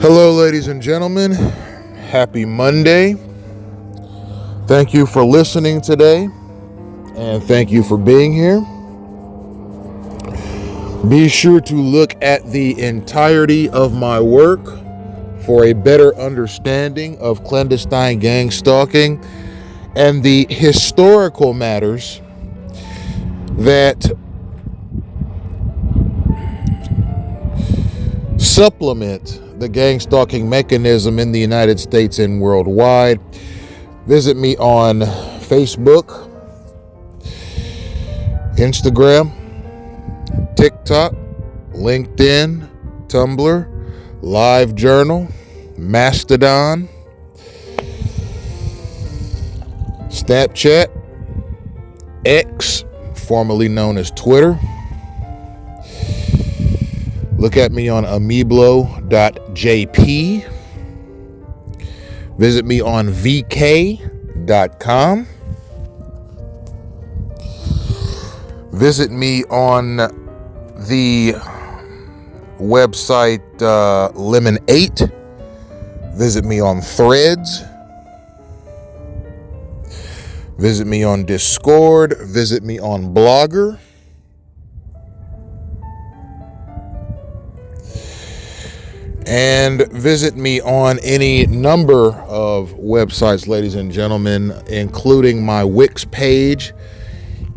Hello, ladies and gentlemen. Happy Monday. Thank you for listening today, and thank you for being here. Be sure to look at the entirety of my work for a better understanding of clandestine gang stalking and the historical matters that supplement the gang stalking mechanism in the United States and worldwide. Visit me on Facebook, Instagram, TikTok, LinkedIn, Tumblr, LiveJournal, Mastodon, Snapchat, X, formerly known as Twitter. Look at me on ameblo.jp. Visit me on vk.com. Visit me on the website Lemon8. Visit me on Threads. Visit me on Discord. Visit me on Blogger. And visit me on any number of websites, ladies and gentlemen, including my Wix page,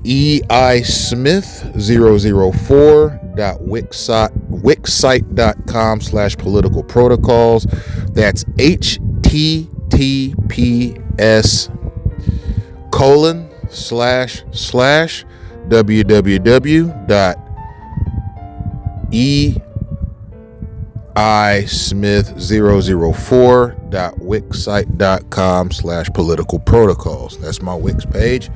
eismith004.wixsite.com/political protocols. That's https://www.eismith004.wixsite.com/political protocols. That's my Wix page.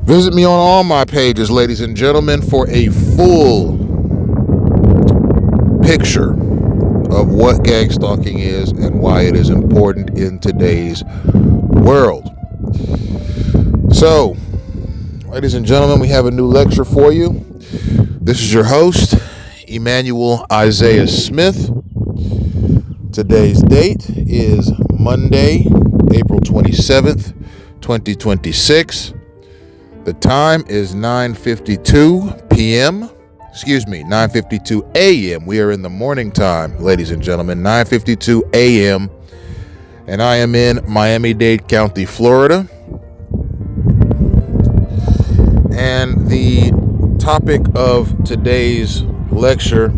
Visit me on all my pages, ladies and gentlemen, for a full picture of what gang stalking is and why it is important in today's world. So, ladies and gentlemen, we have a new lecture for you. This is your host, Emmanuel Isaiah Smith. Today's date is Monday, April 27th, 2026. The time is 9:52 a.m. We are in the morning time, ladies and gentlemen, 9:52 a.m. And I am in Miami-Dade County, Florida. And the topic of today's lecture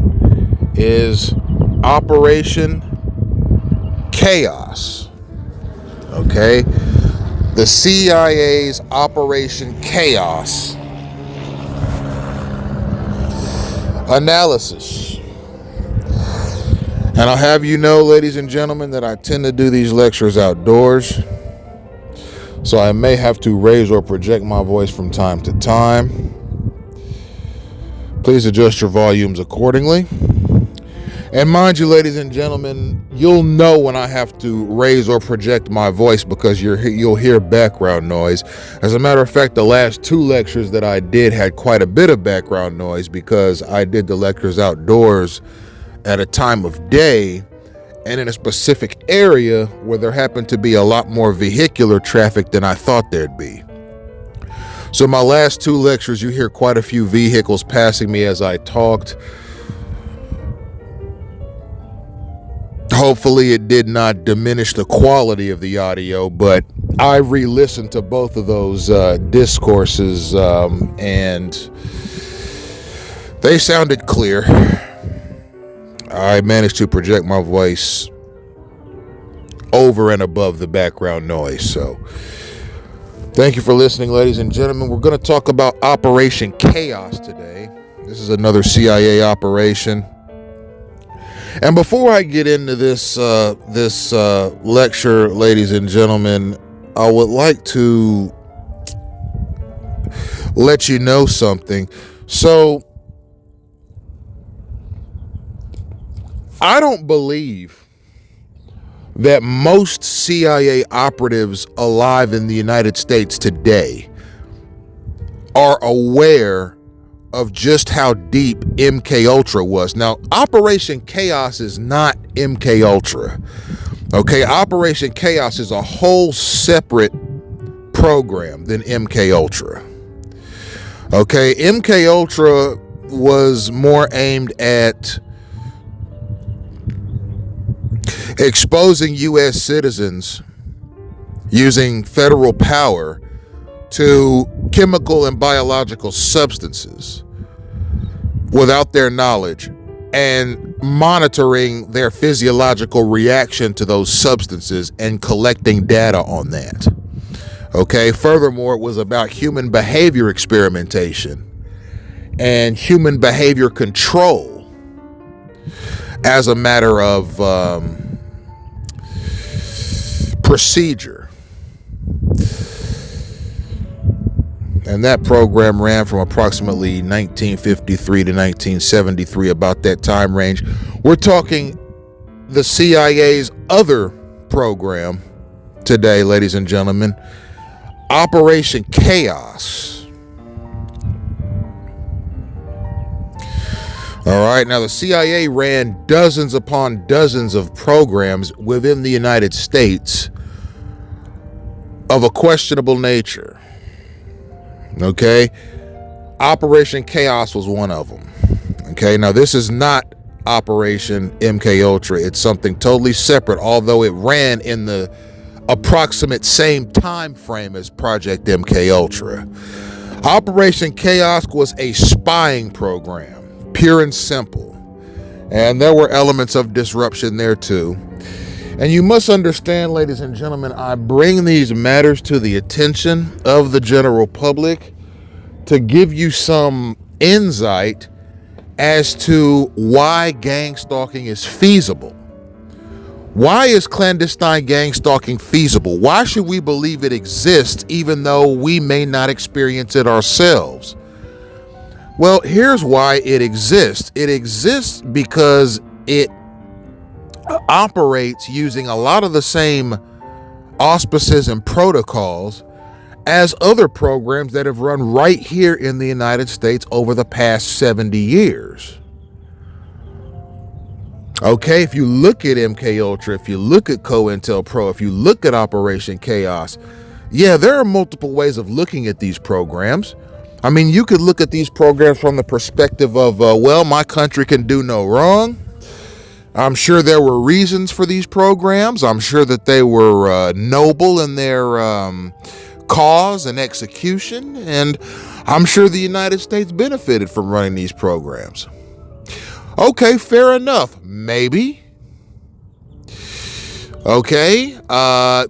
is Operation Chaos. Okay? The CIA's Operation Chaos analysis. And I'll have you know, ladies and gentlemen, that I tend to do these lectures outdoors, so I may have to raise or project my voice from time to time. Please adjust your volumes accordingly. And mind you, ladies and gentlemen, you'll know when I have to raise or project my voice because you'll hear background noise. As a matter of fact, the last two lectures that I did had quite a bit of background noise because I did the lectures outdoors at a time of day and in a specific area where there happened to be a lot more vehicular traffic than I thought there'd be. So my last two lectures, you hear quite a few vehicles passing me as I talked. Hopefully it did not diminish the quality of the audio, but I re-listened to both of those discourses and they sounded clear. I managed to project my voice over and above the background noise. So thank you for listening, ladies and gentlemen. We're going to talk about Operation Chaos today. This is another CIA operation. And before I get into this lecture, ladies and gentlemen, I would like to let you know something. So, I don't believe that most CIA operatives alive in the United States today are aware of just how deep MK Ultra was. Now, Operation Chaos is not MK Ultra. Okay, Operation Chaos is a whole separate program than MK Ultra. Okay, MK Ultra was more aimed at exposing U.S. citizens using federal power to chemical and biological substances without their knowledge and monitoring their physiological reaction to those substances and collecting data on that. Okay, furthermore, it was about human behavior experimentation and human behavior control as a matter of procedure. And that program ran from approximately 1953 to 1973, about that time range. We're talking the CIA's other program today, ladies and gentlemen, Operation Chaos. All right, now the CIA ran dozens upon dozens of programs within the United States of a questionable nature. Okay, Operation Chaos was one of them. Okay, now this is not Operation MK Ultra. It's something totally separate, although it ran in the approximate same time frame as Project MK Ultra. Operation Chaos was a spying program, pure and simple, and there were elements of disruption there too. And you must understand, ladies and gentlemen, I bring these matters to the attention of the general public to give you some insight as to why gang stalking is feasible. Why is clandestine gang stalking feasible? Why should we believe it exists even though we may not experience it ourselves? Well, here's why it exists. It exists because it operates using a lot of the same auspices and protocols as other programs that have run right here in the United States over the past 70 years. Okay, if you look at MK Ultra, if you look at COINTELPRO, if you look at Operation Chaos, yeah, there are multiple ways of looking at these programs. I mean, you could look at these programs from the perspective of, well, my country can do no wrong. I'm sure there were reasons for these programs. I'm sure that they were noble in their cause and execution. And I'm sure the United States benefited from running these programs. Okay, fair enough. Maybe. Okay,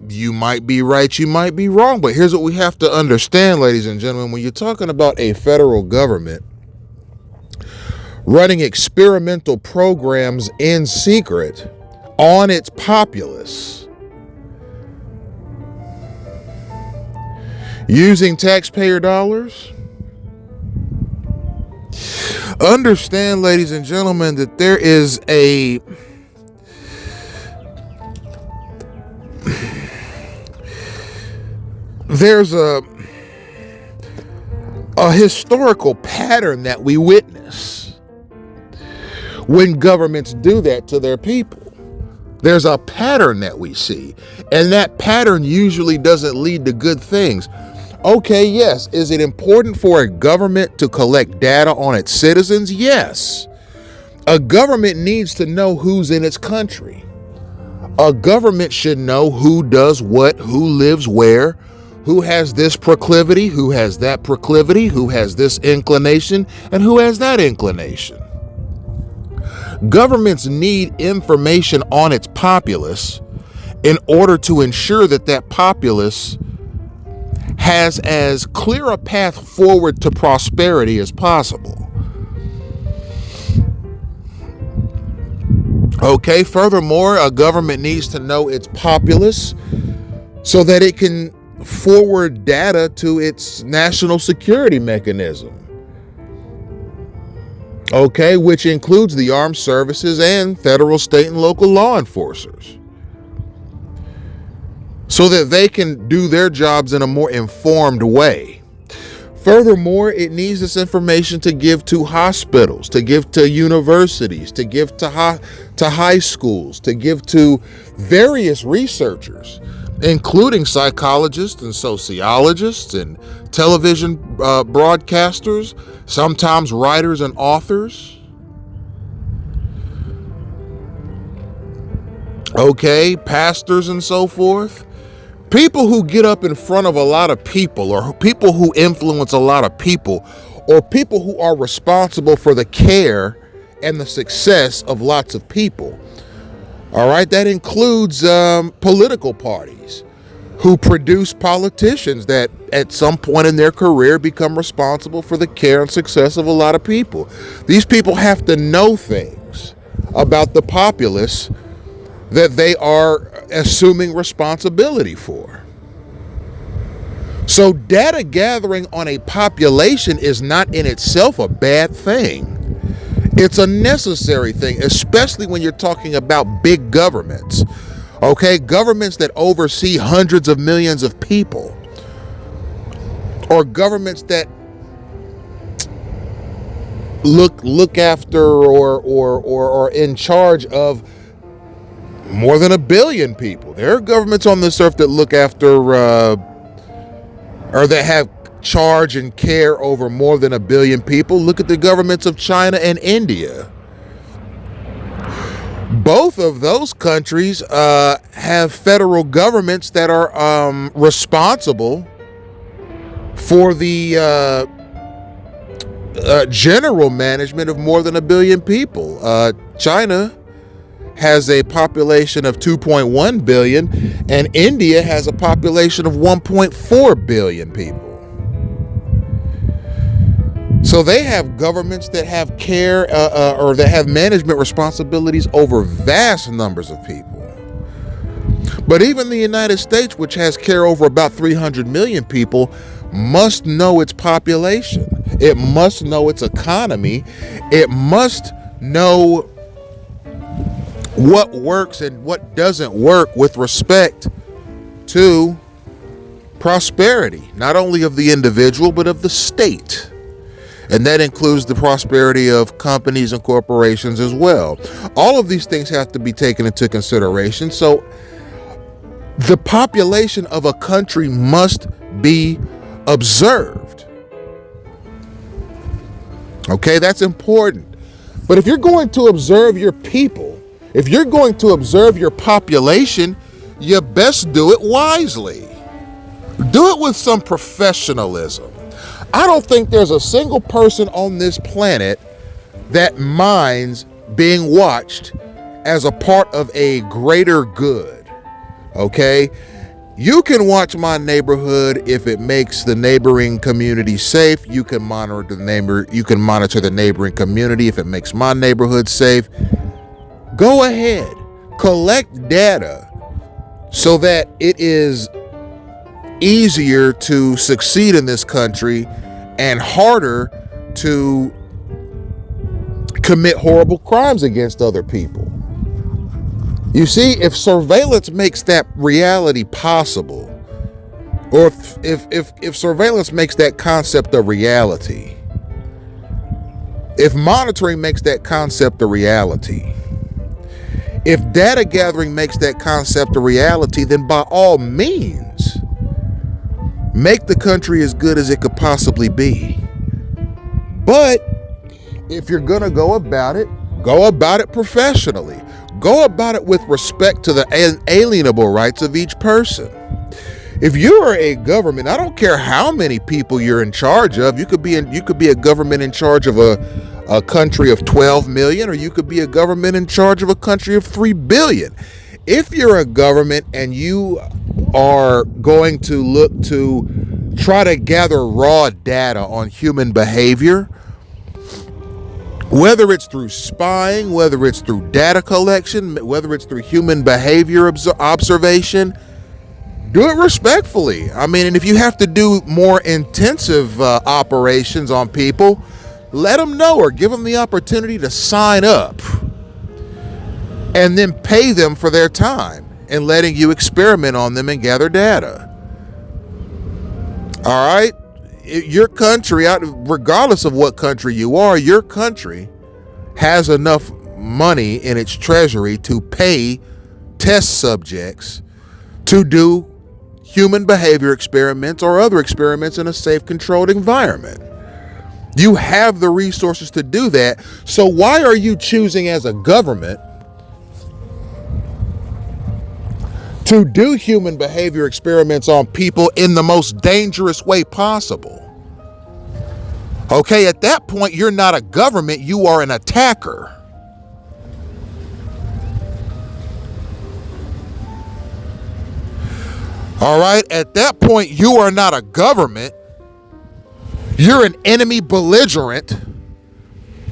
you might be right, you might be wrong. But here's what we have to understand, ladies and gentlemen. When you're talking about a federal government running experimental programs in secret on its populace, using taxpayer dollars, understand, ladies and gentlemen, that there's a historical pattern that we witness when governments do that to their people. There's a pattern that we see, and that pattern usually doesn't lead to good things. Okay, yes. Is it important for a government to collect data on its citizens? Yes. A government needs to know who's in its country. A government should know who does what, who lives where, who has this proclivity, who has that proclivity, who has this inclination, and who has that inclination. Governments need information on its populace in order to ensure that that populace has as clear a path forward to prosperity as possible. Okay, furthermore, a government needs to know its populace so that it can forward data to its national security mechanism. Okay, which includes the armed services and federal, state, and local law enforcers, so that they can do their jobs in a more informed way. Furthermore, it needs this information to give to hospitals, to give to universities, to give to high schools, to give to various researchers, including psychologists and sociologists and television broadcasters, sometimes writers and authors. Okay, pastors and so forth. People who get up in front of a lot of people, or people who influence a lot of people, or people who are responsible for the care and the success of lots of people. All right, that includes political parties who produce politicians that at some point in their career become responsible for the care and success of a lot of people. These people have to know things about the populace that they are assuming responsibility for. So data gathering on a population is not in itself a bad thing. It's a necessary thing, especially when you're talking about big governments. Okay, governments that oversee hundreds of millions of people, or governments that look after or in charge of more than 1 billion people. There are governments on this earth that look after or that have charge and care over more than 1 billion people. Look at the governments of China and India. Both of those countries have federal governments that are responsible for the general management of more than 1 billion people. China has a population of 2.1 billion, and India has a population of 1.4 billion people. So they have governments that have care or that have management responsibilities over vast numbers of people. But even the United States, which has care over about 300 million people, must know its population. It must know its economy. It must know what works and what doesn't work with respect to prosperity, not only of the individual, but of the state. And that includes the prosperity of companies and corporations as well. All of these things have to be taken into consideration. So the population of a country must be observed. Okay, that's important. But if you're going to observe your people, if you're going to observe your population, you best do it wisely. Do it with some professionalism. I don't think there's a single person on this planet that minds being watched as a part of a greater good. Okay? You can watch my neighborhood if it makes the neighboring community safe. You can monitor the neighboring community if it makes my neighborhood safe. Go ahead, collect data so that it is easier to succeed in this country and harder to commit horrible crimes against other people. You see, if surveillance makes that reality possible, or if surveillance makes that concept a reality, if monitoring makes that concept a reality, if data gathering makes that concept a reality, then by all means, make the country as good as it could possibly be. But if you're going to go about it professionally. Go about it with respect to the inalienable rights of each person. If you are a government, I don't care how many people you're in charge of. You could be a government in charge of a country of 12 million, or you could be a government in charge of a country of 3 billion. If you're a government and you are going to look to try to gather raw data on human behavior, whether it's through spying, whether it's through data collection, whether it's through human behavior observation, do it respectfully. I mean, and if you have to do more intensive operations on people, let them know or give them the opportunity to sign up and then pay them for their time and letting you experiment on them and gather data. All right? your country, regardless of what country you are, your country has enough money in its treasury to pay test subjects to do human behavior experiments or other experiments in a safe, controlled environment. You have the resources to do that. So why are you choosing as a government to do human behavior experiments on people in the most dangerous way possible? Okay, at that point, you're not a government, you are an attacker. All right, at that point, you are not a government. You're an enemy belligerent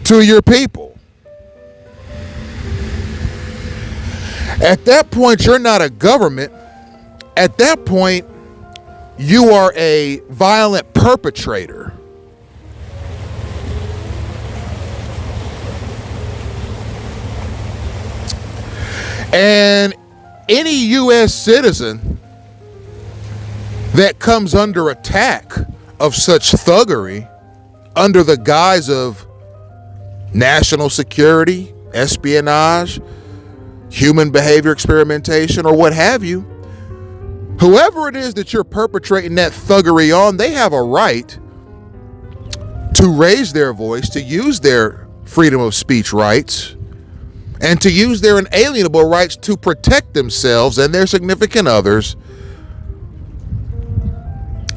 to your people. At that point, you're not a government. At that point, you are a violent perpetrator. And any U.S. citizen that comes under attack of such thuggery under the guise of national security, espionage, human behavior experimentation, or what have you, whoever it is that you're perpetrating that thuggery on, they have a right to raise their voice, to use their freedom of speech rights, and to use their inalienable rights to protect themselves and their significant others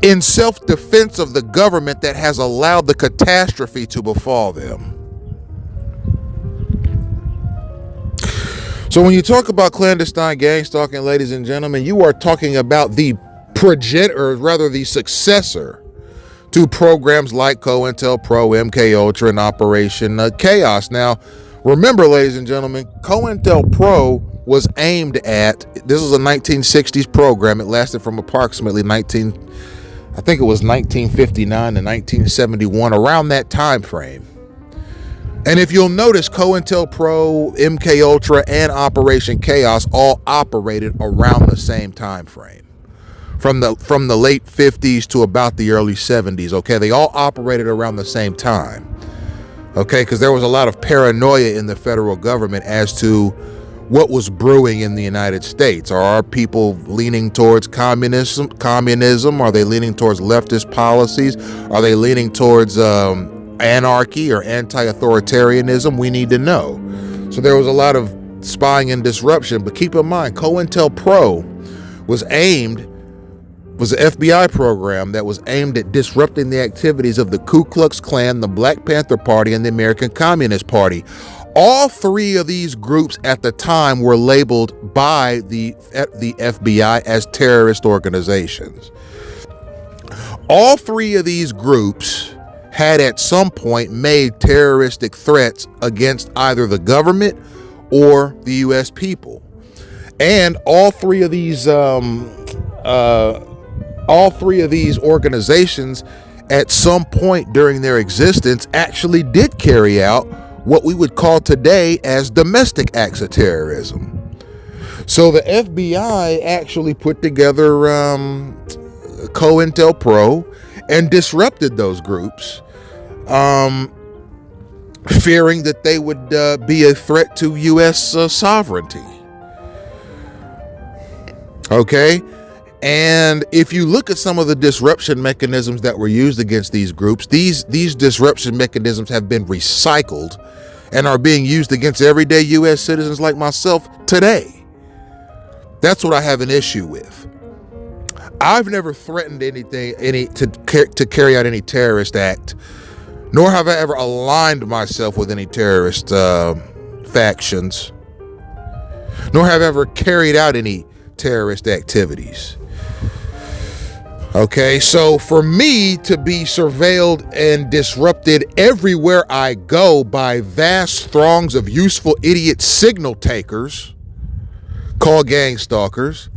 in self-defense of the government that has allowed the catastrophe to befall them. So when you talk about clandestine gang stalking, ladies and gentlemen, you are talking about the the successor to programs like COINTELPRO, MK Ultra, and Operation Chaos. Now, remember, ladies and gentlemen, COINTELPRO was aimed at, this was a 1960s program. It lasted from approximately 1959 to 1971, around that time frame. And if you'll notice, COINTELPRO, MK Ultra, and Operation Chaos all operated around the same time frame, from the late 50s to about the early 70s. Okay, they all operated around the same time. Okay, because there was a lot of paranoia in the federal government as to what was brewing in the United States. Are our people leaning towards communism? Are they leaning towards leftist policies? Are they leaning towards anarchy or anti-authoritarianism? We need to know. So there was a lot of spying and disruption. But keep in mind, COINTELPRO was an FBI program that was aimed at disrupting the activities of the Ku Klux Klan, the Black Panther Party, and the American Communist Party. All three of these groups at the time were labeled by the FBI as terrorist organizations. All three of these groups had at some point made terroristic threats against either the government or the U.S. people. And all three of these organizations at some point during their existence actually did carry out what we would call today as domestic acts of terrorism. So the FBI actually put together COINTELPRO and disrupted those groups, fearing that they would be a threat to U.S. sovereignty. Okay? And if you look at some of the disruption mechanisms that were used against these groups, these disruption mechanisms have been recycled and are being used against everyday U.S. citizens like myself today. That's what I have an issue with. I've never threatened to carry out any terrorist act, nor have I ever aligned myself with any terrorist factions, nor have I ever carried out any terrorist activities. Okay, so for me to be surveilled and disrupted everywhere I go by vast throngs of useful idiot signal takers called gang stalkers,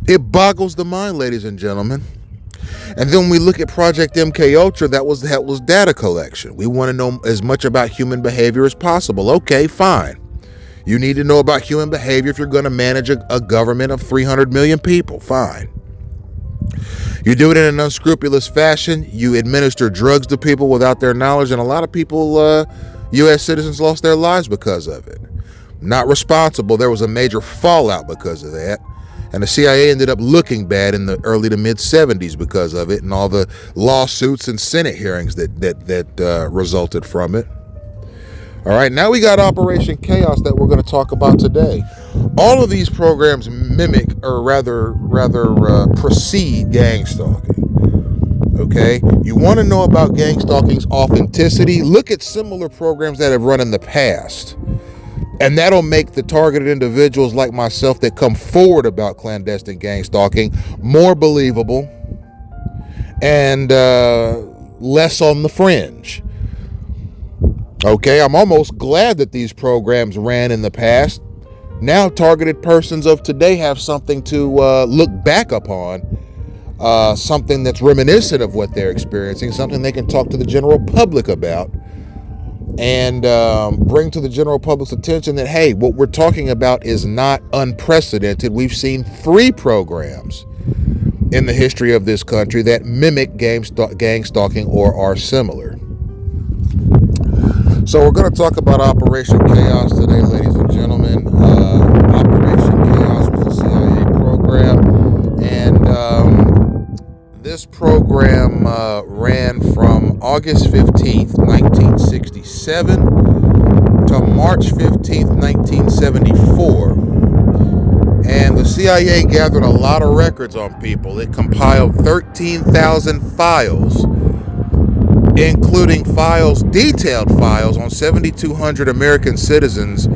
it boggles the mind, ladies and gentlemen. And then when we look at Project MK Ultra, that was data collection. We want to know as much about human behavior as possible. Okay, fine. You need to know about human behavior if you're going to manage a government of 300 million people. Fine. You do it in an unscrupulous fashion. You administer drugs to people without their knowledge, and a lot of people, U.S. citizens, lost their lives because of it. Not responsible. There was a major fallout because of that. And the CIA ended up looking bad in the early to mid 70s because of it, and all the lawsuits and Senate hearings that resulted from it. All right, now we got Operation Chaos that we're going to talk about today. All of these programs mimic, or rather precede gang stalking. Okay, you want to know about gang stalking's authenticity? Look at similar programs that have run in the past. And that'll make the targeted individuals like myself that come forward about clandestine gang stalking more believable and less on the fringe. Okay, I'm almost glad that these programs ran in the past. Now targeted persons of today have something to look back upon, something that's reminiscent of what they're experiencing, something they can talk to the general public about, and bring to the general public's attention that, hey, what we're talking about is not unprecedented. We've seen 3 programs in the history of this country that mimic gang stalking or are similar. So we're going to talk about Operation Chaos today, ladies and gentlemen. Operation Chaos was a CIA program, and this program ran from August 15th, 1967 to March 15th, 1974. And the CIA gathered a lot of records on people. It compiled 13,000 files, including detailed files on 7,200 American citizens,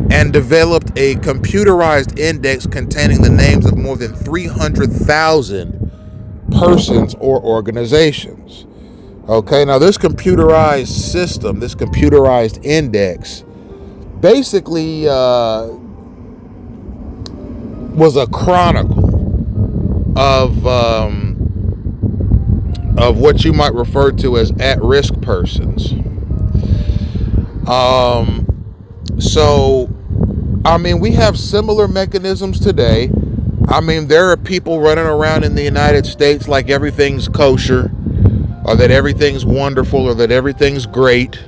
and developed a computerized index containing the names of more than 300,000 persons or organizations. Okay, now this computerized system, this computerized index, basically was a chronicle of what you might refer to as at-risk persons. So, I mean, we have similar mechanisms today. I mean, there are people running around in the United States like everything's kosher, or that everything's wonderful, or that everything's great,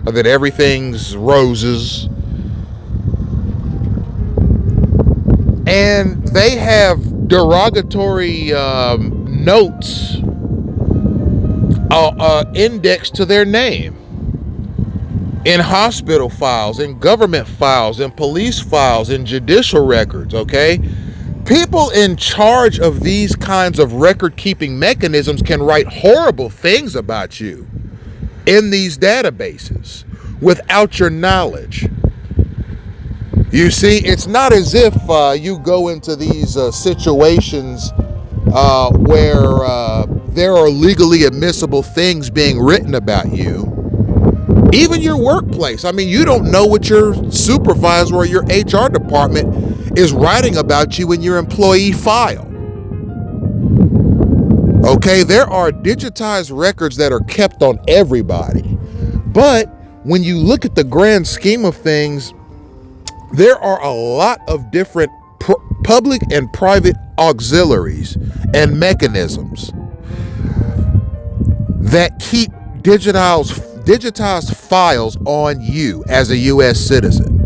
or that everything's roses. And they have derogatory notes indexed to their name in hospital files, in government files, in police files, in judicial records, okay? People in charge of these kinds of record-keeping mechanisms can write horrible things about you in these databases without your knowledge. You see, it's not as if you go into these situations where there are legally admissible things being written about you. Even your workplace. I mean, you don't know what your supervisor or your HR department is writing about you in your employee file. Okay, there are digitized records that are kept on everybody. But when you look at the grand scheme of things, there are a lot of different public and private auxiliaries and mechanisms that keep digitized files on you as a U.S. citizen.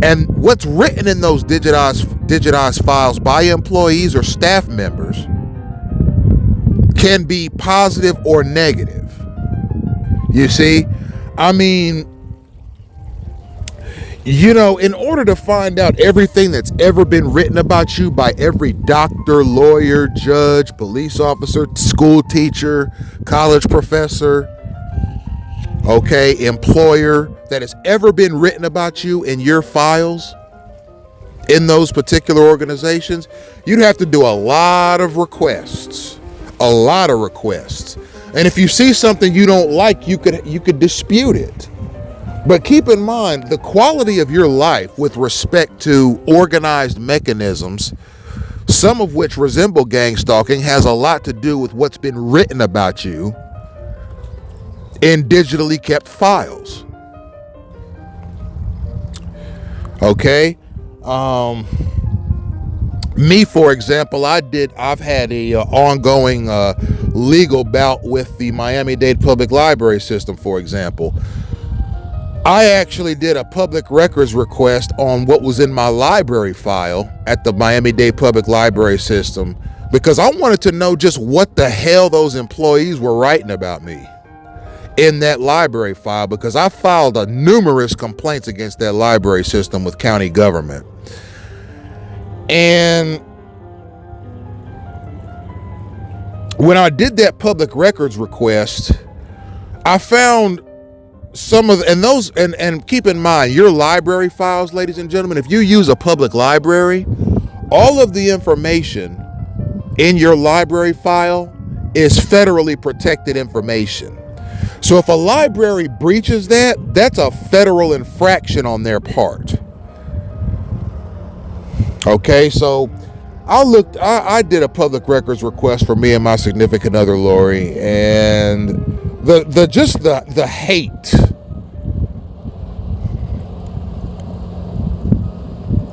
And what's written in those digitized files by employees or staff members can be positive or negative. You see, I mean, you know, in order to find out everything that's ever been written about you by every doctor, lawyer, judge, police officer, school teacher, college professor, okay, employer, that has ever been written about you in your files in those particular organizations, you'd have to do a lot of requests. And if you see something you don't like, you could dispute it. But keep in mind, the quality of your life with respect to organized mechanisms, some of which resemble gang stalking, has a lot to do with what's been written about you in digitally kept files. Okay? Me, for example, I've had a ongoing legal bout with the Miami-Dade Public Library System, for example. I actually did a public records request on what was in my library file at the Miami-Dade Public Library System because I wanted to know just what the hell those employees were writing about me in that library file, because I filed numerous complaints against that library system with county government. And when I did that public records request, I found some of and keep in mind, your library files, ladies and gentlemen, if you use a public library, all of the information in your library file is federally protected information. So if a library breaches that, that's a federal infraction on their part. Okay, so I did a public records request for me and my significant other, Lori, and the hate,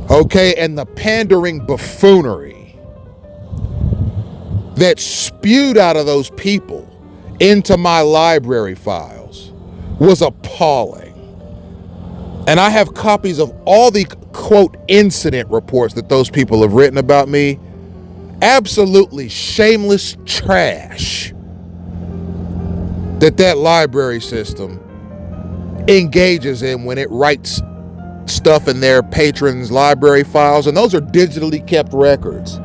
okay, and the pandering buffoonery that spewed out of those people into my library files was appalling. And I have copies of all the, quote, incident reports that those people have written about me. Absolutely shameless trash that library system engages in when it writes stuff in their patrons' library files. And those are digitally kept records.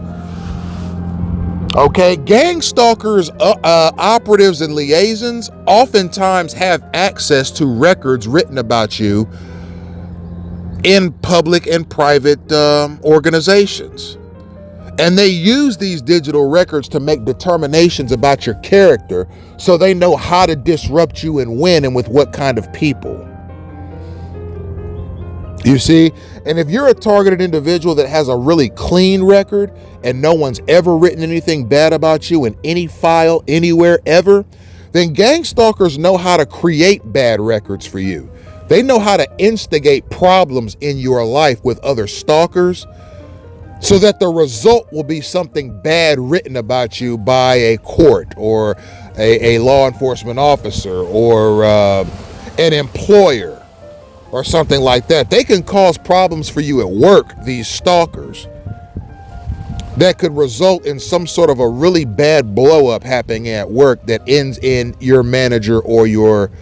Okay, gang stalkers, operatives, and liaisons oftentimes have access to records written about you in public and private organizations. And they use these digital records to make determinations about your character so they know how to disrupt you and when and with what kind of people. You see? And if you're a targeted individual that has a really clean record and no one's ever written anything bad about you in any file, anywhere, ever, then gang stalkers know how to create bad records for you. They know how to instigate problems in your life with other stalkers so that the result will be something bad written about you by a court or a law enforcement officer or an employer or something like that. They can cause problems for you at work, these stalkers, that could result in some sort of a really bad blow up happening at work that ends in your manager or your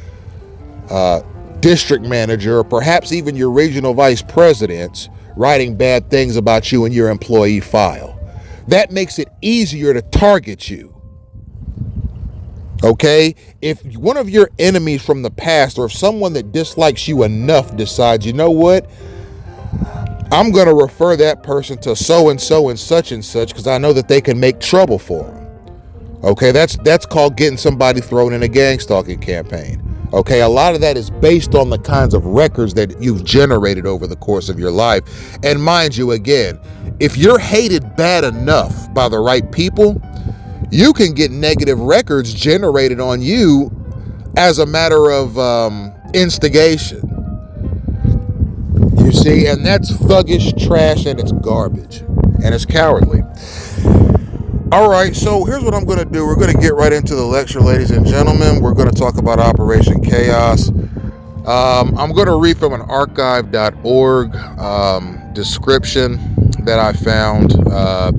district manager, or perhaps even your regional vice presidents writing bad things about you in your employee file. That makes it easier to target you. Okay, if one of your enemies from the past or if someone that dislikes you enough decides, you know what, I'm going to refer that person to so-and-so and such because I know that they can make trouble for them. Okay, that's called getting somebody thrown in a gang stalking campaign. Okay, a lot of that is based on the kinds of records that you've generated over the course of your life. And mind you, again, if you're hated bad enough by the right people, you can get negative records generated on you as a matter of instigation. You see, and that's thuggish trash, and it's garbage, and it's cowardly. All right, so here's what I'm going to do. We're going to get right into the lecture, ladies and gentlemen. We're going to talk about Operation Chaos. I'm going to read from an archive.org description that I found.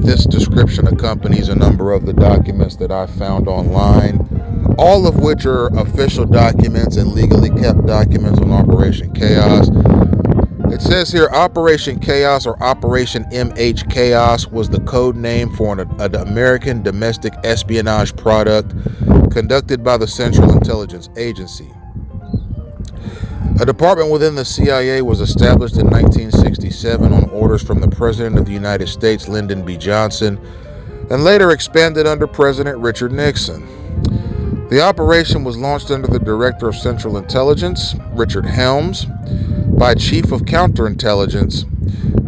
This description accompanies a number of the documents that I found online, all of which are official documents and legally kept documents on Operation Chaos. It says here, Operation Chaos, or Operation MH Chaos, was the code name for an American domestic espionage product conducted by the Central Intelligence Agency. A department within the CIA was established in 1967 on orders from the President of the United States, Lyndon B. Johnson, and later expanded under President Richard Nixon. The operation was launched under the Director of Central Intelligence, Richard Helms, by Chief of Counterintelligence,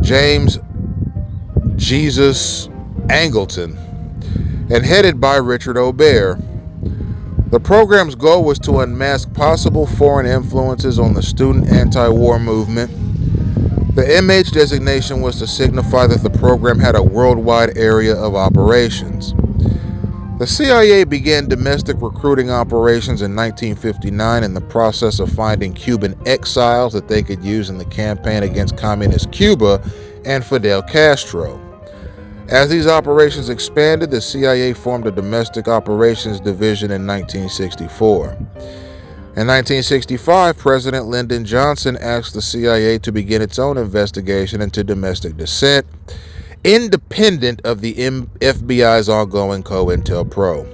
James Jesus Angleton, and headed by Richard O'Bear. The program's goal was to unmask possible foreign influences on the student anti-war movement, The MH designation was to signify that the program had a worldwide area of operations. The CIA began domestic recruiting operations in 1959 in the process of finding Cuban exiles that they could use in the campaign against communist Cuba and Fidel Castro. As these operations expanded, the CIA formed a domestic operations division in 1964. In 1965, President Lyndon Johnson asked the CIA to begin its own investigation into domestic dissent, independent of the FBI's ongoing COINTELPRO.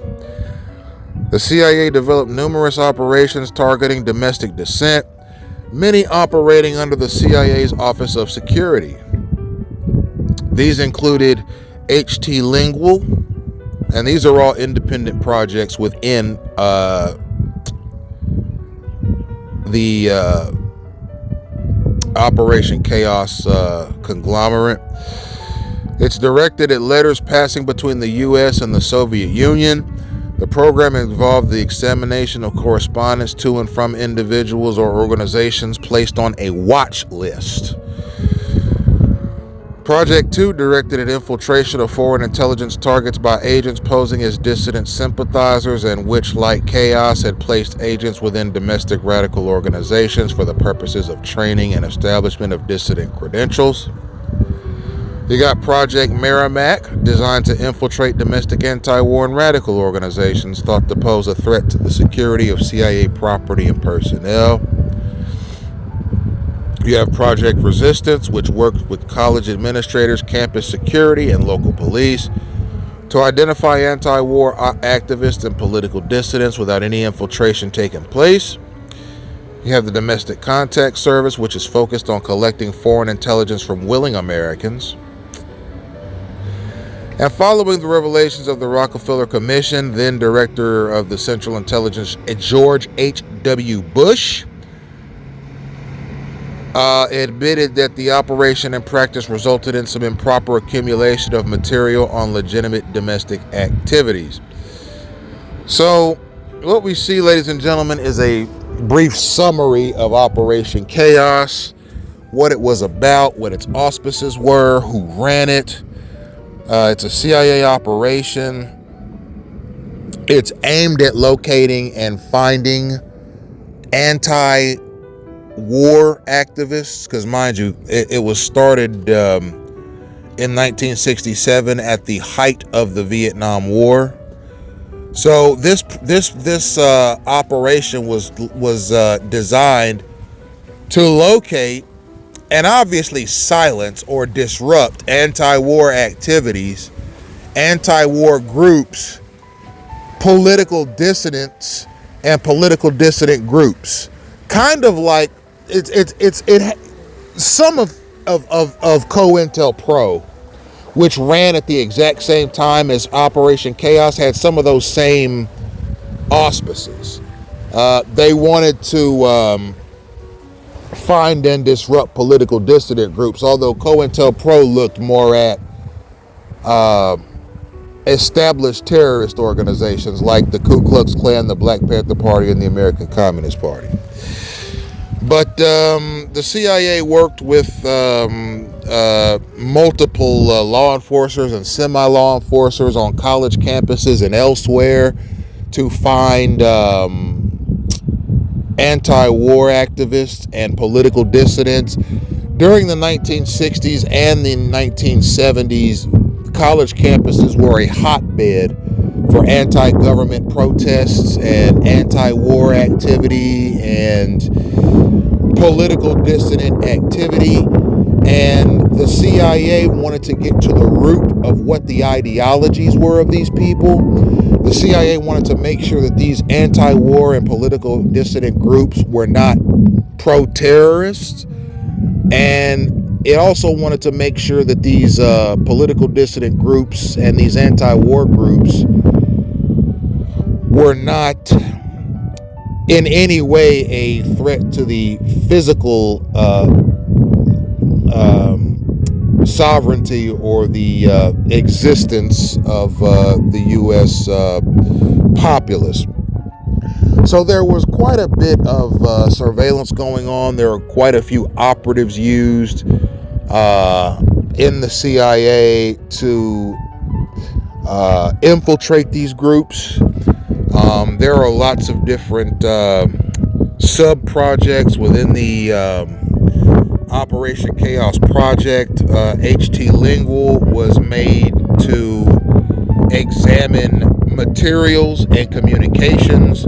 The CIA developed numerous operations targeting domestic dissent, many operating under the CIA's Office of Security. These included HT Lingual, and these are all independent projects within the Operation Chaos conglomerate. It's directed at letters passing between the U.S. and the Soviet Union. The program involved the examination of correspondence to and from individuals or organizations placed on a watch list. Project 2 directed at infiltration of foreign intelligence targets by agents posing as dissident sympathizers and which, like Chaos, had placed agents within domestic radical organizations for the purposes of training and establishment of dissident credentials. You got Project Merrimack, designed to infiltrate domestic anti-war and radical organizations thought to pose a threat to the security of CIA property and personnel. You have Project Resistance, which works with college administrators, campus security, and local police to identify anti-war activists and political dissidents without any infiltration taking place. You have the Domestic Contact Service, which is focused on collecting foreign intelligence from willing Americans. And following the revelations of the Rockefeller Commission, then Director of the Central Intelligence, George H.W. Bush, admitted that the operation in practice resulted in some improper accumulation of material on legitimate domestic activities. So, what we see, ladies and gentlemen, is a brief summary of Operation Chaos, what it was about, what its auspices were, who ran it. It's a CIA operation. It's aimed at locating and finding anti-war activists, because mind you, it was started in 1967 at the height of the Vietnam War. So this operation was designed to locate and obviously silence or disrupt anti-war activities, anti-war groups, political dissidents, and political dissident groups. Kind of like some of COINTELPRO, which ran at the exact same time as Operation Chaos, had some of those same auspices. They wanted to find and disrupt political dissident groups, although COINTELPRO looked more at established terrorist organizations like the Ku Klux Klan, the Black Panther Party, and the American Communist Party. But the CIA worked with multiple law enforcers and semi-law enforcers on college campuses and elsewhere to find anti-war activists and political dissidents. During the 1960s and the 1970s, college campuses were a hotbed for anti-government protests and anti-war activity and political dissident activity. And the CIA wanted to get to the root of what the ideologies were of these people. The CIA wanted to make sure that these anti-war and political dissident groups were not pro-terrorists. And it also wanted to make sure that these political dissident groups and these anti-war groups were not in any way a threat to the physical sovereignty or the existence of the U.S. populace. So there was quite a bit of surveillance going on. There were quite a few operatives used in the CIA to infiltrate these groups. There are lots of different sub-projects within the Operation Chaos Project. HT Lingual was made to examine materials and communications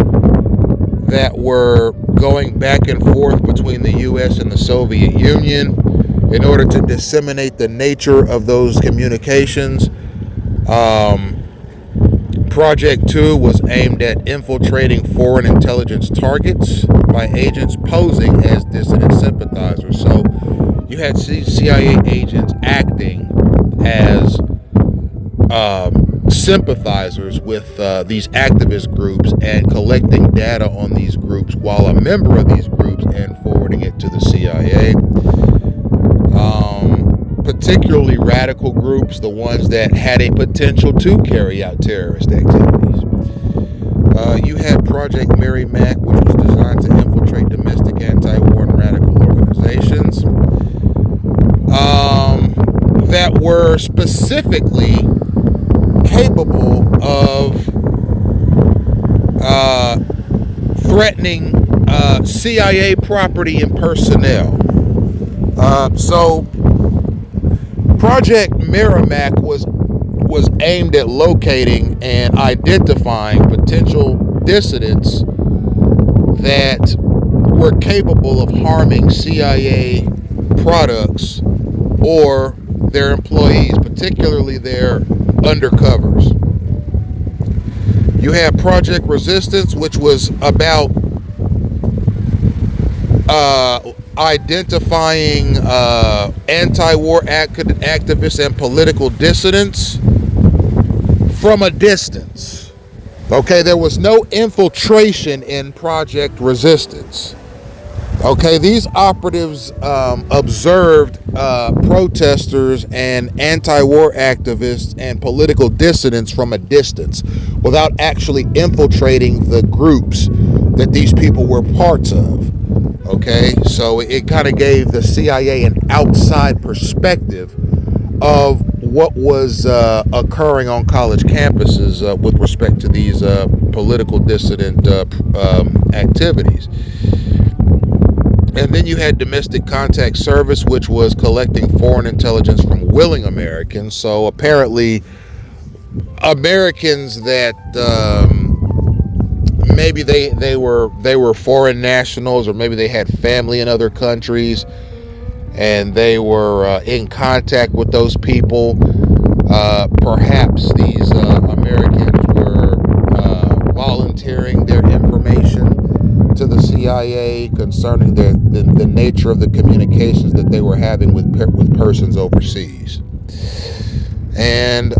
that were going back and forth between the U.S. and the Soviet Union in order to disseminate the nature of those communications. Project 2 was aimed at infiltrating foreign intelligence targets by agents posing as dissident sympathizers. So you had CIA agents acting as sympathizers with these activist groups and collecting data on these groups while a member of these groups and forwarding it to the CIA. Particularly radical groups, the ones that had a potential to carry out terrorist activities. You had Project Merrimack, which was designed to infiltrate domestic anti-war and radical organizations that were specifically capable of threatening CIA property and personnel. So Project Merrimack was aimed at locating and identifying potential dissidents that were capable of harming CIA products or their employees, particularly their undercovers. You had Project Resistance, which was about identifying anti-war activists and political dissidents from a distance. Okay, there was no infiltration in Project Resistance. Okay, these operatives observed protesters and anti-war activists and political dissidents from a distance without actually infiltrating the groups that these people were parts of. Okay, so it kind of gave the CIA an outside perspective of what was occurring on college campuses with respect to these political dissident activities. And then you had Domestic Contact Service, which was collecting foreign intelligence from willing Americans. So apparently Americans that maybe they were foreign nationals, or maybe they had family in other countries and they were in contact with those people. Perhaps these Americans were volunteering their information to the CIA concerning the nature of the communications that they were having with persons overseas. And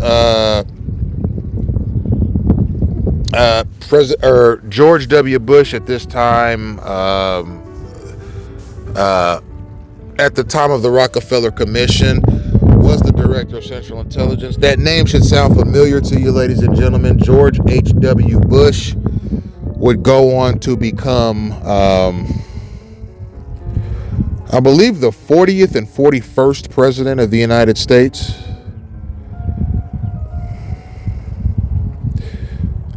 George W. Bush at this time, at the time of the Rockefeller Commission, was the Director of Central Intelligence. That name should sound familiar to you, ladies and gentlemen. George H.W. Bush would go on to become, I believe, the 40th and 41st President of the United States.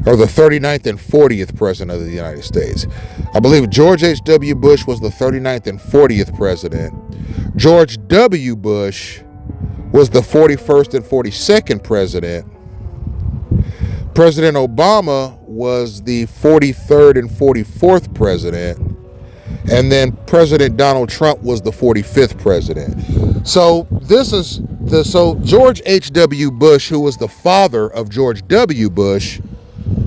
Or the 39th and 40th President of the United States. I believe George H.W. Bush was the 39th and 40th President. George W. Bush was the 41st and 42nd President. President Obama was the 43rd and 44th President. And then President Donald Trump was the 45th President. So George H.W. Bush, who was the father of George W. Bush,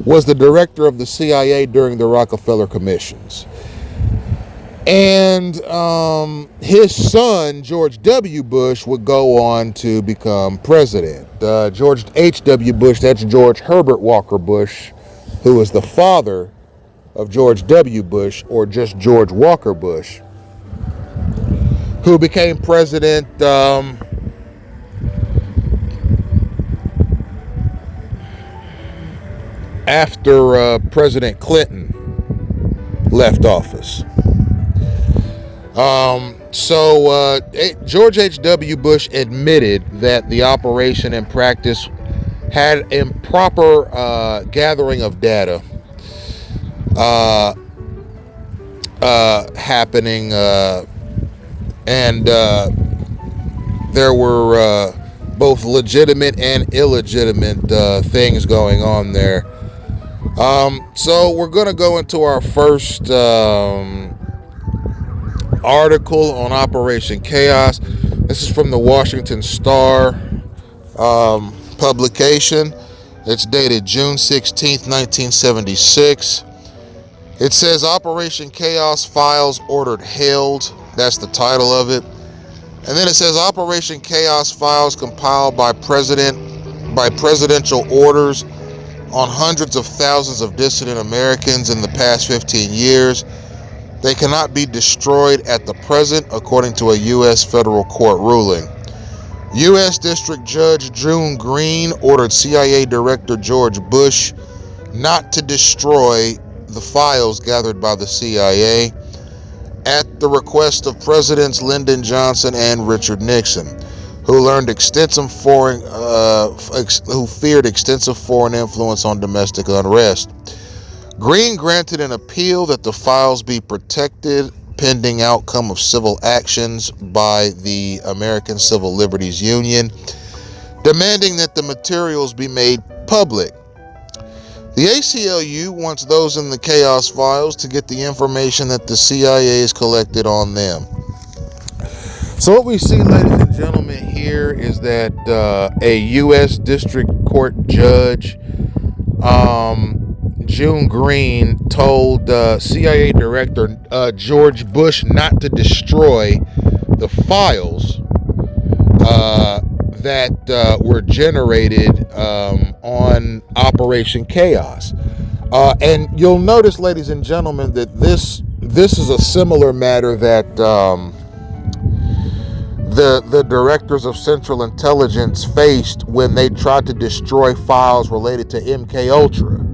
was the director of the CIA during the Rockefeller Commissions. And his son, George W. Bush, would go on to become president. George H.W. Bush, that's George Herbert Walker Bush, who was the father of George W. Bush, or just George Walker Bush, who became president after President Clinton left office. George H.W. Bush admitted that the operation in practice had improper gathering of data uh, happening, and there were both legitimate and illegitimate things going on there. So we're going to go into our first article on Operation Chaos. This is from the Washington Star publication. It's dated June 16th, 1976. It says Operation Chaos Files Ordered Held. That's the title of it. And then it says Operation Chaos Files compiled by presidential orders on hundreds of thousands of dissident Americans in the past 15 years. They cannot be destroyed at the present, according to a U.S. federal court ruling. U.S. District Judge June Green ordered CIA Director George Bush not to destroy the files gathered by the CIA at the request of Presidents Lyndon Johnson and Richard Nixon, who feared extensive foreign influence on domestic unrest. Green granted an appeal that the files be protected pending outcome of civil actions by the American Civil Liberties Union, demanding that the materials be made public. The ACLU wants those in the chaos files to get the information that the CIA has collected on them. So what we see, ladies and gentlemen, here is that a U.S. District Court judge, June Green, told CIA Director George Bush not to destroy the files that were generated on Operation Chaos. And you'll notice, ladies and gentlemen, that this is a similar matter that the directors of Central Intelligence faced when they tried to destroy files related to MK Ultra.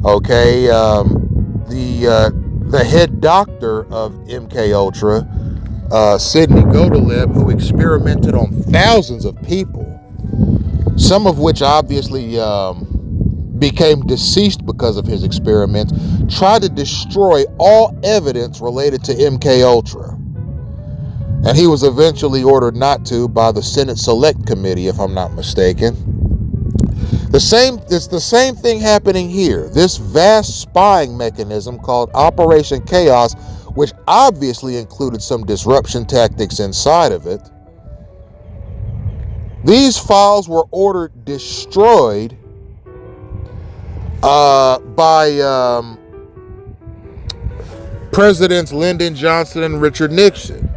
Okay, the head doctor of MK Ultra, Sidney Godaleb, who experimented on thousands of people, some of which obviously became deceased because of his experiments, tried to destroy all evidence related to MK Ultra. And he was eventually ordered not to by the Senate Select Committee, if I'm not mistaken. It's the same thing happening here. This vast spying mechanism called Operation Chaos, which obviously included some disruption tactics inside of it. These files were ordered destroyed by Presidents Lyndon Johnson and Richard Nixon.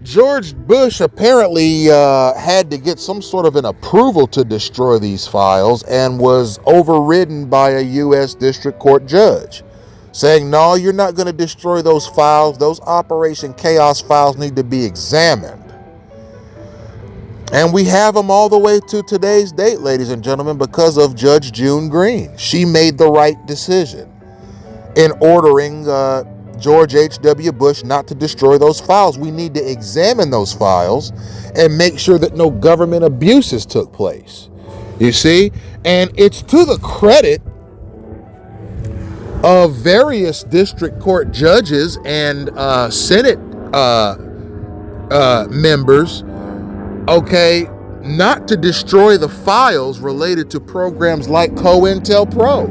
George Bush apparently had to get some sort of an approval to destroy these files and was overridden by a U.S. District Court judge, saying, no, you're not going to destroy those files. Those Operation Chaos files need to be examined. And we have them all the way to today's date, ladies and gentlemen, because of Judge June Green. She made the right decision in ordering George H.W. Bush not to destroy those files. We need to examine those files and make sure that no government abuses took place. You see? And it's to the credit of various district court judges and Senate members, okay, not to destroy the files related to programs like COINTELPRO,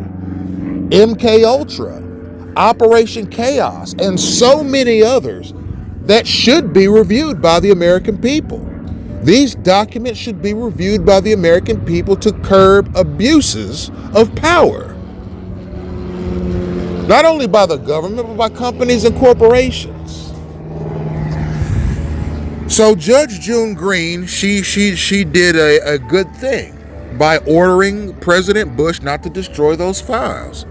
MK Ultra, Operation Chaos, and so many others that should be reviewed by the American people. These documents should be reviewed by the American people to curb abuses of power. Not only by the government, but by companies and corporations. So Judge June Green, she did a good thing by ordering President Bush not to destroy those files.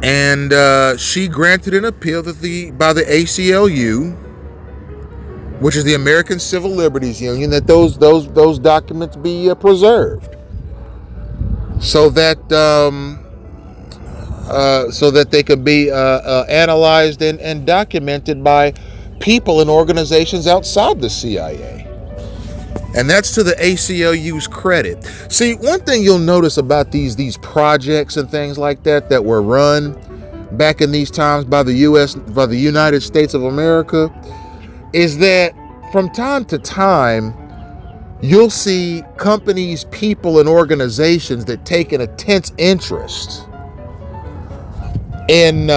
And she granted an appeal by the ACLU, which is the American Civil Liberties Union, that those documents be preserved, so that so that they could be analyzed and documented by people and organizations outside the CIA. And that's to the ACLU's credit. See, one thing you'll notice about these projects and things like that were run back in these times by the United States of America, is that from time to time, you'll see companies, people, and organizations that take an intense interest in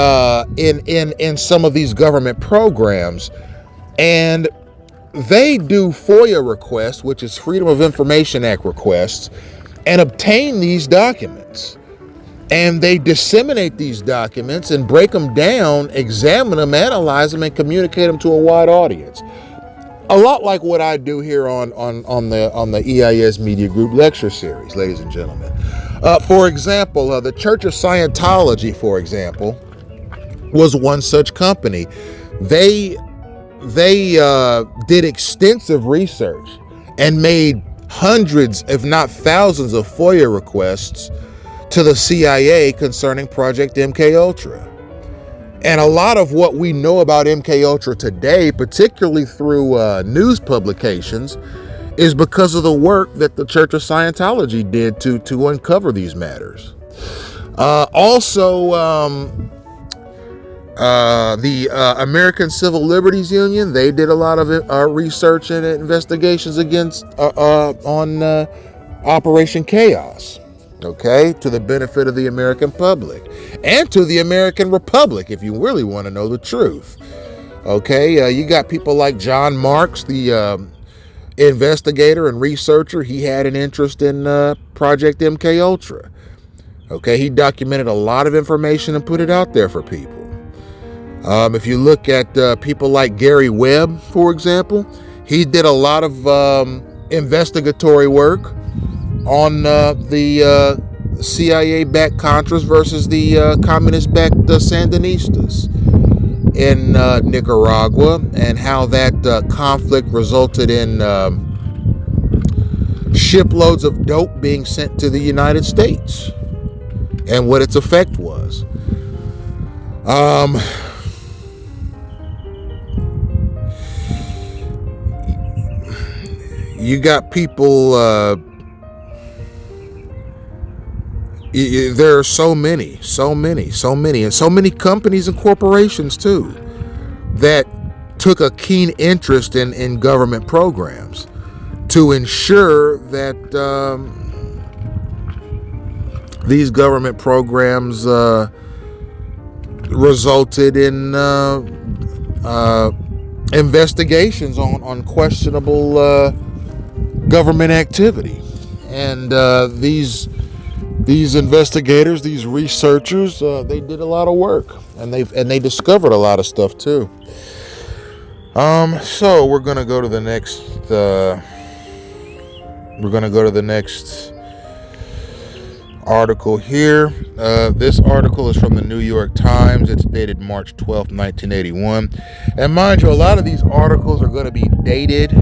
some of these government programs, and they do FOIA requests, which is Freedom of Information Act requests, and obtain these documents. And they disseminate these documents and break them down, examine them, analyze them, and communicate them to a wide audience. A lot like what I do here on the EIS Media Group lecture series, ladies and gentlemen. For example, the Church of Scientology, for example, was one such company. They did extensive research and made hundreds, if not thousands, of FOIA requests to the CIA concerning Project MKUltra. And a lot of what we know about MKUltra today, particularly through news publications, is because of the work that the Church of Scientology did to uncover these matters. The American Civil Liberties Union, they did a lot of research and investigations on Operation Chaos, okay, to the benefit of the American public and to the American Republic, if you really want to know the truth. Okay, you got people like John Marks, the investigator and researcher. He had an interest in Project MKUltra. Okay, he documented a lot of information and put it out there for people. If you look at people like Gary Webb, for example, he did a lot of investigatory work on the CIA-backed Contras versus the communist-backed Sandinistas in Nicaragua, and how that conflict resulted in shiploads of dope being sent to the United States, and what its effect was. You got people, there are so many, and so many companies and corporations too, that took a keen interest in government programs to ensure that these government programs resulted in investigations on questionable government activity. And these investigators, these researchers, they did a lot of work, and they discovered a lot of stuff too. So we're gonna go to the next article here. This article is from the New York Times. It's dated March 12th, 1981. And mind you, a lot of these articles are going to be dated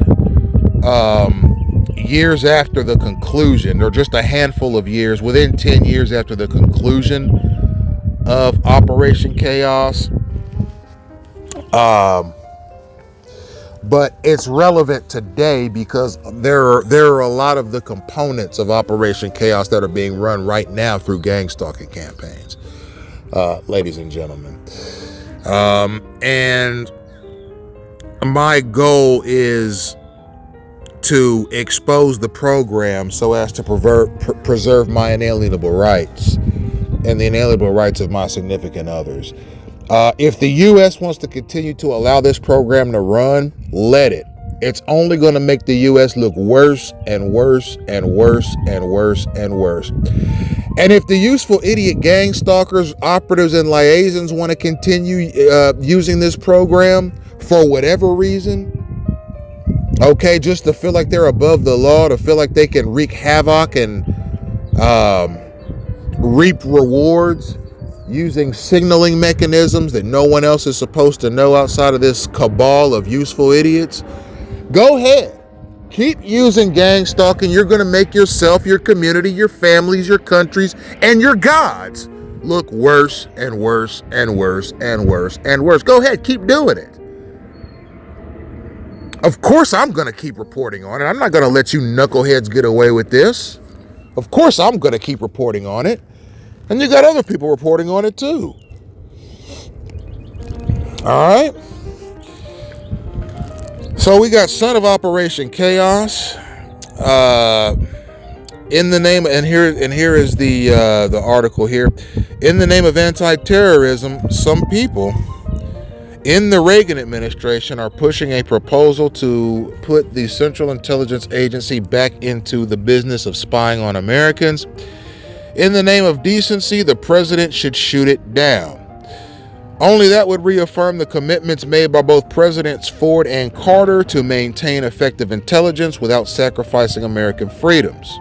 years after the conclusion, or just a handful of years, within 10 years after the conclusion of Operation Chaos. But it's relevant today because there are a lot of the components of Operation Chaos that are being run right now through gang stalking campaigns, ladies and gentlemen. And my goal is to expose the program so as to preserve my inalienable rights and the inalienable rights of my significant others. If the U.S. wants to continue to allow this program to run, let it. It's only going to make the U.S. look worse and worse and worse and worse and worse. And if the useful idiot gang stalkers, operatives, and liaisons want to continue using this program for whatever reason, okay, just to feel like they're above the law, to feel like they can wreak havoc and reap rewards using signaling mechanisms that no one else is supposed to know outside of this cabal of useful idiots, go ahead. Keep using gang stalking. You're going to make yourself, your community, your families, your countries, and your gods look worse and worse and worse and worse and worse. Go ahead, keep doing it. Of course I'm going to keep reporting on it. I'm not going to let you knuckleheads get away with this. Of course I'm going to keep reporting on it. And you got other people reporting on it too. All right. So we got son of Operation Chaos. In the name, and here is the article here. In the name of anti-terrorism, some people in the Reagan administration are pushing a proposal to put the Central Intelligence Agency back into the business of spying on Americans. In the name of decency, the president should shoot it down. Only that would reaffirm the commitments made by both Presidents Ford and Carter to maintain effective intelligence without sacrificing American freedoms.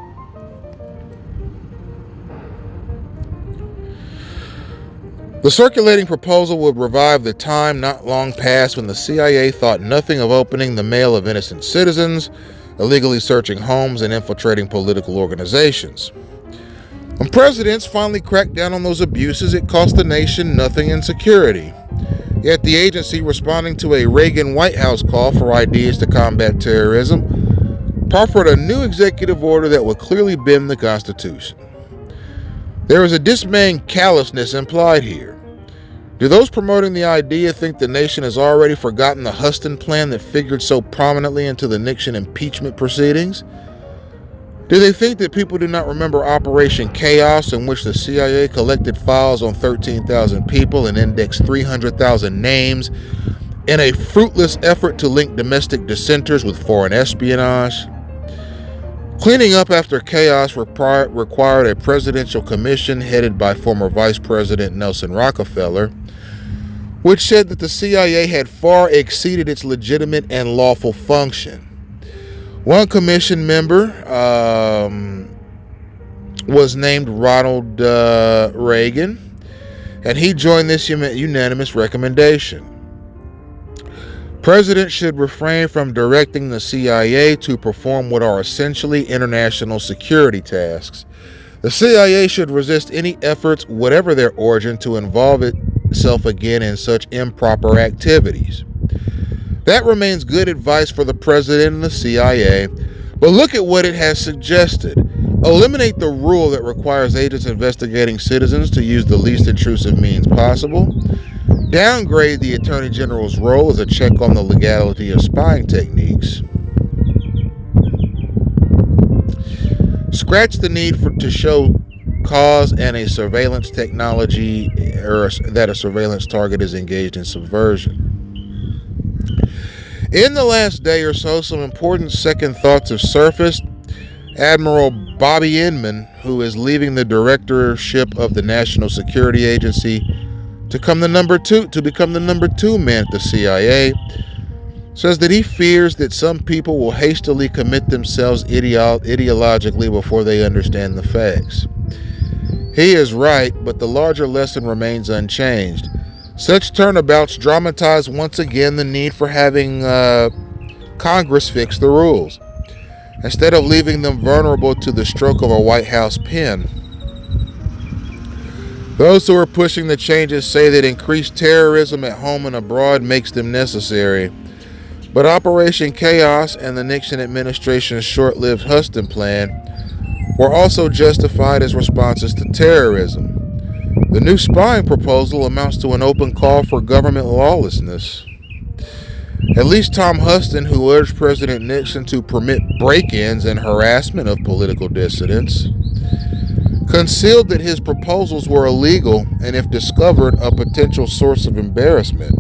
The circulating proposal would revive the time not long past when the CIA thought nothing of opening the mail of innocent citizens, illegally searching homes, and infiltrating political organizations. When presidents finally cracked down on those abuses, it cost the nation nothing in security. Yet the agency, responding to a Reagan White House call for ideas to combat terrorism, proffered a new executive order that would clearly bend the Constitution. There is a dismaying callousness implied here. Do those promoting the idea think the nation has already forgotten the Huston Plan that figured so prominently into the Nixon impeachment proceedings? Do they think that people do not remember Operation Chaos, in which the CIA collected files on 13,000 people and indexed 300,000 names in a fruitless effort to link domestic dissenters with foreign espionage? Cleaning up after chaos required a presidential commission headed by former Vice President Nelson Rockefeller, which said that the CIA had far exceeded its legitimate and lawful function. One commission member was named Ronald Reagan, and he joined this unanimous recommendation. Presidents should refrain from directing the CIA to perform what are essentially international security tasks. The CIA should resist any efforts, whatever their origin, to involve itself again in such improper activities. That remains good advice for the president and the CIA, but look at what it has suggested. Eliminate the rule that requires agents investigating citizens to use the least intrusive means possible. Downgrade the Attorney General's role as a check on the legality of spying techniques. Scratch the need to show cause and a surveillance technology, or that a surveillance target is engaged in subversion. In the last day or so, some important second thoughts have surfaced. Admiral Bobby Inman, who is leaving the directorship of the National Security Agency to become the number two man at the CIA, says that he fears that some people will hastily commit themselves ideologically before they understand the facts. He is right, but the larger lesson remains unchanged. Such turnabouts dramatize once again the need for having Congress fix the rules, instead of leaving them vulnerable to the stroke of a White House pen. Those who are pushing the changes say that increased terrorism at home and abroad makes them necessary. But Operation Chaos and the Nixon administration's short-lived Huston Plan were also justified as responses to terrorism. The new spying proposal amounts to an open call for government lawlessness. At least Tom Huston, who urged President Nixon to permit break-ins and harassment of political dissidents, concealed that his proposals were illegal and, if discovered, a potential source of embarrassment.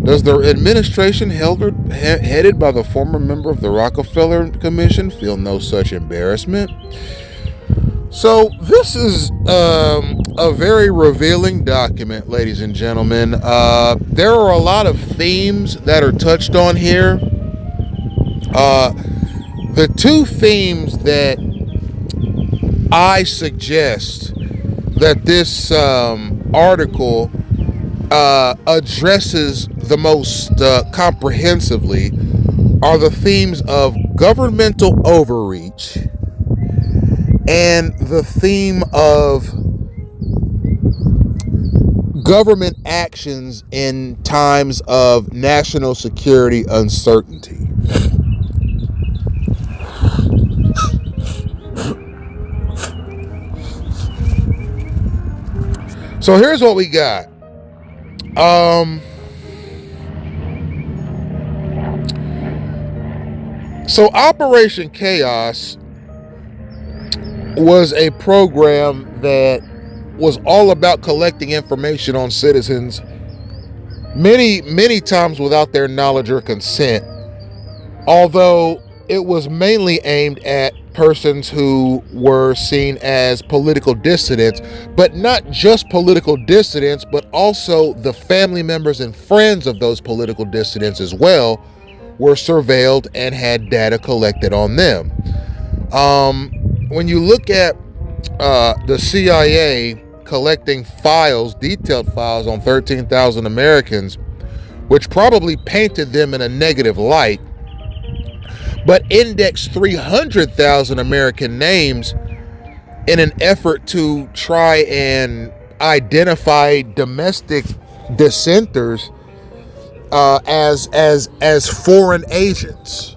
Does the administration headed by the former member of the Rockefeller Commission feel no such embarrassment? So this is a very revealing document, ladies and gentlemen. There are a lot of themes that are touched on here. The two themes that I suggest that this article addresses the most comprehensively are the themes of governmental overreach and the theme of government actions in times of national security uncertainty. So here's what we got. So Operation Chaos was a program that was all about collecting information on citizens, many times without their knowledge or consent, although it was mainly aimed at persons who were seen as political dissidents, but not just political dissidents, but also the family members and friends of those political dissidents as well were surveilled and had data collected on them. When you look at the CIA collecting files, detailed files on 13,000 Americans, which probably painted them in a negative light, but indexed 300,000 American names in an effort to try and identify domestic dissenters as foreign agents.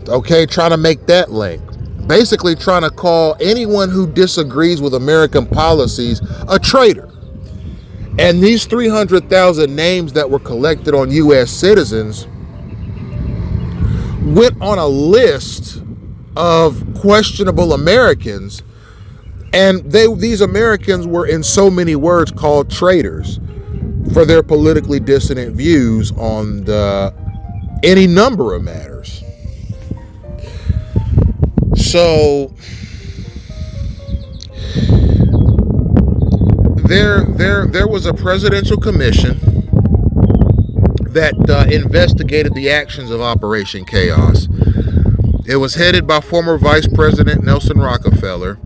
Okay, trying to make that link. Basically trying to call anyone who disagrees with American policies a traitor. And these 300,000 names that were collected on U.S. citizens went on a list of questionable Americans, and these Americans were, in so many words, called traitors for their politically dissident views on any number of matters. So there was a presidential commission that investigated the actions of Operation Chaos. It was headed by former Vice President Nelson Rockefeller,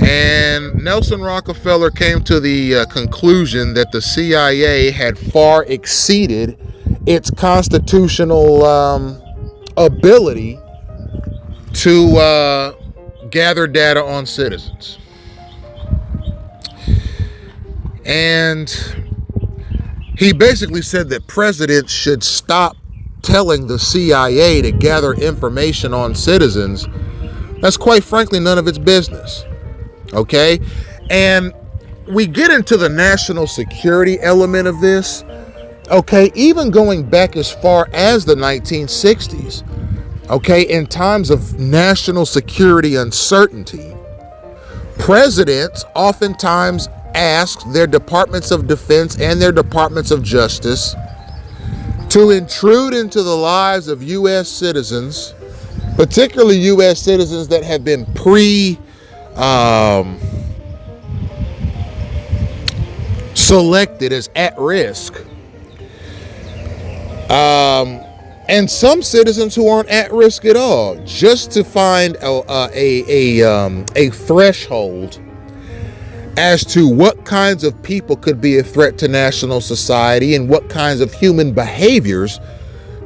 and Nelson Rockefeller came to the conclusion that the CIA had far exceeded its constitutional ability to gather data on citizens. And he basically said that presidents should stop telling the CIA to gather information on citizens. That's quite frankly none of its business. Okay? And we get into the national security element of this. Okay? Even going back as far as the 1960s. Okay? In times of national security uncertainty, presidents oftentimes asked their departments of defense and their departments of justice to intrude into the lives of U.S. citizens, particularly U.S. citizens that have been selected as at risk, and some citizens who aren't at risk at all, just to find a threshold as to what kinds of people could be a threat to national society and what kinds of human behaviors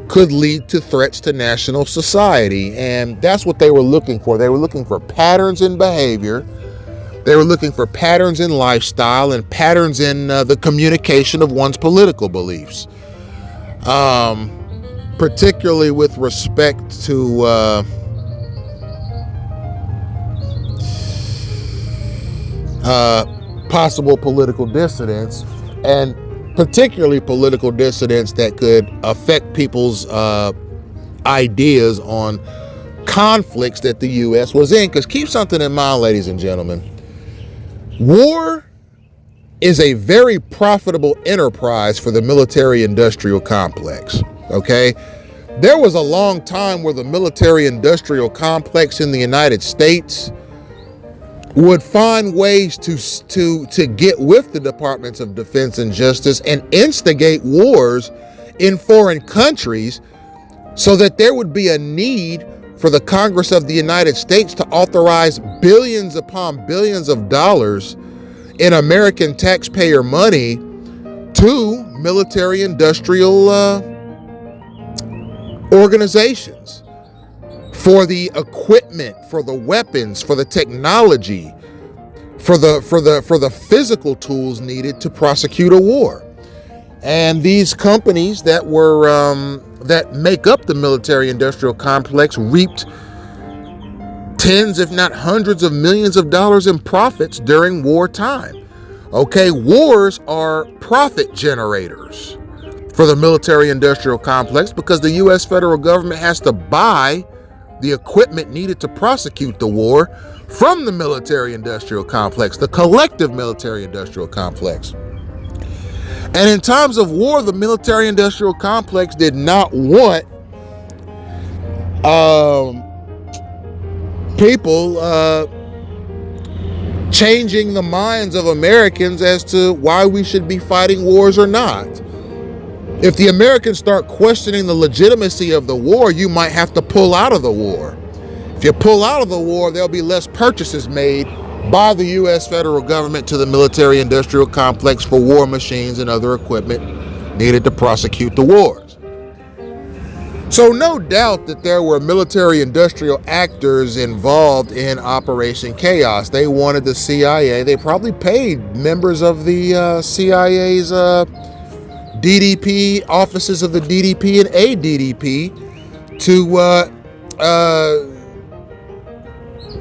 could lead to threats to national society. And that's what they were looking for. They were looking for patterns in behavior. They were looking for patterns in lifestyle and patterns in the communication of one's political beliefs, particularly with respect to possible political dissidents, and particularly political dissidents that could affect people's ideas on conflicts that the U.S. was in. Because keep something in mind, ladies and gentlemen, war is a very profitable enterprise for the military-industrial complex, okay? There was a long time where the military-industrial complex in the United States would find ways to get with the Departments of Defense and Justice and instigate wars in foreign countries so that there would be a need for the Congress of the United States to authorize billions upon billions of dollars in American taxpayer money to military-industrial organizations, for the equipment, for the weapons, for the technology, for the physical tools needed to prosecute a war. And these companies that were that make up the military-industrial complex reaped tens, if not hundreds of millions of dollars in profits during wartime. Okay, wars are profit generators for the military-industrial complex because the U.S. federal government has to buy the equipment needed to prosecute the war from the military-industrial complex, the collective military-industrial complex. And in times of war, the military-industrial complex did not want people changing the minds of Americans as to why we should be fighting wars or not. If the Americans start questioning the legitimacy of the war, you might have to pull out of the war. If you pull out of the war, there'll be less purchases made by the U.S. federal government to the military-industrial complex for war machines and other equipment needed to prosecute the wars. So no doubt that there were military-industrial actors involved in Operation Chaos. They wanted the CIA. They probably paid members of the CIA's DDP, offices of the DDP and ADDP to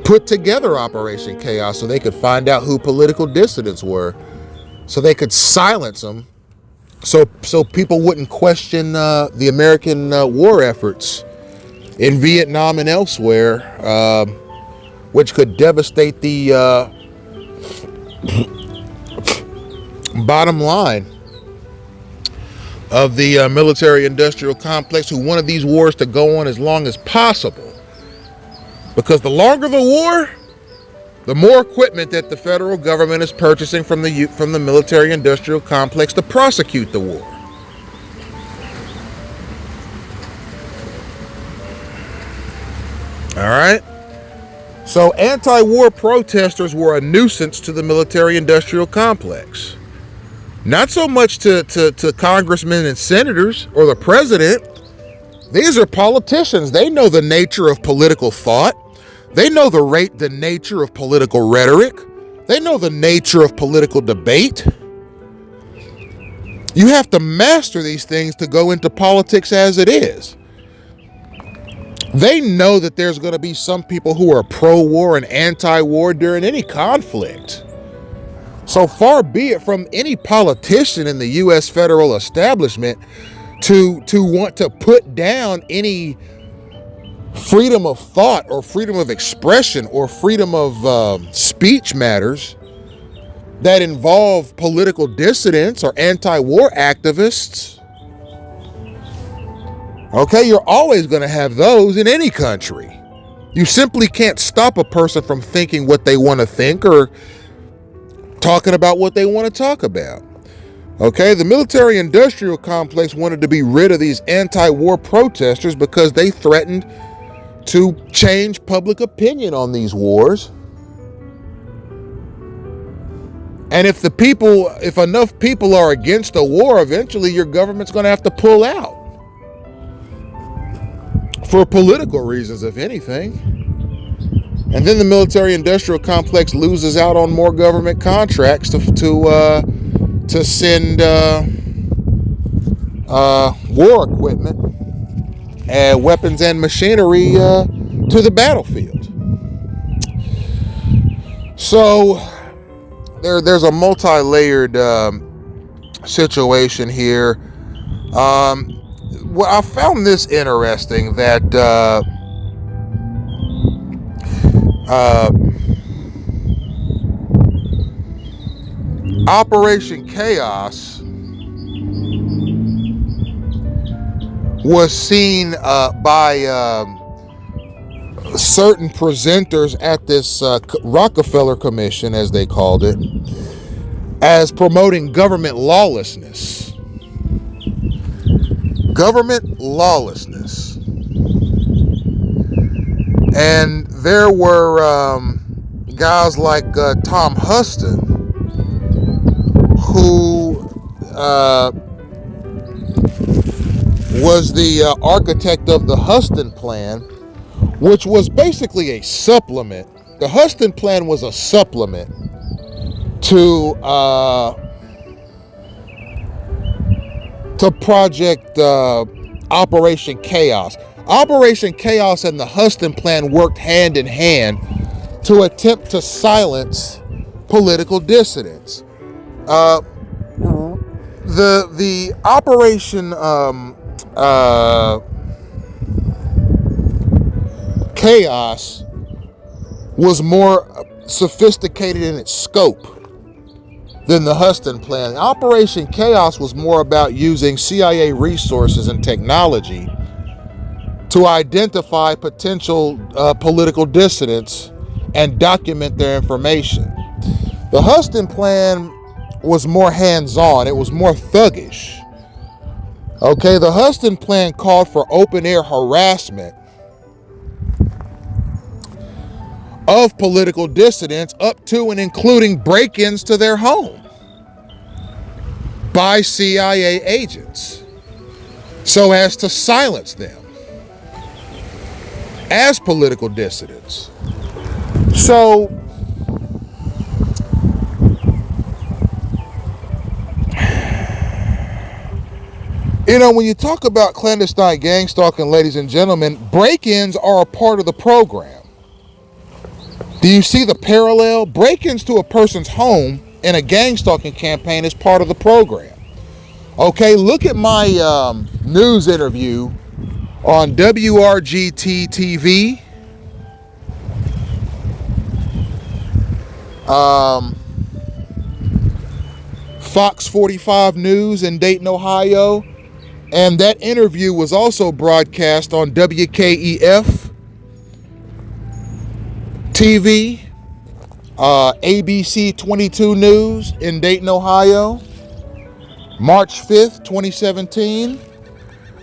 put together Operation Chaos so they could find out who political dissidents were, so they could silence them, so people wouldn't question the American war efforts in Vietnam and elsewhere, which could devastate the bottom line of the military-industrial complex, who wanted these wars to go on as long as possible. Because the longer the war, the more equipment that the federal government is purchasing from the military-industrial complex to prosecute the war. All right? So anti-war protesters were a nuisance to the military-industrial complex. Not so much to congressmen and senators or the president. These are politicians. They know the nature of political thought. They know the nature of political rhetoric. They know the nature of political debate. You have to master these things to go into politics as it is. They know that there's going to be some people who are pro-war and anti-war during any conflict. So far be it from any politician in the U.S. federal establishment to want to put down any freedom of thought or freedom of expression or freedom of speech matters that involve political dissidents or anti-war activists. Okay, you're always going to have those in any country. You simply can't stop a person from thinking what they want to think or talking about what they want to talk about. Okay, the military-industrial complex wanted to be rid of these anti-war protesters because they threatened to change public opinion on these wars. And if enough people are against a war, eventually your government's going to have to pull out. For political reasons, if anything. And then the military-industrial complex loses out on more government contracts to send war equipment and weapons and machinery to the battlefield. So there's a multi-layered situation here. Well, I found this interesting that Operation Chaos was seen by certain presenters at this Rockefeller Commission, as they called it, as promoting government lawlessness. Government lawlessness. And there were guys like Tom Huston, who was the architect of the Huston Plan, which was basically a supplement. The Huston Plan was a supplement to Project Operation Chaos. Operation Chaos and the Huston Plan worked hand in hand to attempt to silence political dissidents. The Operation Chaos was more sophisticated in its scope than the Huston Plan. Operation Chaos was more about using CIA resources and technology to identify potential political dissidents and document their information. The Huston Plan was more hands-on. It was more thuggish. Okay, the Huston Plan called for open-air harassment of political dissidents up to and including break-ins to their home by CIA agents so as to silence them as political dissidents. So, you know, when you talk about clandestine gang stalking, ladies and gentlemen, break-ins are a part of the program. Do you see the parallel? Break-ins to a person's home in a gang stalking campaign is part of the program. Okay, look at my news interview on WRGT TV. Fox 45 News in Dayton, Ohio. And that interview was also broadcast on WKEF TV, ABC 22 News in Dayton, Ohio, March 5th, 2017.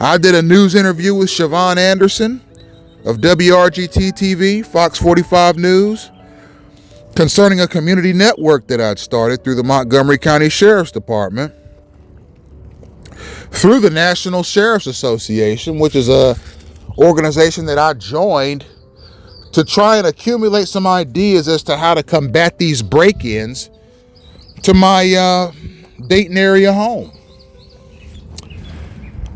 I did a news interview with Siobhan Anderson of WRGT TV, Fox 45 News, concerning a community network that I'd started through the Montgomery County Sheriff's Department, through the National Sheriff's Association, which is a organization that I joined to try and accumulate some ideas as to how to combat these break-ins to my Dayton area home.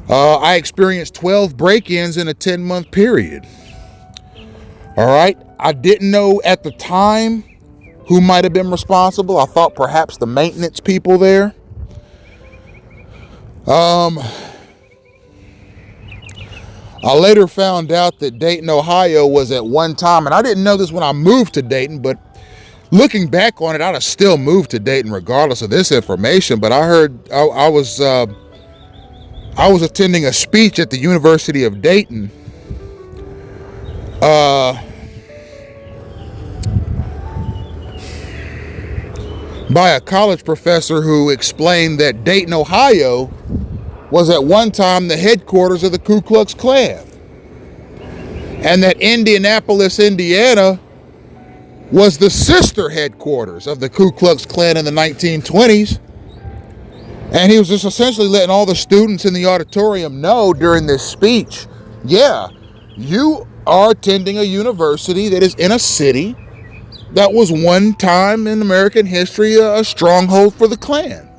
I experienced 12 break-ins in a 10-month period. All right. I didn't know at the time who might have been responsible. I thought perhaps the maintenance people there. I later found out that Dayton, Ohio was at one time, and I didn't know this when I moved to Dayton, but looking back on it, I'd have still moved to Dayton regardless of this information. But I heard I was attending a speech at the University of Dayton by a college professor who explained that Dayton, Ohio was at one time the headquarters of the Ku Klux Klan, and that Indianapolis, Indiana was the sister headquarters of the Ku Klux Klan in the 1920s. And he was just essentially letting all the students in the auditorium know during this speech, yeah, you are attending a university that is in a city that was one time in American history a stronghold for the Klan.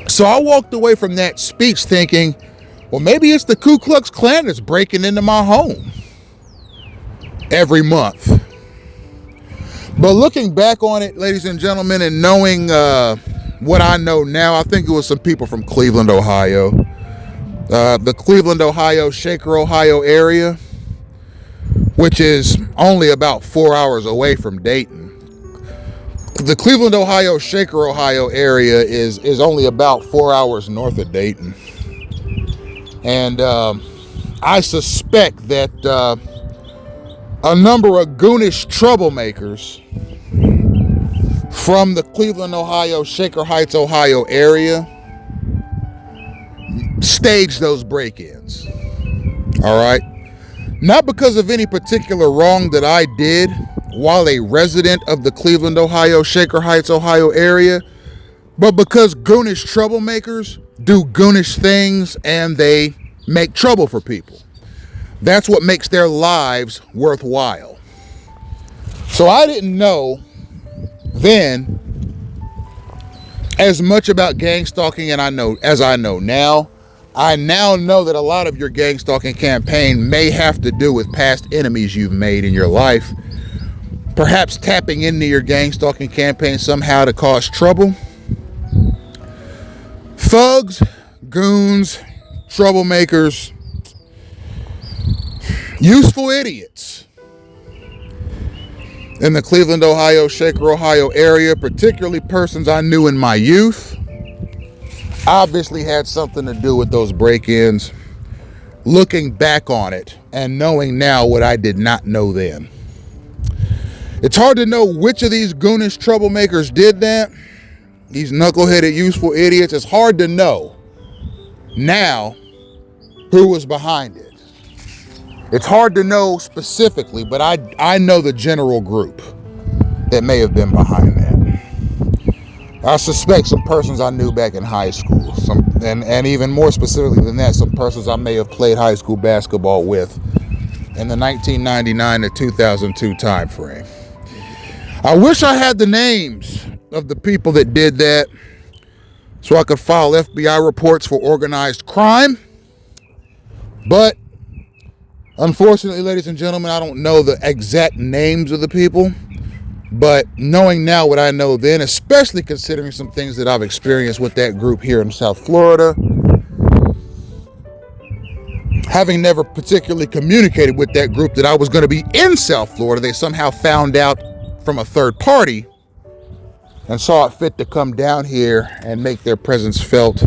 So I walked away from that speech thinking, well, maybe it's the Ku Klux Klan that's breaking into my home every month. But looking back on it, ladies and gentlemen, and knowing what I know now, I think it was some people from Cleveland, Ohio. The Cleveland, Ohio, Shaker, Ohio area, which is only about 4 hours away from Dayton. The Cleveland, Ohio, Shaker, Ohio area is only about 4 hours north of Dayton. And I suspect that a number of goonish troublemakers from the Cleveland, Ohio, Shaker Heights, Ohio area staged those break-ins. All right? Not because of any particular wrong that I did while a resident of the Cleveland, Ohio, Shaker Heights, Ohio area, but because goonish troublemakers do goonish things and they make trouble for people. That's what makes their lives worthwhile. So I didn't know then as much about gang stalking and as I know now. I now know that a lot of your gang stalking campaign may have to do with past enemies you've made in your life, perhaps tapping into your gang stalking campaign somehow to cause trouble. Thugs, goons, troublemakers, useful idiots in the Cleveland, Ohio, Shaker, Ohio area, particularly persons I knew in my youth, obviously had something to do with those break-ins. Looking back on it and knowing now what I did not know then. It's hard to know which of these goonish troublemakers did that. These knuckleheaded, useful idiots. It's hard to know now who was behind it. It's hard to know specifically, but I know the general group that may have been behind that. I suspect some persons I knew back in high school, and even more specifically than that, some persons I may have played high school basketball with in the 1999 to 2002 time frame. I wish I had the names of the people that did that so I could file FBI reports for organized crime, but unfortunately, ladies and gentlemen, I don't know the exact names of the people. But knowing now what I know then, especially considering some things that I've experienced with that group here in South Florida, having never particularly communicated with that group that I was going to be in South Florida, they somehow found out from a third party and saw it fit to come down here and make their presence felt.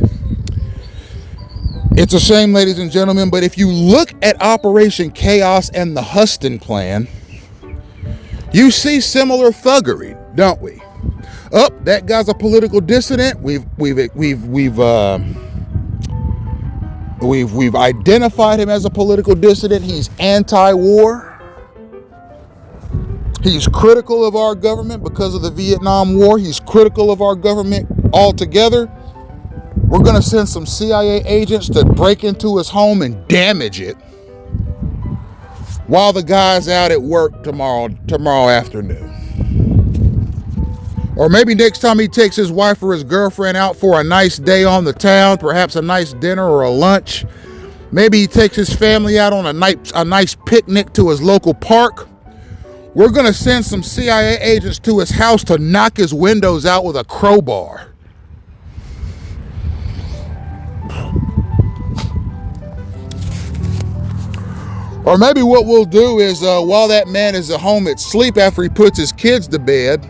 It's a shame, ladies and gentlemen, but if you look at Operation Chaos and the Huston Plan, you see similar thuggery, don't we? That guy's a political dissident. We've identified him as a political dissident. He's anti-war. He's critical of our government because of the Vietnam War. He's critical of our government altogether. We're going to send some CIA agents to break into his home and damage it while the guy's out at work tomorrow afternoon. Or maybe next time he takes his wife or his girlfriend out for a nice day on the town, perhaps a nice dinner or a lunch. Maybe he takes his family out on a nice picnic to his local park. We're going to send some CIA agents to his house to knock his windows out with a crowbar. Or maybe what we'll do is while that man is at home at sleep after he puts his kids to bed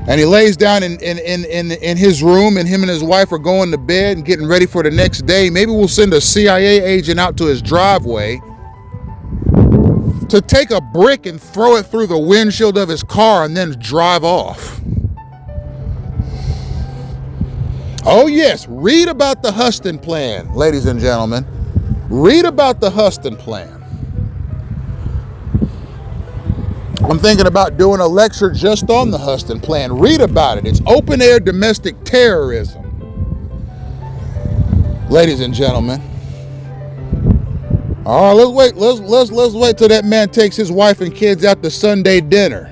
and he lays down in his room and him and his wife are going to bed and getting ready for the next day, maybe we'll send a CIA agent out to his driveway to take a brick and throw it through the windshield of his car and then drive off. Oh yes, read about the Huston Plan, ladies and gentlemen. Read about the Huston Plan. I'm thinking about doing a lecture just on the Huston Plan. Read about it. It's open air domestic terrorism. Ladies and gentlemen. All right, let's wait till that man takes his wife and kids out to Sunday dinner.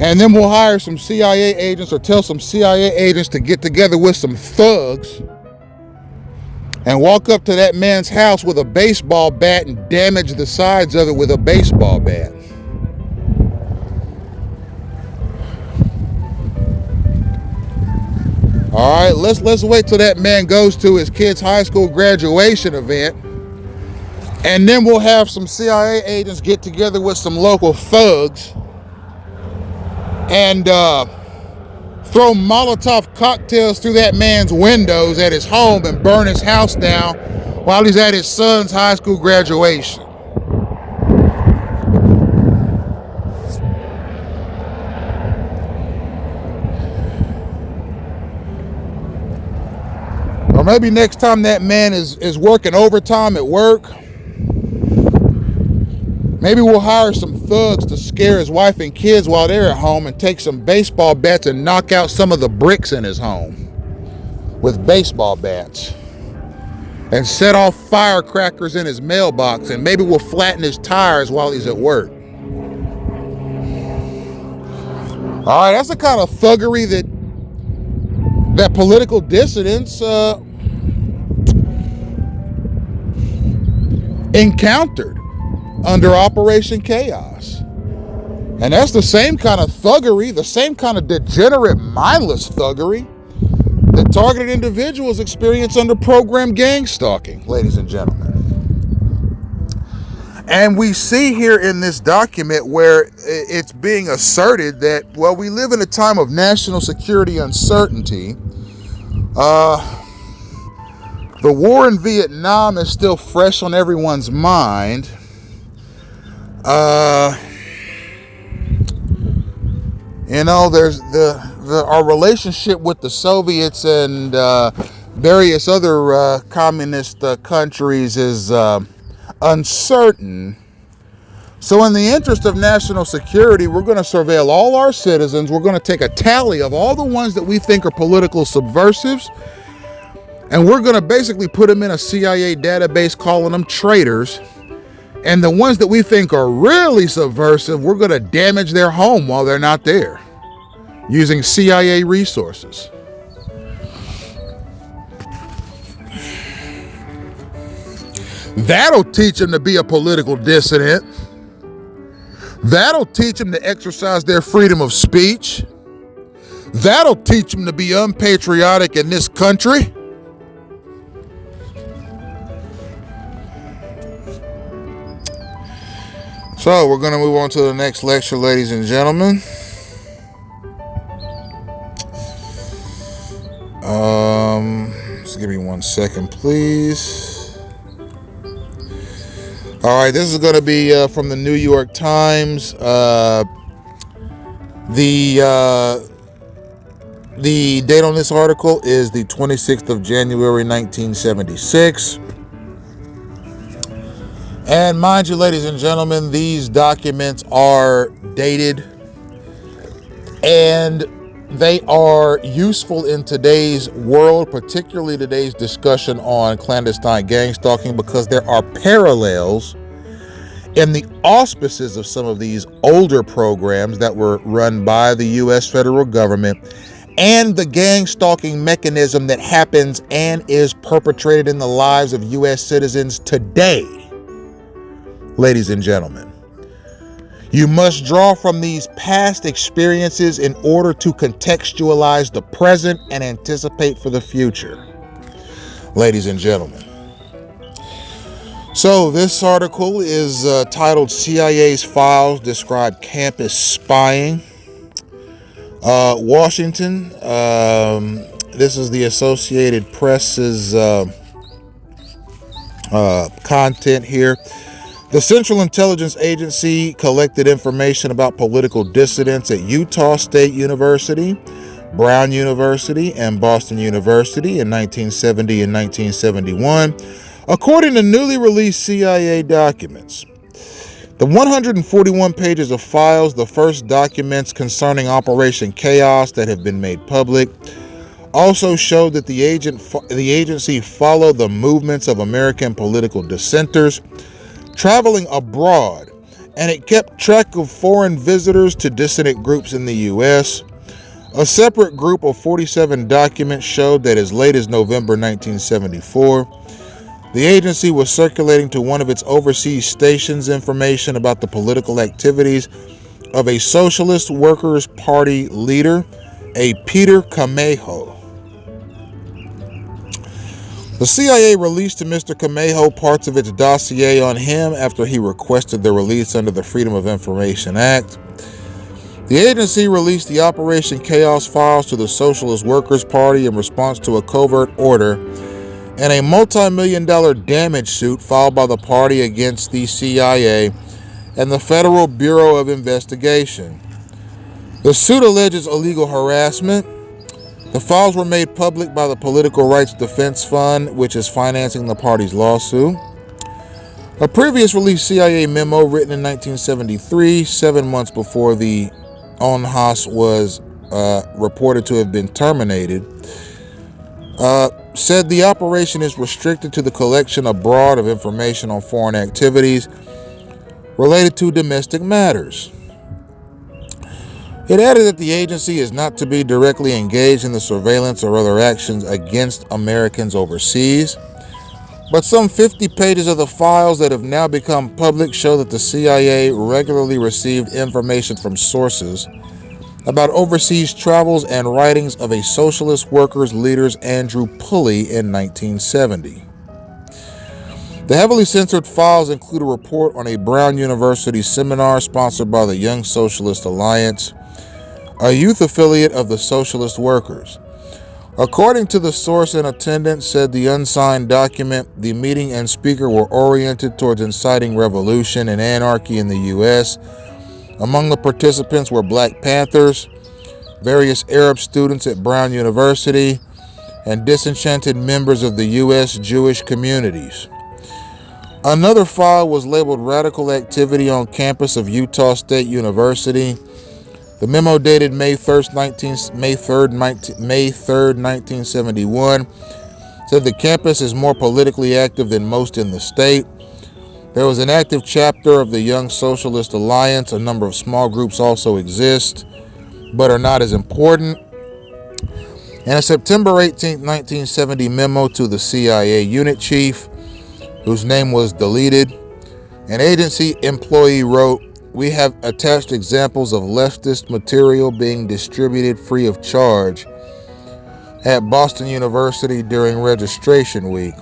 And then we'll hire some CIA agents or tell some CIA agents to get together with some thugs and walk up to that man's house with a baseball bat and damage the sides of it with a baseball bat. All right, let's wait till that man goes to his kid's high school graduation event, and then we'll have some CIA agents get together with some local thugs and throw Molotov cocktails through that man's windows at his home and burn his house down while he's at his son's high school graduation. Or maybe next time that man is working overtime at work, maybe we'll hire some thugs to scare his wife and kids while they're at home and take some baseball bats and knock out some of the bricks in his home with baseball bats and set off firecrackers in his mailbox, and maybe we'll flatten his tires while he's at work. All right, that's the kind of thuggery that political dissidents encountered under Operation Chaos. And that's the same kind of thuggery, the same kind of degenerate, mindless thuggery that targeted individuals experience under program gang stalking, ladies and gentlemen. And we see here in this document where it's being asserted that, well, we live in a time of national security uncertainty. The war in Vietnam is still fresh on everyone's mind. There's our relationship with the Soviets and various other communist countries is uncertain. So in the interest of national security, we're going to surveil all our citizens. We're going to take a tally of all the ones that we think are political subversives, and we're going to basically put them in a CIA database calling them traitors. And the ones that we think are really subversive, we're going to damage their home while they're not there using CIA resources. That'll teach them to be a political dissident. That'll teach them to exercise their freedom of speech. That'll teach them to be unpatriotic in this country. So we're going to move on to the next lecture, ladies and gentlemen. Just give me 1 second, please. All right, this is going to be from the New York Times. The date on this article is the 26th of January, 1976. And mind you, ladies and gentlemen, these documents are dated and they are useful in today's world, particularly today's discussion on clandestine gang stalking, because there are parallels in the auspices of some of these older programs that were run by the U.S. federal government and the gang stalking mechanism that happens and is perpetrated in the lives of U.S. citizens today. Ladies and gentlemen, you must draw from these past experiences in order to contextualize the present and anticipate for the future. Ladies and gentlemen. So this article is titled CIA's Files Describe Campus Spying. Washington. This is the Associated Press's content here. The Central Intelligence Agency collected information about political dissidents at Utah State University, Brown University, and Boston University in 1970 and 1971, according to newly released CIA documents. The 141 pages of files, the first documents concerning Operation Chaos that have been made public, also showed that the agency followed the movements of American political dissenters traveling abroad, and it kept track of foreign visitors to dissident groups in the U.S. A separate group of 47 documents showed that as late as November 1974, the agency was circulating to one of its overseas stations information about the political activities of a Socialist Workers' Party leader, a Peter Camejo. The CIA released to Mr. Camejo parts of its dossier on him after he requested the release under the Freedom of Information Act. The agency released the Operation Chaos files to the Socialist Workers' Party in response to a covert order and a multi-million-dollar damage suit filed by the party against the CIA and the Federal Bureau of Investigation. The suit alleges illegal harassment. The files were made public by the Political Rights Defense Fund, which is financing the party's lawsuit. A previous released CIA memo written in 1973, 7 months before the ONHAS was reported to have been terminated, said the operation is restricted to the collection abroad of information on foreign activities related to domestic matters. It added that the agency is not to be directly engaged in the surveillance or other actions against Americans overseas. But some 50 pages of the files that have now become public show that the CIA regularly received information from sources about overseas travels and writings of a socialist workers' leader's Andrew Pulley in 1970. The heavily censored files include a report on a Brown University seminar sponsored by the Young Socialist Alliance, a youth affiliate of the Socialist Workers. According to the source in attendance, said the unsigned document, the meeting and speaker were oriented towards inciting revolution and anarchy in the U.S. Among the participants were Black Panthers, various Arab students at Brown University, and disenchanted members of the U.S. Jewish communities. Another file was labeled Radical Activity on Campus of Utah State University. The memo dated May 3rd, 1971, said the campus is more politically active than most in the state. There was an active chapter of the Young Socialist Alliance. A number of small groups also exist, but are not as important. In a September 18, 1970 memo to the CIA unit chief, whose name was deleted, an agency employee wrote, "We have attached examples of leftist material being distributed free of charge at Boston University during registration week."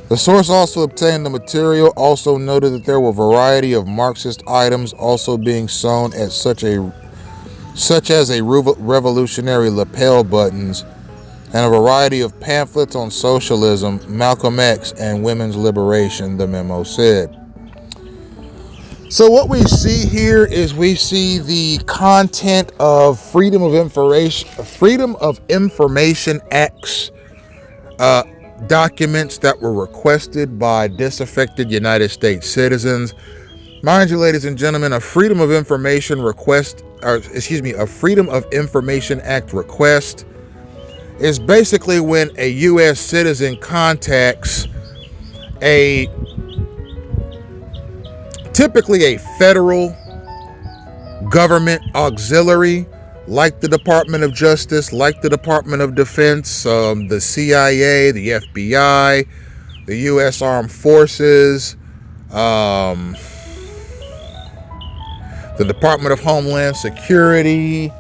The source also obtained the material, also noted that there were a variety of Marxist items also being sewn at such as a revolutionary lapel buttons, and a variety of pamphlets on socialism, Malcolm X, and women's liberation, the memo said. So what we see here is we see the content of Freedom of Information Act's documents that were requested by disaffected United States citizens. Mind you, ladies and gentlemen, a Freedom of Information Act request is basically when a U.S. citizen contacts typically a federal government auxiliary, like the Department of Justice, like the Department of Defense, the CIA, the FBI, the U.S. Armed Forces, the Department of Homeland Security,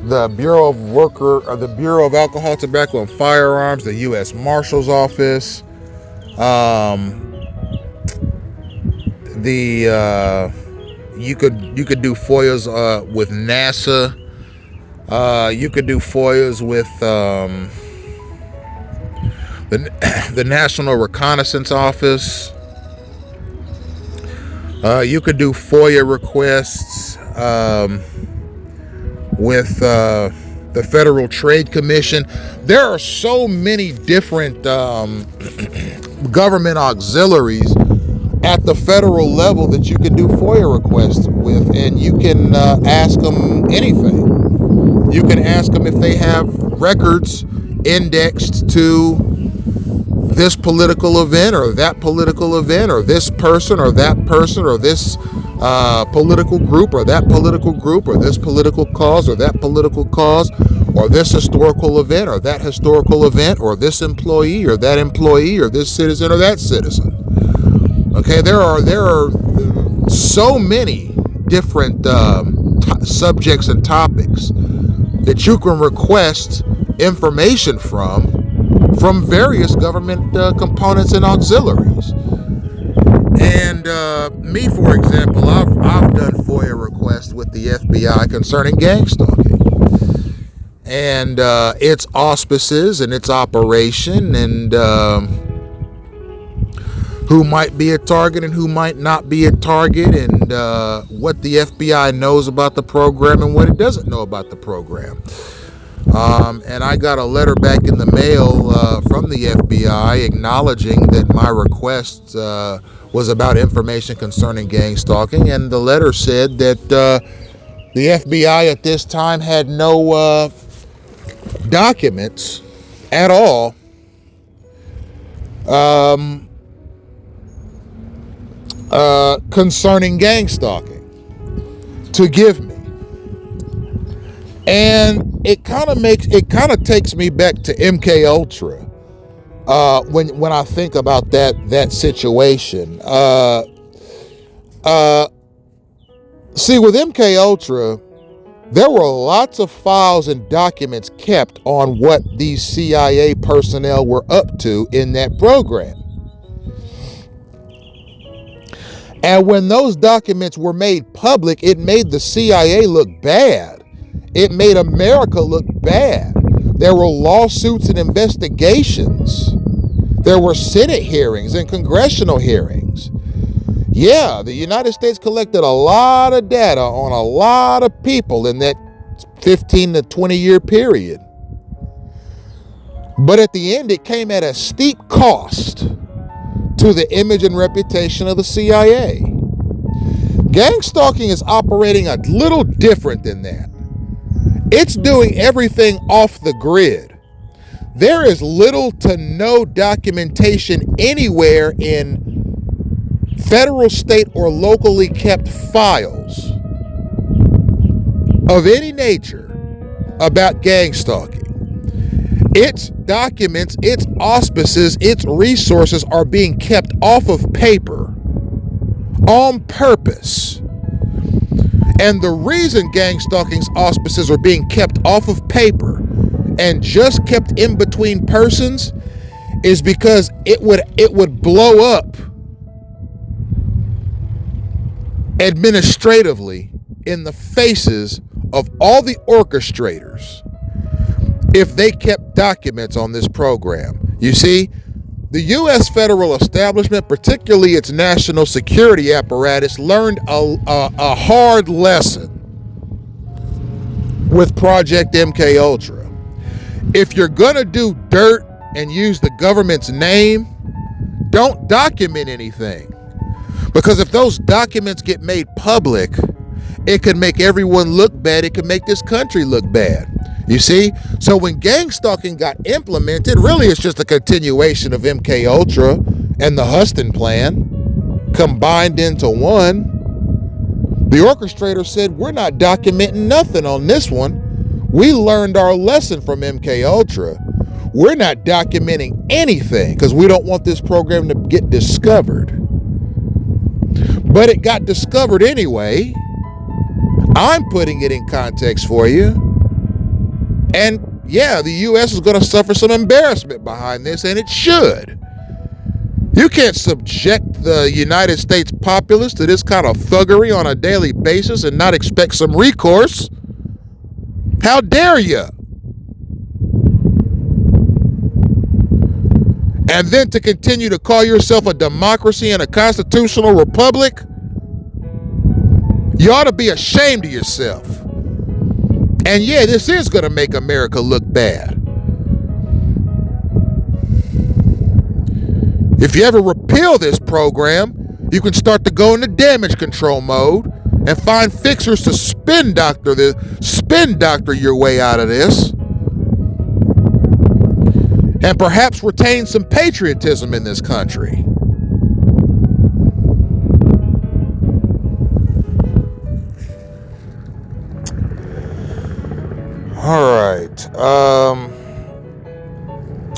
the Bureau of Alcohol, Tobacco, and Firearms, the U.S. Marshal's Office, you could do FOIAs with NASA. You could do FOIAs with the National Reconnaissance Office. You could do FOIA requests with the Federal Trade Commission. There are so many different government auxiliaries at the federal level that you can do FOIA requests with, and you can ask them anything. You can ask them if they have records indexed to this political event or that political event, or this person or that person, or this political group or that political group, or this political cause or that political cause, or this historical event or that historical event, or this employee or that employee, or this citizen or that citizen. Okay, there are so many different subjects and topics that you can request information from various government components and auxiliaries. And me, for example, I've done FOIA requests with the FBI concerning gang stalking, and its auspices and its operation, and who might be a target and who might not be a target, and what the FBI knows about the program and what it doesn't know about the program. And I got a letter back in the mail from the FBI acknowledging that my request was about information concerning gang stalking, and the letter said that the FBI at this time had no documents at all concerning gang stalking to give me. And it kind of takes me back to MK Ultra when I think about that situation. See, with MK Ultra, there were lots of files and documents kept on what these CIA personnel were up to in that program. And when those documents were made public, it made the CIA look bad. It made America look bad. There were lawsuits and investigations. There were Senate hearings and congressional hearings. Yeah, the United States collected a lot of data on a lot of people in that 15 to 20 year period. But at the end, it came at a steep cost to the image and reputation of the CIA. Gang stalking is operating a little different than that. It's doing everything off the grid. There is little to no documentation anywhere in federal, state, or locally kept files of any nature about gang stalking. Its documents, its auspices, its resources are being kept off of paper on purpose. And the reason gang stalking's auspices are being kept off of paper and just kept in between persons is because it would blow up administratively in the faces of all the orchestrators if they kept documents on this program. You see, the U.S. federal establishment, particularly its national security apparatus, learned a hard lesson with Project MK Ultra. If you're gonna do dirt and use the government's name, don't document anything. Because if those documents get made public, it could make everyone look bad. It could make this country look bad. You see? So when gang stalking got implemented, really it's just a continuation of MK Ultra and the Huston Plan combined into one. The orchestrator said, we're not documenting nothing on this one. We learned our lesson from MK Ultra. We're not documenting anything because we don't want this program to get discovered. But it got discovered anyway. I'm putting it in context for you. And yeah, the U.S. is going to suffer some embarrassment behind this, and it should. You can't subject the United States populace to this kind of thuggery on a daily basis and not expect some recourse. How dare you? And then to continue to call yourself a democracy and a constitutional republic, you ought to be ashamed of yourself. And yeah, this is going to make America look bad. If you ever repeal this program, you can start to go into damage control mode and find fixers to spin doctor your way out of this. And perhaps retain some patriotism in this country. All right.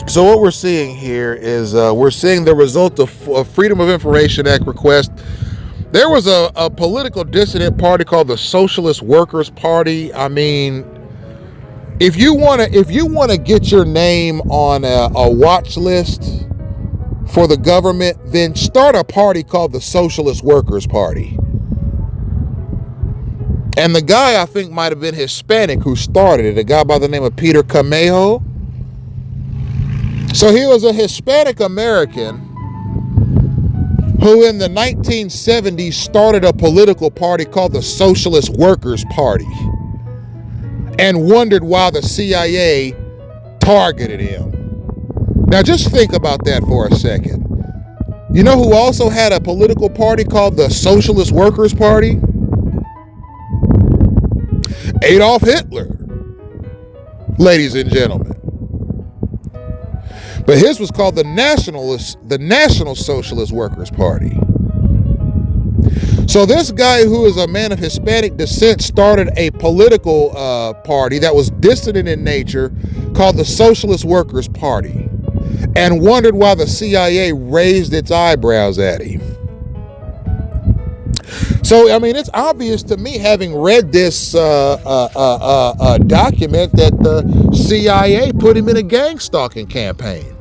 So what we're seeing here is we're seeing the result of Freedom of Information Act request. There was a political dissident party called the Socialist Workers Party. I mean, if you want to get your name on a watch list for the government, then start a party called the Socialist Workers Party. And the guy, I think, might have been Hispanic who started it, a guy by the name of Peter Camejo. So he was a Hispanic American who in the 1970s started a political party called the Socialist Workers Party and wondered why the CIA targeted him. Now just think about that for a second. You know who also had a political party called the Socialist Workers Party? Adolf Hitler, ladies and gentlemen. But his was called the National Socialist Workers Party. So this guy, who is a man of Hispanic descent, started a political party that was dissident in nature called the Socialist Workers' Party, and wondered why the CIA raised its eyebrows at him. So, I mean, it's obvious to me, having read this document, that the CIA put him in a gang stalking campaign.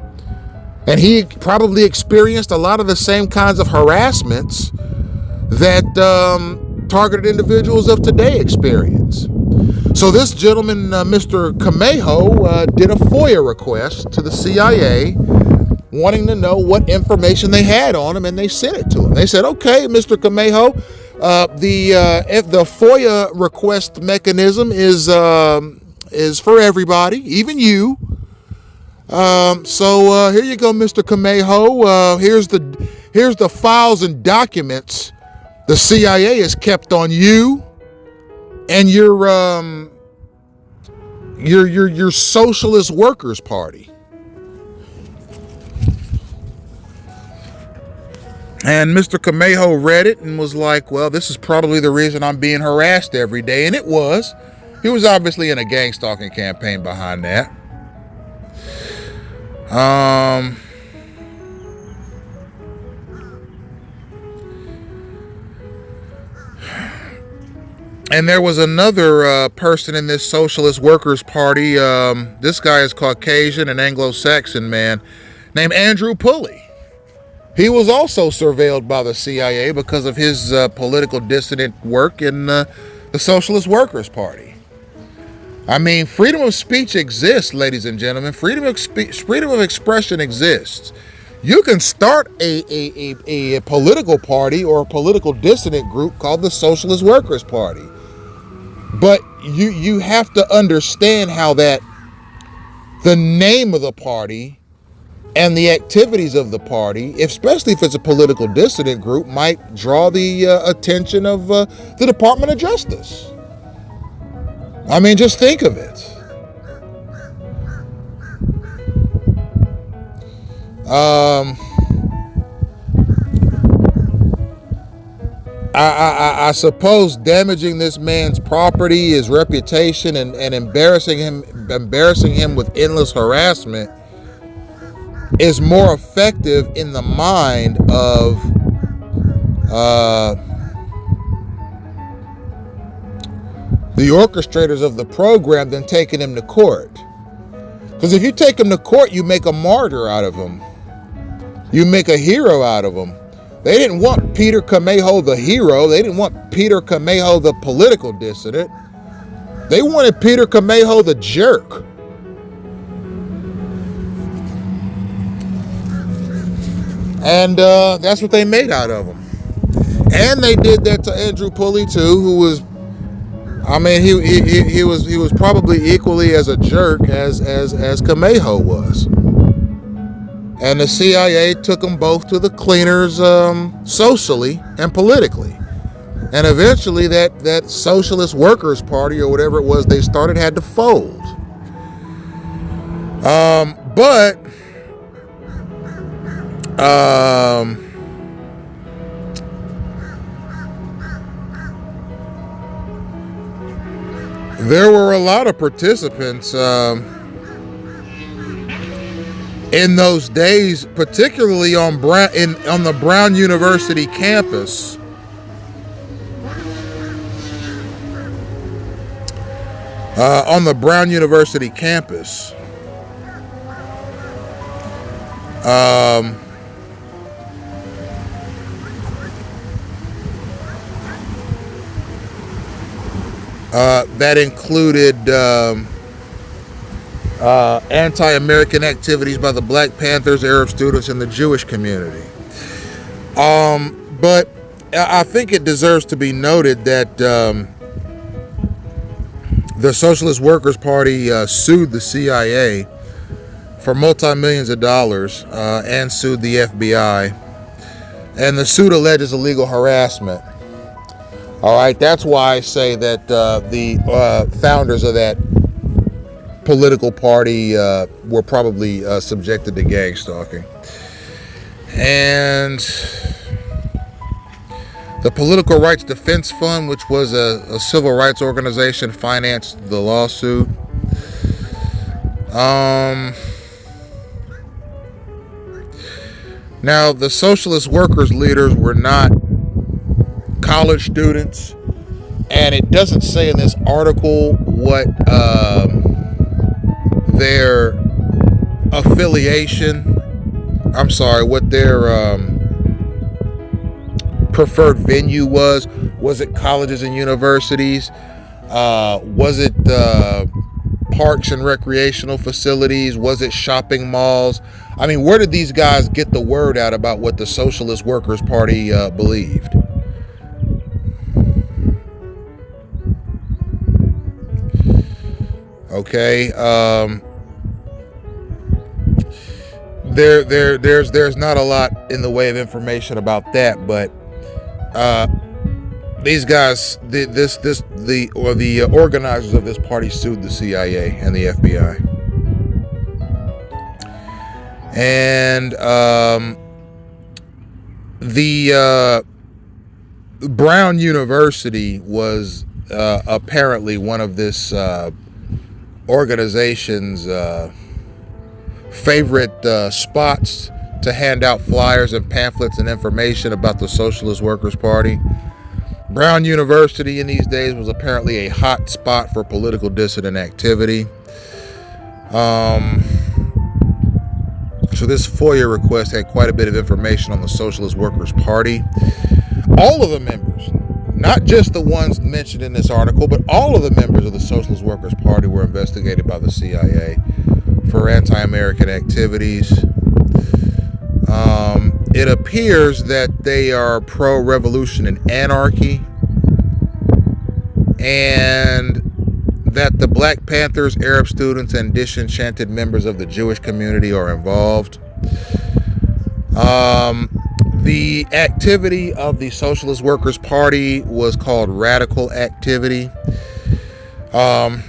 And he probably experienced a lot of the same kinds of harassments that targeted individuals of today experience. So this gentleman, Mr. Camejo, did a FOIA request to the CIA, wanting to know what information they had on him, and they sent it to him. They said, "Okay, Mr. Camejo, the FOIA request mechanism is for everybody, even you. So here you go, Mr. Camejo. Here's the files and documents the CIA has kept on you and your Socialist Workers' Party." And Mr. Camejo read it and was like, "Well, this is probably the reason I'm being harassed every day." And it was. He was obviously in a gang stalking campaign behind that. And there was another person in this Socialist Workers' Party. This guy is Caucasian and Anglo-Saxon man named Andrew Pulley. He was also surveilled by the CIA because of his political dissident work in the Socialist Workers' Party. I mean, freedom of speech exists, ladies and gentlemen. Freedom of expression exists. You can start a political party or a political dissident group called the Socialist Workers' Party. But you have to understand how that the name of the party and the activities of the party, especially if it's a political dissident group, might draw the attention of the Department of Justice. I mean, just think of it. I suppose damaging this man's property, his reputation, and embarrassing him with endless harassment is more effective in the mind of the orchestrators of the program than taking him to court. Because if you take him to court, you make a martyr out of him. You make a hero out of him. They didn't want Peter Camejo the hero. They didn't want Peter Camejo the political dissident. They wanted Peter Camejo the jerk. And that's what they made out of him. And they did that to Andrew Pulley too, who was, I mean, he was probably equally as a jerk as Camejo was. And the CIA took them both to the cleaners socially and politically. And eventually that Socialist Workers' Party, or whatever it was they started, had to fold. But there were a lot of participants in those days, particularly on the Brown University campus. On the Brown University campus. That included anti-American activities by the Black Panthers, Arab students, and the Jewish community. But I think it deserves to be noted that the Socialist Workers' Party sued the CIA for multi-millions of dollars and sued the FBI. And the suit alleges illegal harassment. All right, that's why I say that the founders of that political party were probably subjected to gang stalking. And The Political Rights Defense Fund, which was a civil rights organization, financed the lawsuit. Now, the socialist workers' leaders were not college students, and it doesn't say in this article what their affiliation, what their preferred venue was. Was it colleges and universities? Was it parks and recreational facilities? Was it shopping malls? I mean, where did these guys get the word out about what the Socialist Workers' Party believed? Okay. There's not a lot in the way of information about that, but these guys, the organizers of this party sued the CIA and the FBI. And the Brown University was apparently one of this organization's favorite spots to hand out flyers and pamphlets and information about the Socialist Workers' Party. Brown University in these days was apparently a hot spot for political dissident activity. So this FOIA request had quite a bit of information on the Socialist Workers' Party. All of the members, not just the ones mentioned in this article, but all of the members of the Socialist Workers' Party were investigated by the CIA for anti-American activities. It appears that they are pro-revolution and anarchy, and that the Black Panthers, Arab students, and disenchanted members of the Jewish community are involved. The activity of the Socialist Workers' Party was called radical activity. And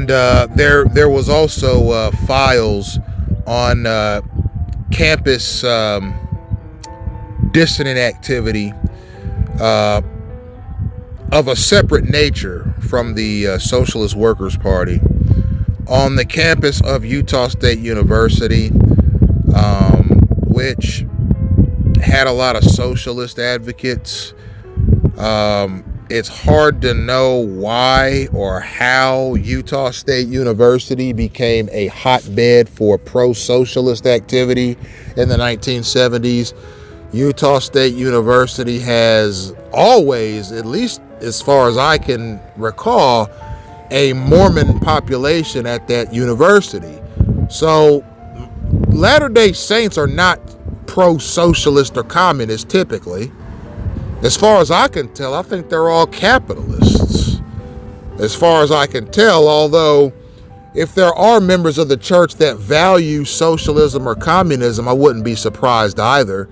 there was also files on campus dissident activity of a separate nature from the Socialist Workers' Party on the campus of Utah State University, which had a lot of socialist advocates. It's hard to know why or how Utah State University became a hotbed for pro-socialist activity in the 1970s. Utah State University has always, at least as far as I can recall, a Mormon population at that university. So Latter-day Saints are not pro-socialist or communist typically. As far as I can tell, I think they're all capitalists. As far as I can tell, although if there are members of the church that value socialism or communism, I wouldn't be surprised either,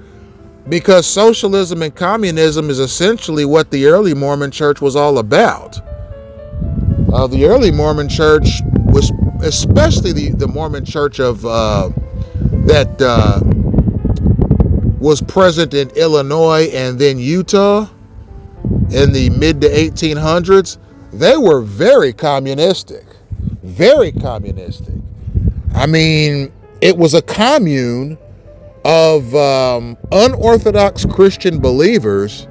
because socialism and communism is essentially what the early Mormon church was all about. The early Mormon church was, especially the Mormon church of that was present in Illinois and then Utah in the mid to 1800s, they were very communistic. Very communistic. I mean, it was a commune of unorthodox Christian believers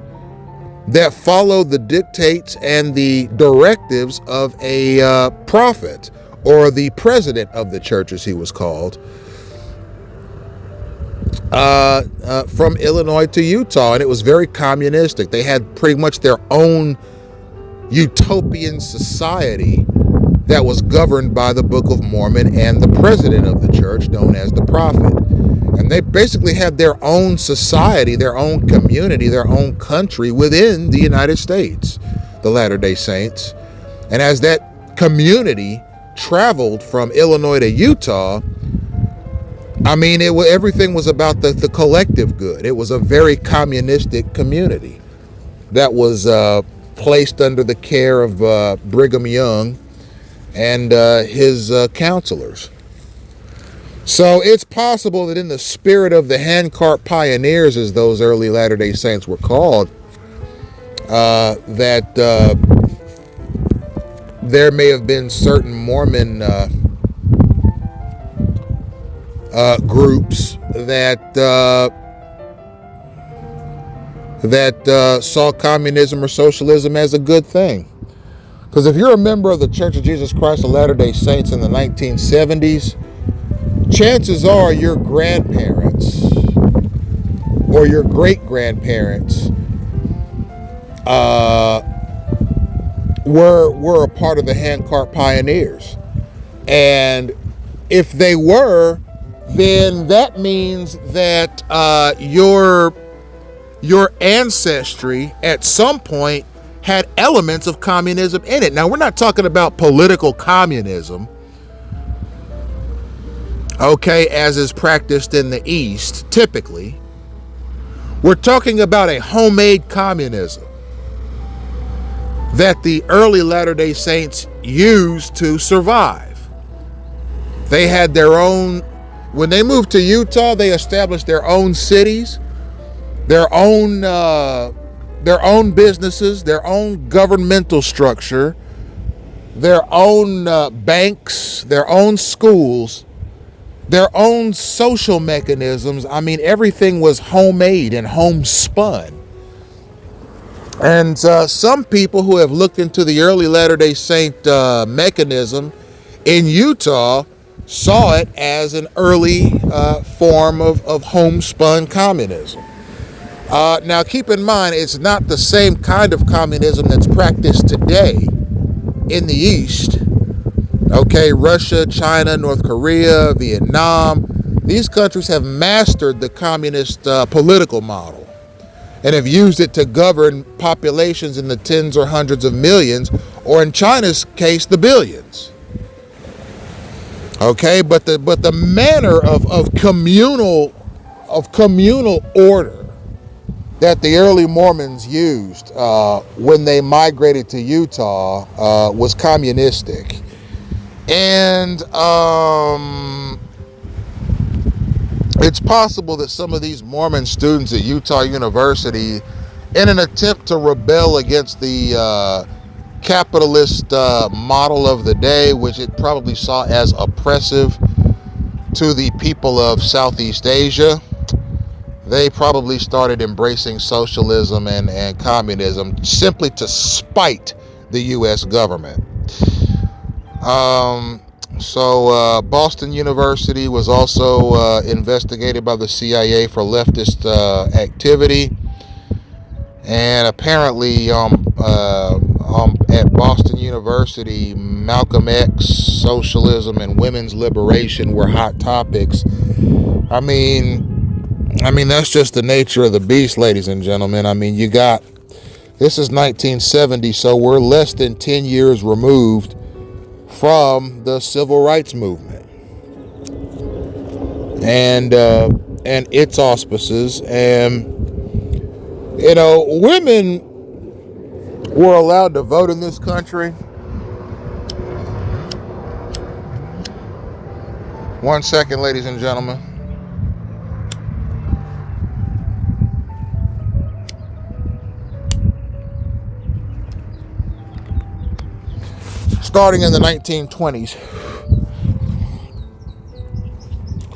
that followed the dictates and the directives of a prophet, or the president of the church, as he was called, from Illinois to Utah. And it was very communistic. They had pretty much their own utopian society that was governed by the Book of Mormon and the president of the church, known as the prophet. And they basically had their own society, their own community, their own country within the United States, the Latter-day Saints. And as that community traveled from Illinois to Utah, I mean, everything was about the collective good. It was a very communistic community that was placed under the care of Brigham Young and his counselors. So it's possible that in the spirit of the handcart pioneers, as those early Latter-day Saints were called, that there may have been certain Mormon groups that saw communism or socialism as a good thing. Because if you're a member of the Church of Jesus Christ of Latter-day Saints in the 1970s, chances are your grandparents or your great-grandparents were a part of the handcart pioneers. And if they were, then that means that your ancestry at some point had elements of communism in it. Now, we're not talking about political communism, okay, as is practiced in the East, typically. We're talking about a homemade communism that the early Latter-day Saints used to survive. They had their own, when they moved to Utah, they established their own cities, their own businesses, their own governmental structure, their own banks, their own schools, their own social mechanisms. I mean, everything was homemade and homespun. And some people who have looked into the early Latter-day Saint mechanism in Utah saw it as an early form of homespun communism. Now, keep in mind, it's not the same kind of communism that's practiced today in the East. Okay, Russia, China, North Korea, Vietnam, these countries have mastered the communist political model and have used it to govern populations in the tens or hundreds of millions, or in China's case, the billions. Okay, but the manner of communal order that the early Mormons used when they migrated to Utah was communistic. And it's possible that some of these Mormon students at Utah University, in an attempt to rebel against the capitalist model of the day, which it probably saw as oppressive to the people of Southeast Asia, they probably started embracing socialism and communism simply to spite the U.S. government. So Boston University was also investigated by the CIA for leftist activity, and apparently at Boston University, Malcolm X, socialism, and women's liberation were hot topics. I mean that's just the nature of the beast, ladies and gentlemen. I mean, this is 1970, so we're less than 10 years removed from the civil rights movement and its auspices. And women were allowed to vote in this country. One second, ladies and gentlemen. Starting in the 1920s.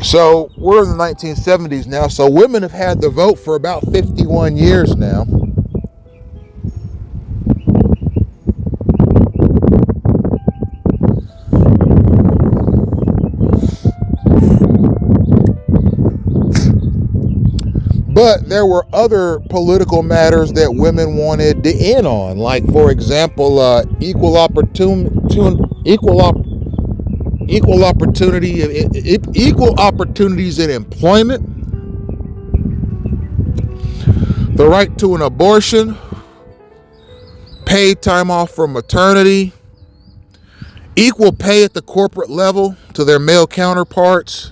So we're in the 1970s now. So women have had the vote for about 51 years now. But there were other political matters that women wanted to in on, like, for example, equal opportunities in employment, the right to an abortion, paid time off for maternity, equal pay at the corporate level to their male counterparts.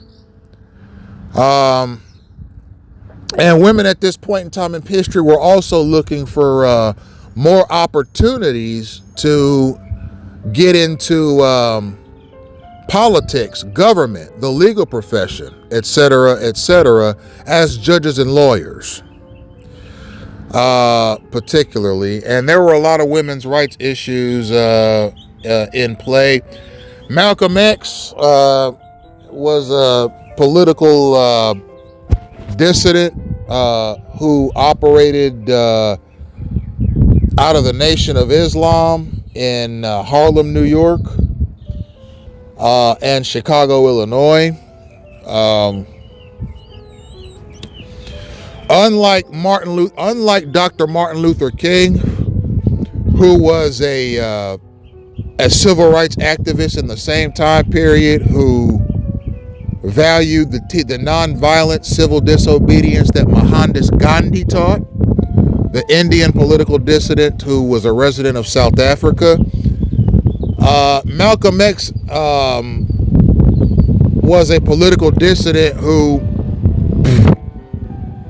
And women at this point in time in history were also looking for more opportunities to get into politics, government, the legal profession, etc., as judges and lawyers, particularly. And there were a lot of women's rights issues in play. Malcolm X was a political dissident who operated out of the Nation of Islam in Harlem, New York, and Chicago, Illinois. Unlike Dr. Martin Luther King, who was a civil rights activist in the same time period, who valued the nonviolent civil disobedience that Mohandas Gandhi taught, the Indian political dissident who was a resident of South Africa. Malcolm X was a political dissident who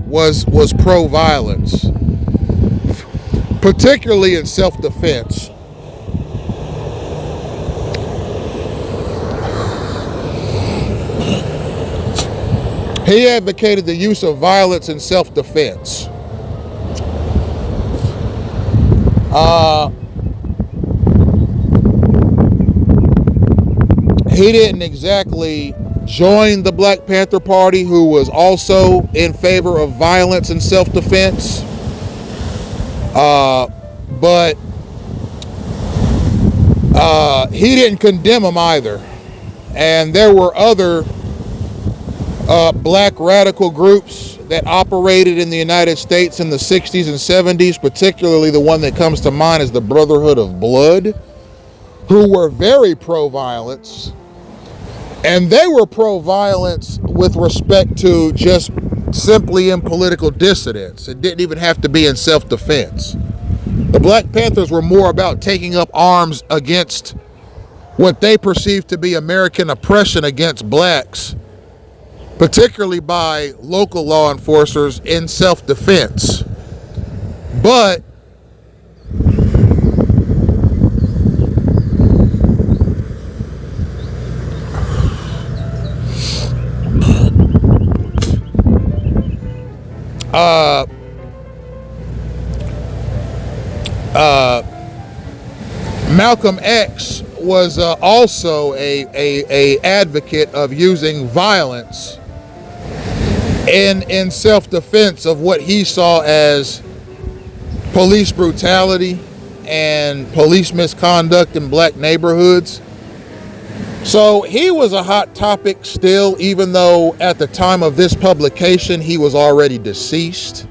was pro-violence, particularly in self-defense. He advocated the use of violence in self-defense. He didn't exactly join the Black Panther Party, who was also in favor of violence and self-defense. But he didn't condemn them either. And there were other black radical groups that operated in the United States in the 60s and 70s, particularly the one that comes to mind is the Brotherhood of Blood, who were very pro-violence. And they were pro-violence with respect to just simply in political dissidence. It didn't even have to be in self-defense. The Black Panthers were more about taking up arms against what they perceived to be American oppression against blacks, particularly by local law enforcers in self-defense. But Malcolm X was also a advocate of using violence in self-defense of what he saw as police brutality and police misconduct in black neighborhoods. So he was a hot topic still, even though at the time of this publication he was already deceased.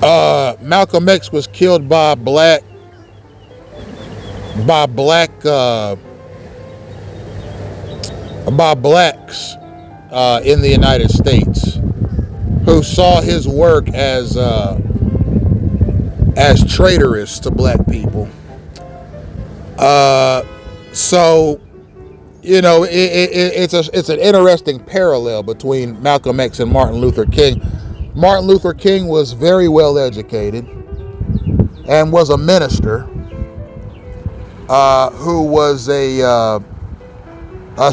Malcolm X was killed by blacks in the United States, who saw his work as traitorous to black people. So, you know, it's an interesting parallel between Malcolm X and Martin Luther King. Martin Luther King was very well educated and was a minister who was a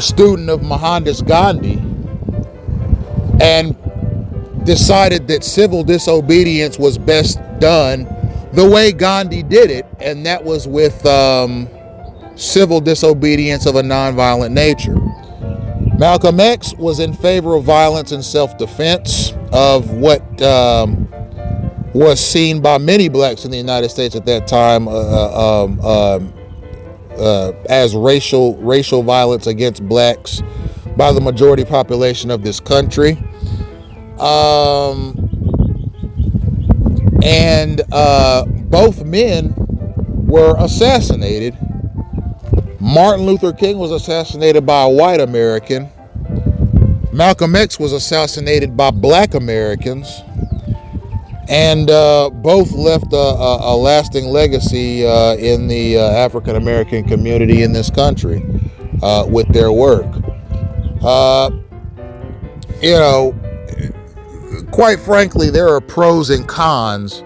student of Mohandas Gandhi, and decided that civil disobedience was best done the way Gandhi did it, and that was with civil disobedience of a nonviolent nature. Malcolm X was in favor of violence and self-defense, of what was seen by many blacks in the United States at that time as racial violence against blacks by the majority population of this country. And both men were assassinated. Martin Luther King was assassinated by a white American. Malcolm X was assassinated by black Americans. And both left a lasting legacy in the African American community in this country with their work. You know, quite frankly, there are pros and cons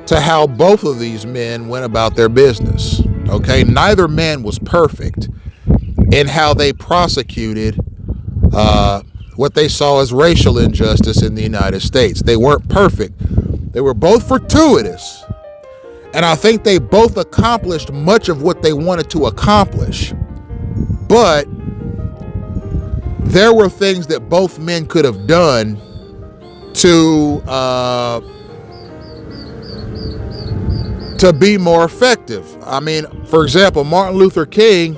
to how both of these men went about their business. Okay, neither man was perfect, in how they prosecuted what they saw as racial injustice in the United States. They weren't perfect. They were both fortuitous. And I think they both accomplished much of what they wanted to accomplish. But there were things that both men could have done to be more effective. I mean, for example, Martin Luther King,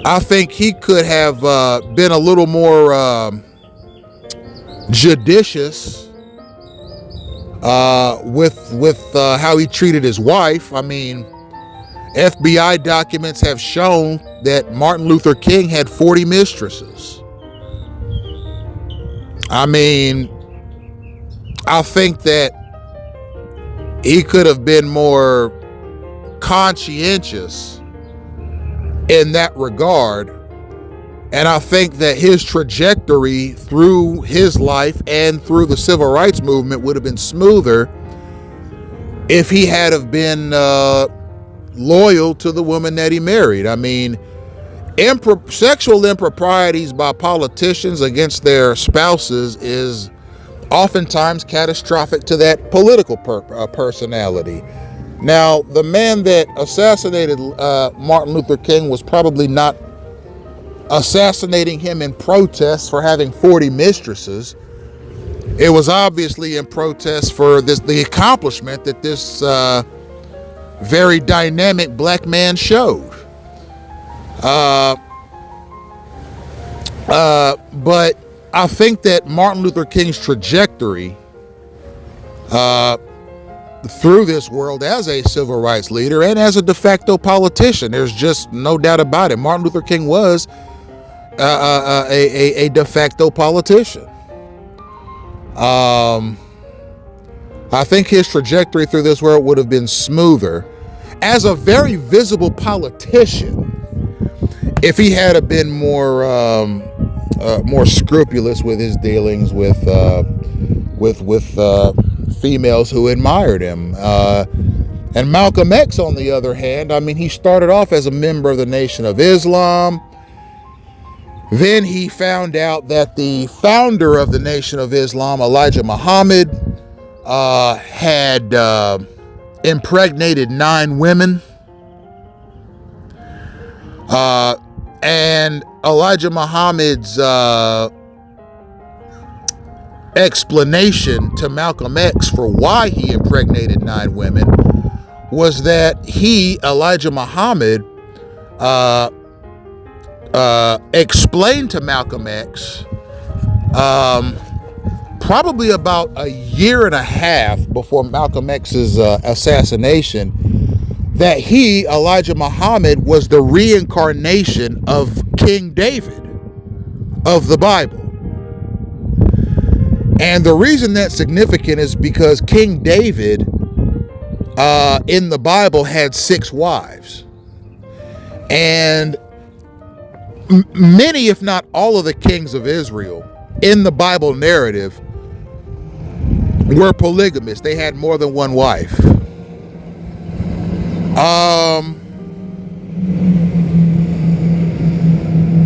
I think he could have been a little more judicious with how he treated his wife. I mean, FBI documents have shown that Martin Luther King had 40 mistresses. I mean, I think that he could have been more conscientious in that regard. And I think that his trajectory through his life and through the civil rights movement would have been smoother if he had have been loyal to the woman that he married. I mean, sexual improprieties by politicians against their spouses is oftentimes catastrophic to that political personality. Now, the man that assassinated Martin Luther King was probably not assassinating him in protest for having 40 mistresses. It was obviously in protest for the accomplishment that this very dynamic black man showed. But I think that Martin Luther King's trajectory through this world as a civil rights leader and as a de facto politician, there's just no doubt about it. Martin Luther King was a de facto politician. I think his trajectory through this world would have been smoother as a very visible politician if he had been more scrupulous with his dealings with females who admired him. And Malcolm X, on the other hand, I mean, he started off as a member of the Nation of Islam. Then he found out that the founder of the Nation of Islam, Elijah Muhammad, had impregnated 9 women. And Elijah Muhammad's explanation to Malcolm X for why he impregnated 9 women was that Elijah Muhammad, explained to Malcolm X probably about a year and a half before Malcolm X's assassination that Elijah Muhammad, was the reincarnation of King David of the Bible. And the reason that's significant is because King David in the Bible had 6 wives. And many, if not all, of the kings of Israel in the Bible narrative were polygamous. They had more than one wife.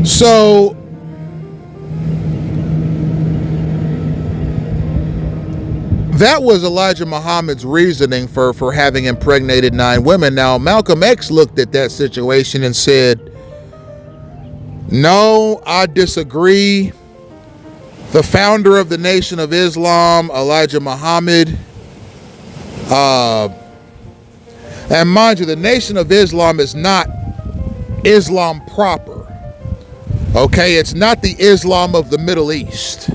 So that was Elijah Muhammad's reasoning for having impregnated 9 women. Now, Malcolm X looked at that situation and said, no, I disagree. The founder of the Nation of Islam, Elijah Muhammad, and mind you, the Nation of Islam is not Islam proper. Okay, it's not the Islam of the Middle East.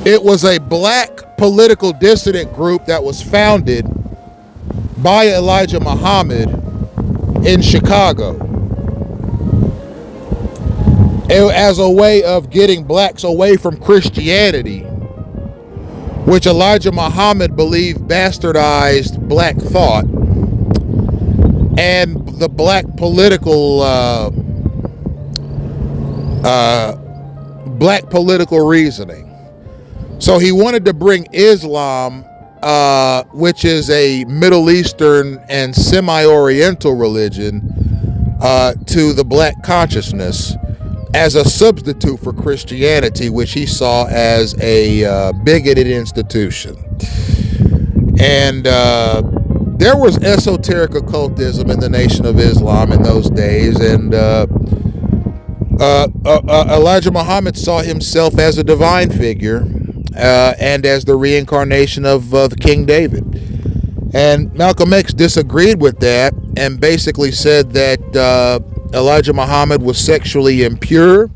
It was a black political dissident group that was founded by Elijah Muhammad in Chicago as a way of getting blacks away from Christianity, which Elijah Muhammad believed bastardized black thought and the black political reasoning. So he wanted to bring Islam, which is a Middle Eastern and semi-Oriental religion, to the black consciousness as a substitute for Christianity, which he saw as a bigoted institution. And there was esoteric occultism in the Nation of Islam in those days, and Elijah Muhammad saw himself as a divine figure and as the reincarnation of King David. And Malcolm X disagreed with that and basically said that Elijah Muhammad was sexually impure,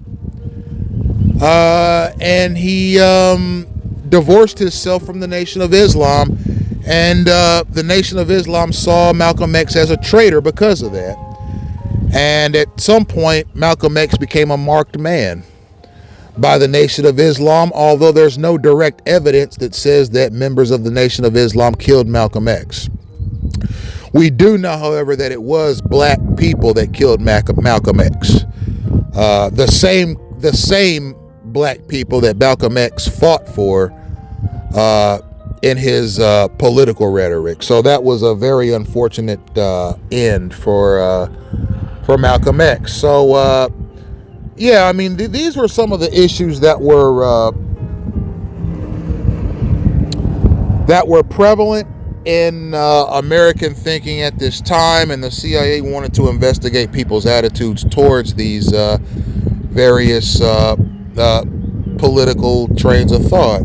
and he divorced himself from the Nation of Islam, and the Nation of Islam saw Malcolm X as a traitor because of that. And at some point, Malcolm X became a marked man by the Nation of Islam, although there's no direct evidence that says that members of the Nation of Islam killed Malcolm X. We do know, however, that it was black people that killed Malcolm X. The same black people that Malcolm X fought for in his political rhetoric. So that was a very unfortunate end for Malcolm X. So yeah, I mean, these were some of the issues that were prevalent in American thinking at this time, and the CIA wanted to investigate people's attitudes towards these various political trains of thought.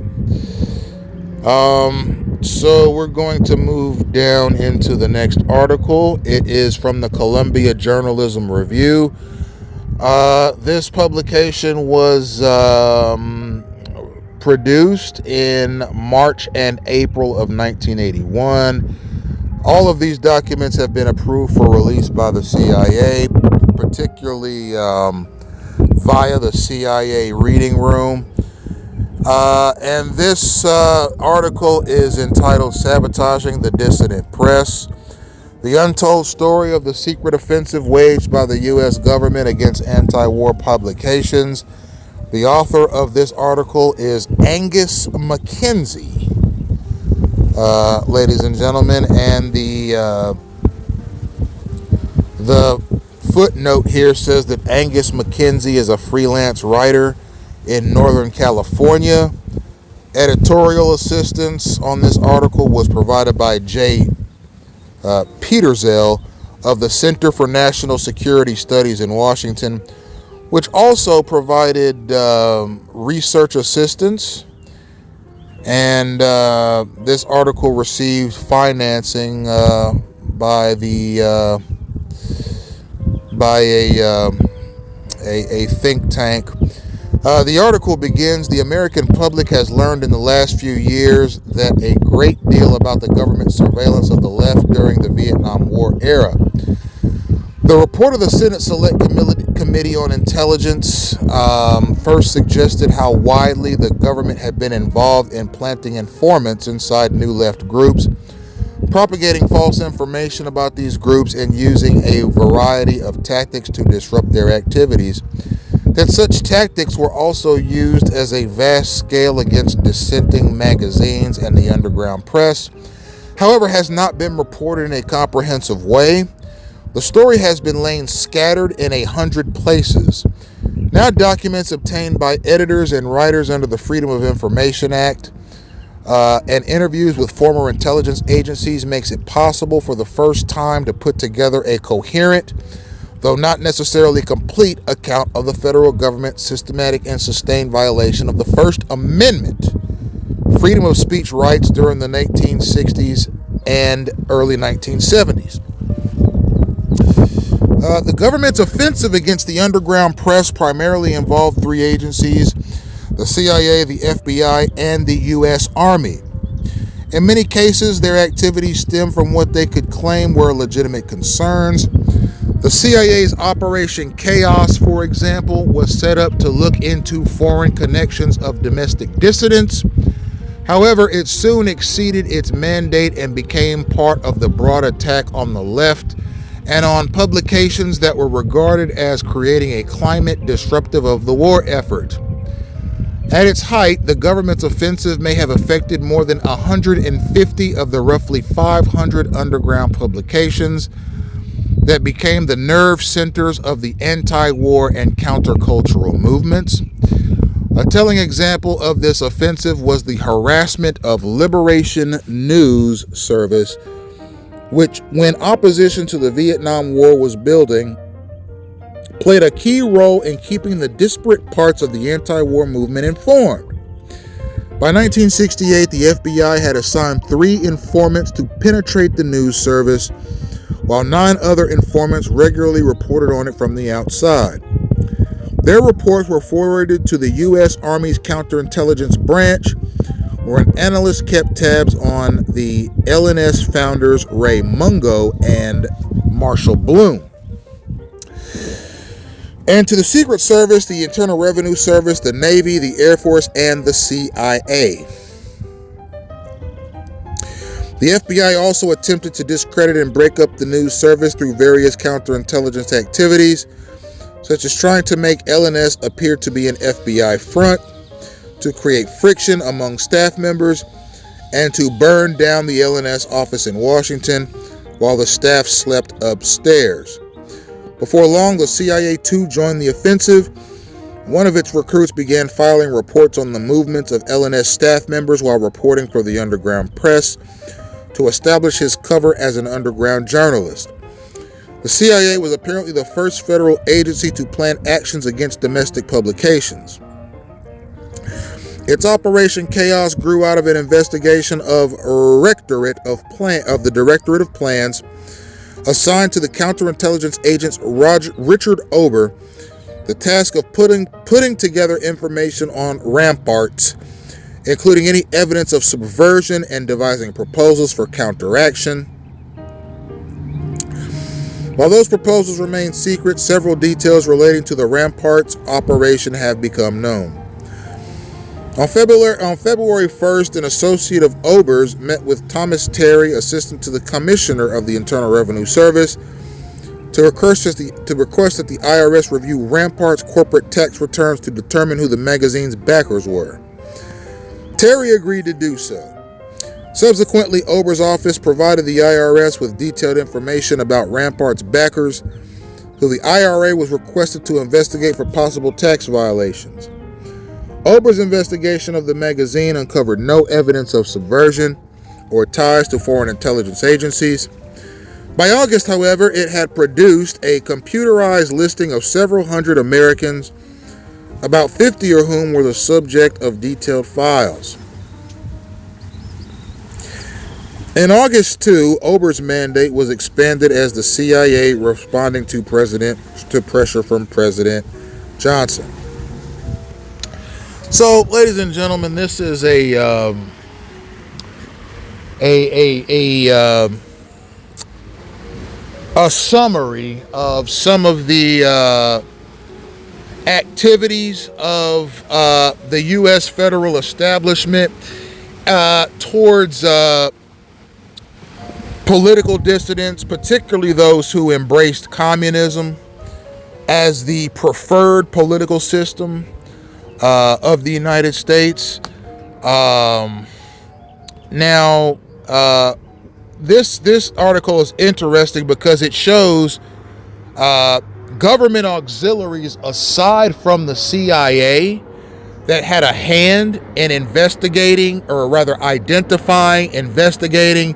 So we're going to move down into the next article. It is from the Columbia Journalism Review. This publication was produced in March and April of 1981. All of these documents have been approved for release by the CIA, particularly via the CIA Reading Room. And this article is entitled "Sabotaging the Dissident Press: The Untold Story of the Secret Offensive Waged by the U.S. Government Against Anti-War Publications." The author of this article is Angus McKenzie, ladies and gentlemen, and the footnote here says that Angus McKenzie is a freelance writer in Northern California. Editorial assistance on this article was provided by Jay Peterzell of the Center for National Security Studies in Washington, which also provided research assistance. And this article received financing by a think tank. The article begins, "The American public has learned in the last few years that a great deal about the government surveillance of the left during the Vietnam War era. The report of the Senate Select Committee on Intelligence first suggested how widely the government had been involved in planting informants inside new left groups, propagating false information about these groups, and using a variety of tactics to disrupt their activities. That such tactics were also used as a vast scale against dissenting magazines and the underground press, however, has not been reported in a comprehensive way. The story has been laying scattered in 100 places. Now documents obtained by editors and writers under the Freedom of Information Act and interviews with former intelligence agencies makes it possible for the first time to put together a coherent, though not necessarily complete, account of the federal government's systematic and sustained violation of the First Amendment, freedom of speech rights during the 1960s and early 1970s. The government's offensive against the underground press primarily involved three agencies: the CIA, the FBI, and the U.S. Army. In many cases, their activities stem from what they could claim were legitimate concerns. The CIA's Operation Chaos, for example, was set up to look into foreign connections of domestic dissidents. However, it soon exceeded its mandate and became part of the broad attack on the left and on publications that were regarded as creating a climate disruptive of the war effort. At its height, the government's offensive may have affected more than 150 of the roughly 500 underground publications that became the nerve centers of the anti-war and countercultural movements. A telling example of this offensive was the harassment of Liberation News Service, which, when opposition to the Vietnam War was building, played a key role in keeping the disparate parts of the anti-war movement informed. By 1968, the FBI had assigned 3 informants to penetrate the news service, while 9 other informants regularly reported on it from the outside. Their reports were forwarded to the U.S. Army's counterintelligence branch, where an analyst kept tabs on the LNS founders Ray Mungo and Marshall Bloom. And to the Secret Service, the Internal Revenue Service, the Navy, the Air Force, and the CIA. The FBI also attempted to discredit and break up the news service through various counterintelligence activities, such as trying to make LNS appear to be an FBI front, to create friction among staff members, and to burn down the LNS office in Washington while the staff slept upstairs. Before long, the CIA too joined the offensive. One of its recruits began filing reports on the movements of LNS staff members while reporting for the underground press to establish his cover as an underground journalist. The CIA was apparently the first federal agency to plan actions against domestic publications. Its Operation Chaos grew out of an investigation of the Directorate of Plans assigned to the counterintelligence agents Richard Ober the task of putting together information on ramparts, including any evidence of subversion, and devising proposals for counteraction. While those proposals remain secret, several details relating to the ramparts operation have become known. On February 1st, an associate of Ober's met with Thomas Terry, assistant to the Commissioner of the Internal Revenue Service, to request that the IRS review Rampart's corporate tax returns to determine who the magazine's backers were. Terry agreed to do so. Subsequently, Ober's office provided the IRS with detailed information about Rampart's backers, who the IRA was requested to investigate for possible tax violations. Ober's investigation of the magazine uncovered no evidence of subversion or ties to foreign intelligence agencies. By August, however, it had produced a computerized listing of several hundred Americans, about 50 of whom were the subject of detailed files. In August 2, Ober's mandate was expanded as the CIA responding to pressure from President Johnson. So, ladies and gentlemen, this is a summary of some of the activities of the U.S. federal establishment towards political dissidents, particularly those who embraced communism as the preferred political system of the United States. This article is interesting because it shows government auxiliaries aside from the CIA that had a hand in investigating, or rather identifying, investigating,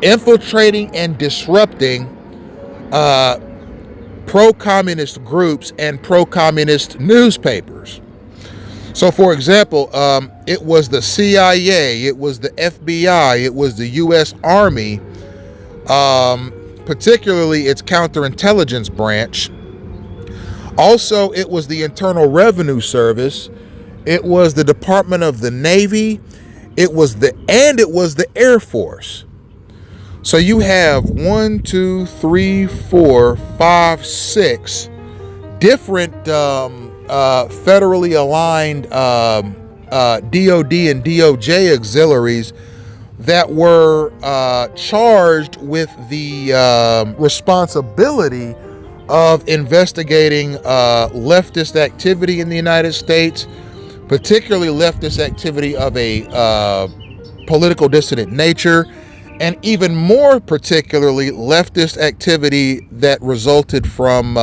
infiltrating, and disrupting pro-communist groups and pro-communist newspapers. So, for example, it was the CIA, it was the FBI, it was the U.S. Army, particularly its counterintelligence branch. Also, it was the Internal Revenue Service, it was the Department of the Navy, it was the Air Force. So you have 6 different federally aligned DOD and DOJ auxiliaries that were charged with the responsibility of investigating leftist activity in the United States, particularly leftist activity of a political dissident nature, and even more particularly leftist activity that resulted from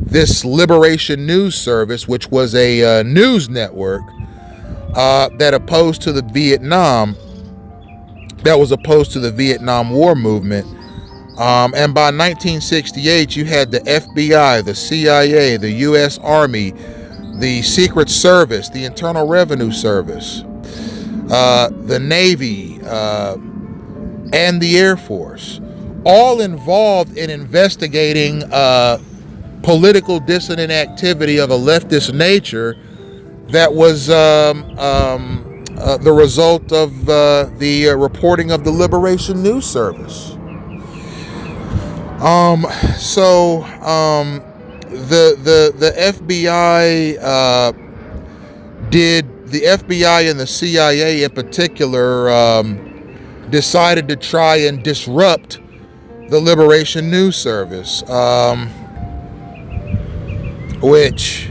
this Liberation News Service, which was a news network that was opposed to the Vietnam War movement. And by 1968, you had the FBI, the CIA, the U.S. Army, the Secret Service, the Internal Revenue Service, the Navy, and the Air Force, all involved in investigating political dissident activity of a leftist nature that was the result of the reporting of the Liberation News Service. The FBI and the CIA in particular decided to try and disrupt the Liberation News Service, which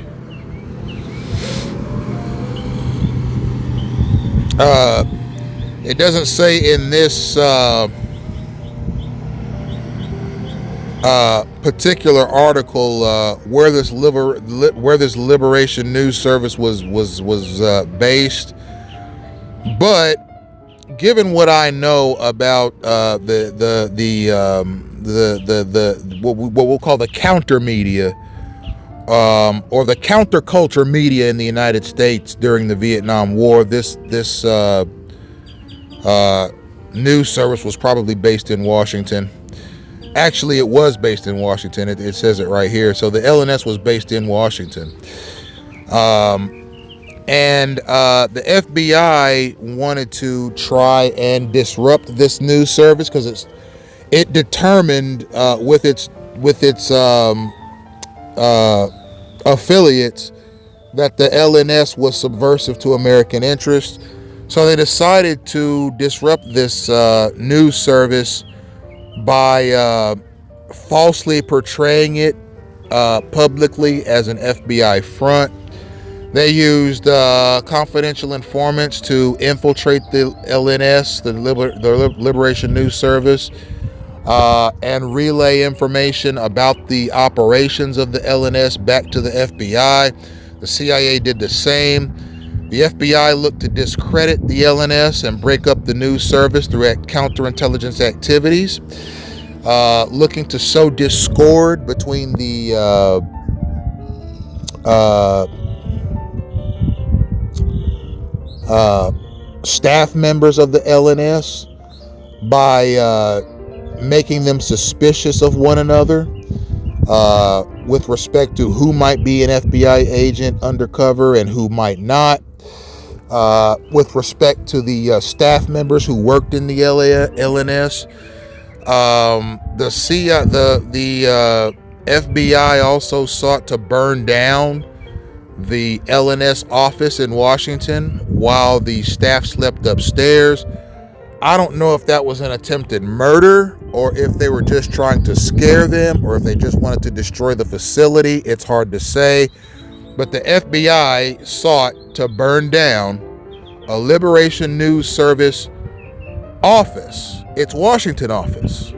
it doesn't say in this particular article where this Liberation News Service was based, but given what I know about what we'll call the counter media, or the counterculture media in the United States during the Vietnam War, this news service was probably based in Washington. Actually, it was based in Washington. It says it right here. So the LNS was based in Washington. And the FBI wanted to try and disrupt this news service because it determined with its affiliates that the LNS was subversive to American interests. So they decided to disrupt this news service by falsely portraying it publicly as an FBI front. They used confidential informants to infiltrate the LNS, the Liberation News Service, and relay information about the operations of the LNS back to the FBI. The CIA did the same. The FBI looked to discredit the LNS and break up the news service through counterintelligence activities, looking to sow discord between the staff members of the LNS by making them suspicious of one another with respect to who might be an FBI agent undercover and who might not. With respect to the staff members who worked in the LNS, the FBI also sought to burn down the LNS office in Washington while the staff slept upstairs. I don't know if that was an attempted murder or if they were just trying to scare them or if they just wanted to destroy the facility. It's hard to say. But the FBI sought to burn down a Liberation News Service office, its Washington office,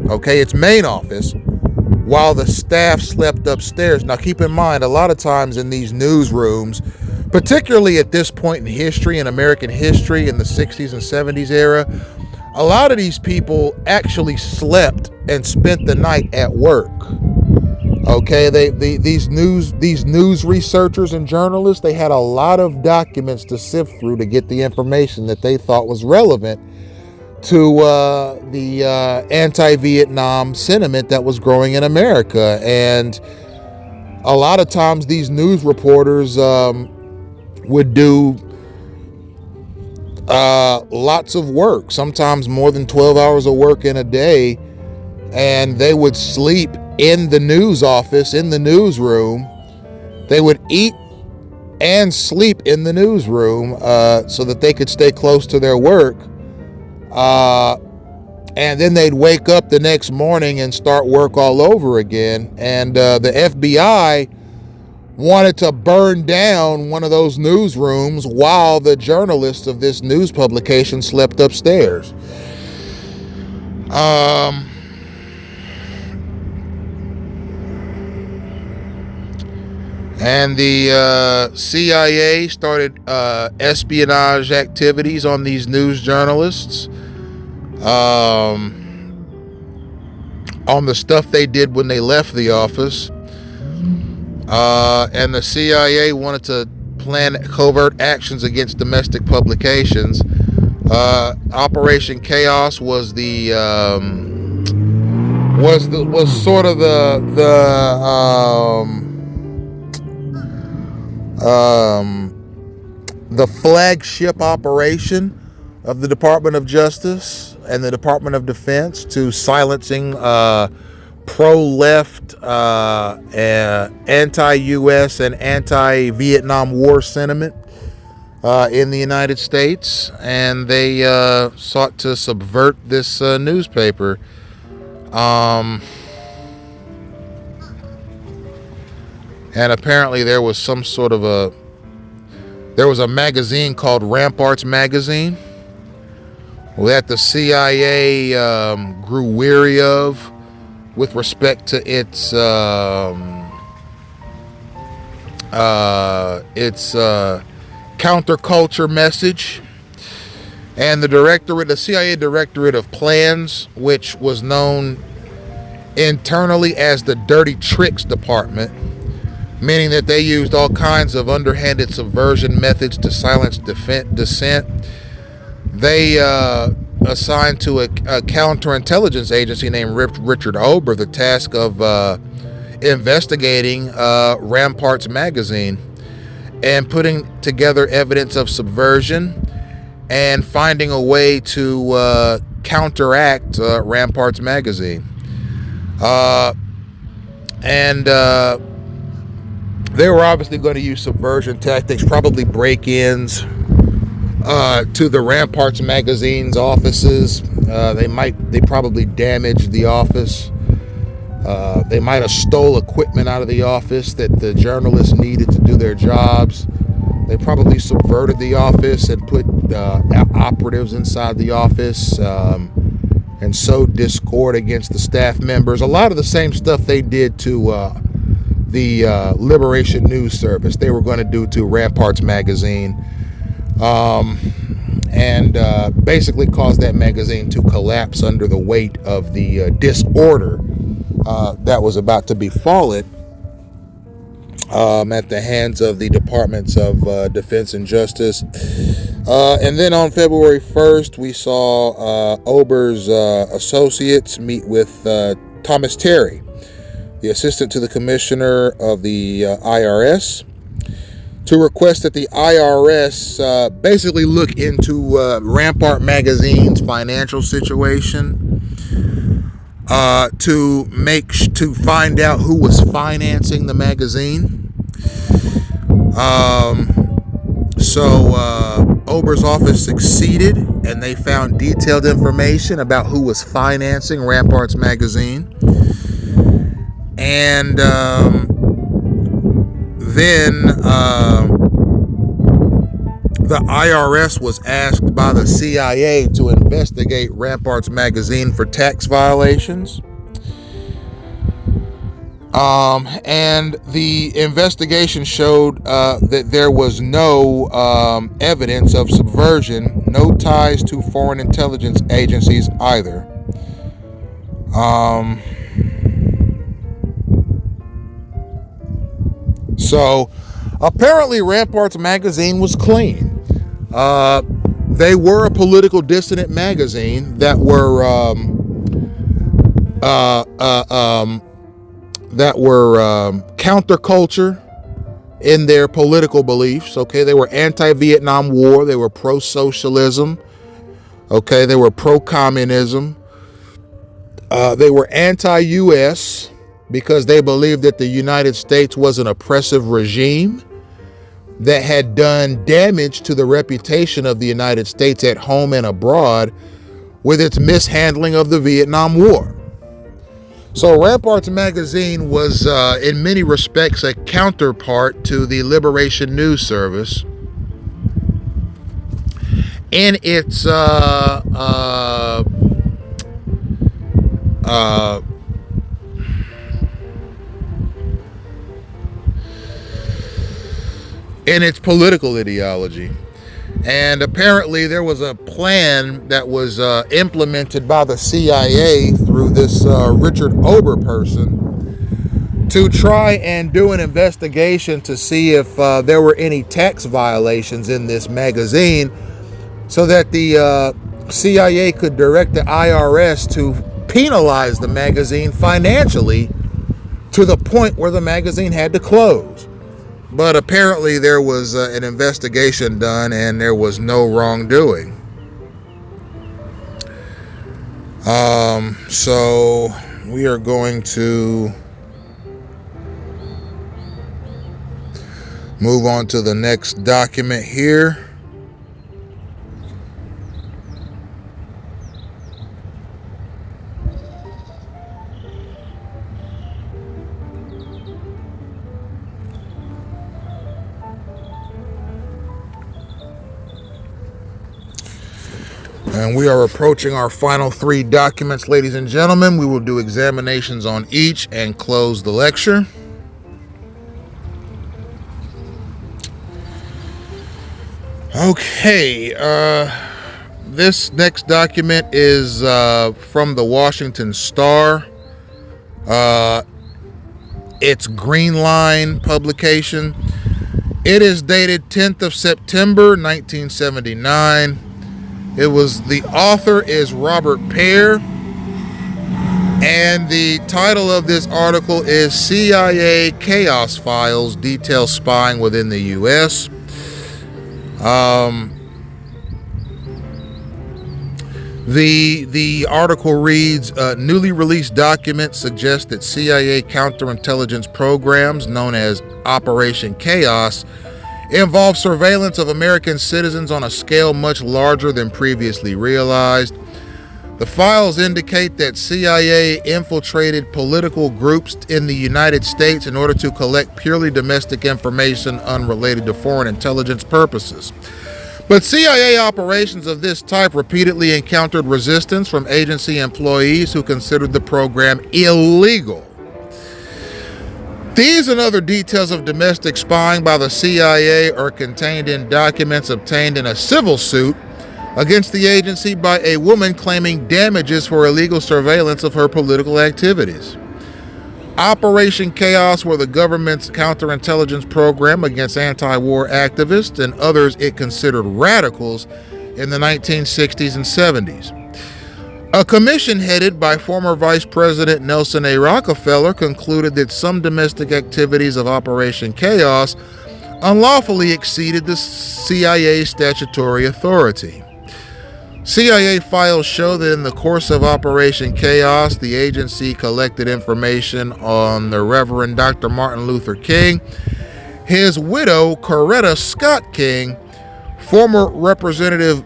okay, its main office, while the staff slept upstairs. Now, keep in mind, a lot of times in these newsrooms, particularly at this point in history, in American history, in the 60s and 70s era, a lot of these people actually slept and spent the night at work. Okay, these news researchers and journalists, they had a lot of documents to sift through to get the information that they thought was relevant to the anti-Vietnam sentiment that was growing in America. And a lot of times these news reporters would do lots of work, sometimes more than 12 hours of work in a day, and they would sleep in the news office, in the newsroom. They would eat and sleep in the newsroom so that they could stay close to their work. And then they'd wake up the next morning and start work all over again. And the FBI wanted to burn down one of those newsrooms while the journalists of this news publication slept upstairs. Um, and the CIA started espionage activities on these news journalists, on the stuff they did when they left the office. And the CIA wanted to plan covert actions against domestic publications. Operation Chaos was the was sort of the flagship operation of the Department of Justice and the Department of Defense to silencing pro-left, anti-U.S. and anti-Vietnam War sentiment in the United States, and they sought to subvert this newspaper. And apparently there was some sort of a magazine called Ramparts Magazine that the CIA grew weary of with respect to its counterculture message. And the CIA Directorate of Plans, which was known internally as the Dirty Tricks Department, meaning that they used all kinds of underhanded subversion methods to silence dissent. They assigned to a counterintelligence agency named Richard Ober the task of investigating Ramparts Magazine and putting together evidence of subversion and finding a way to counteract Ramparts Magazine. And they were obviously going to use subversion tactics, probably break-ins to the Ramparts Magazine's offices. They probably damaged the office. They might have stole equipment out of the office that the journalists needed to do their jobs. They probably subverted the office and put operatives inside the office and sowed discord against the staff members. A lot of the same stuff they did to the Liberation News Service, they were going to do to Ramparts Magazine, and basically cause that magazine to collapse under the weight of the disorder that was about to befall it at the hands of the Departments of Defense and Justice. And then on February 1st, we saw Ober's associates meet with Thomas Terry, the assistant to the commissioner of the IRS, to request that the IRS basically look into Rampart Magazine's financial situation, to find out who was financing the magazine. So Ober's office succeeded, and they found detailed information about who was financing Ramparts Magazine. And then the IRS was asked by the CIA to investigate Ramparts Magazine for tax violations. And the investigation showed that there was no evidence of subversion, no ties to foreign intelligence agencies either. So apparently Ramparts Magazine was clean. They were a political dissident magazine that were counterculture in their political beliefs. Okay, they were anti-Vietnam War. They were pro-socialism. Okay, they were pro-communism. They were anti-U.S. because they believed that the United States was an oppressive regime that had done damage to the reputation of the United States at home and abroad with its mishandling of the Vietnam War. So Ramparts Magazine was, in many respects, a counterpart to the Liberation News Service in its in its political ideology. And apparently there was a plan that was implemented by the CIA through this Richard Ober person to try and do an investigation to see if there were any tax violations in this magazine, so that the CIA could direct the IRS to penalize the magazine financially to the point where the magazine had to close. But apparently there was an investigation done and there was no wrongdoing. So we are going to move on to the next document here. And we are approaching our final 3 documents, ladies and gentlemen. We will do examinations on each and close the lecture. Okay, this next document is from the Washington Star. It's Green Line publication. It is dated 10th of September, 1979. The author is Robert Pear, and the title of this article is CIA Chaos Files Detail Spying Within the U.S. The article reads, newly released documents suggest that CIA counterintelligence programs known as Operation Chaos involve surveillance of American citizens on a scale much larger than previously realized. The files indicate that CIA infiltrated political groups in the United States in order to collect purely domestic information unrelated to foreign intelligence purposes. But CIA operations of this type repeatedly encountered resistance from agency employees who considered the program illegal. These and other details of domestic spying by the CIA are contained in documents obtained in a civil suit against the agency by a woman claiming damages for illegal surveillance of her political activities. Operation Chaos was the government's counterintelligence program against anti-war activists and others it considered radicals in the 1960s and 70s. A commission headed by former Vice President Nelson A. Rockefeller concluded that some domestic activities of Operation Chaos unlawfully exceeded the CIA's statutory authority. CIA files show that in the course of Operation Chaos, the agency collected information on the Reverend Dr. Martin Luther King, his widow, Coretta Scott King, former Representative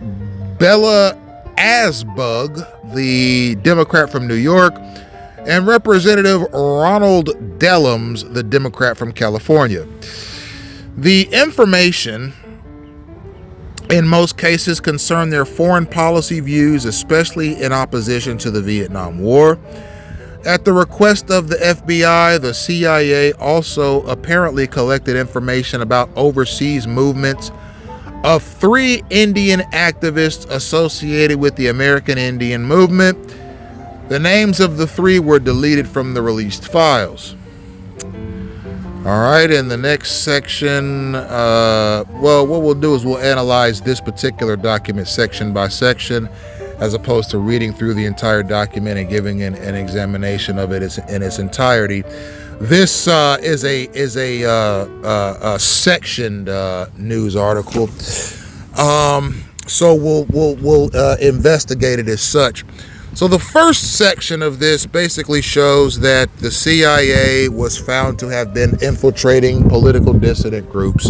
Bella Asbug, the Democrat from New York, and Representative Ronald Dellums, the Democrat from California. The information, in most cases, concerned their foreign policy views, especially in opposition to the Vietnam War. At the request of the FBI, the CIA also apparently collected information about overseas movements of 3 Indian activists associated with the American Indian movement. The names of the 3 were deleted from the released files. All right, in the next section, what we'll do is we'll analyze this particular document section by section, as opposed to reading through the entire document and giving an examination of it in its entirety. This is a sectioned news article, so we'll investigate it as such. So the first section of this basically shows that the CIA was found to have been infiltrating political dissident groups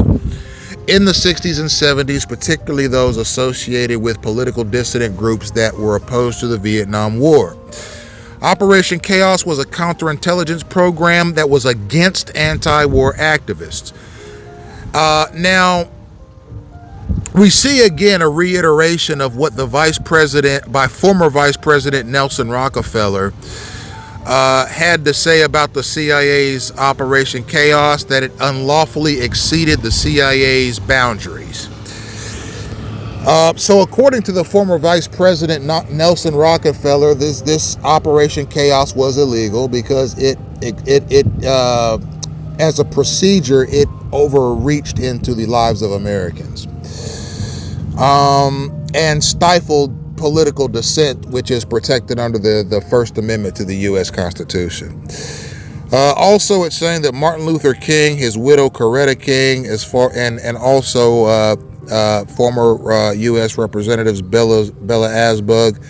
in the 60s and 70s, particularly those associated with political dissident groups that were opposed to the Vietnam War. Operation Chaos was a counterintelligence program that was against anti-war activists. Now, we see again a reiteration of what the former Vice President Nelson Rockefeller had to say about the CIA's Operation Chaos that it unlawfully exceeded the CIA's boundaries. So according to the former Vice President Nelson Rockefeller, this Operation Chaos was illegal because it as a procedure, it overreached into the lives of Americans, and stifled political dissent, which is protected under the First Amendment to the U.S. Constitution. Also, it's saying that Martin Luther King, his widow Coretta King, and also former U.S. Representatives Bella Asbug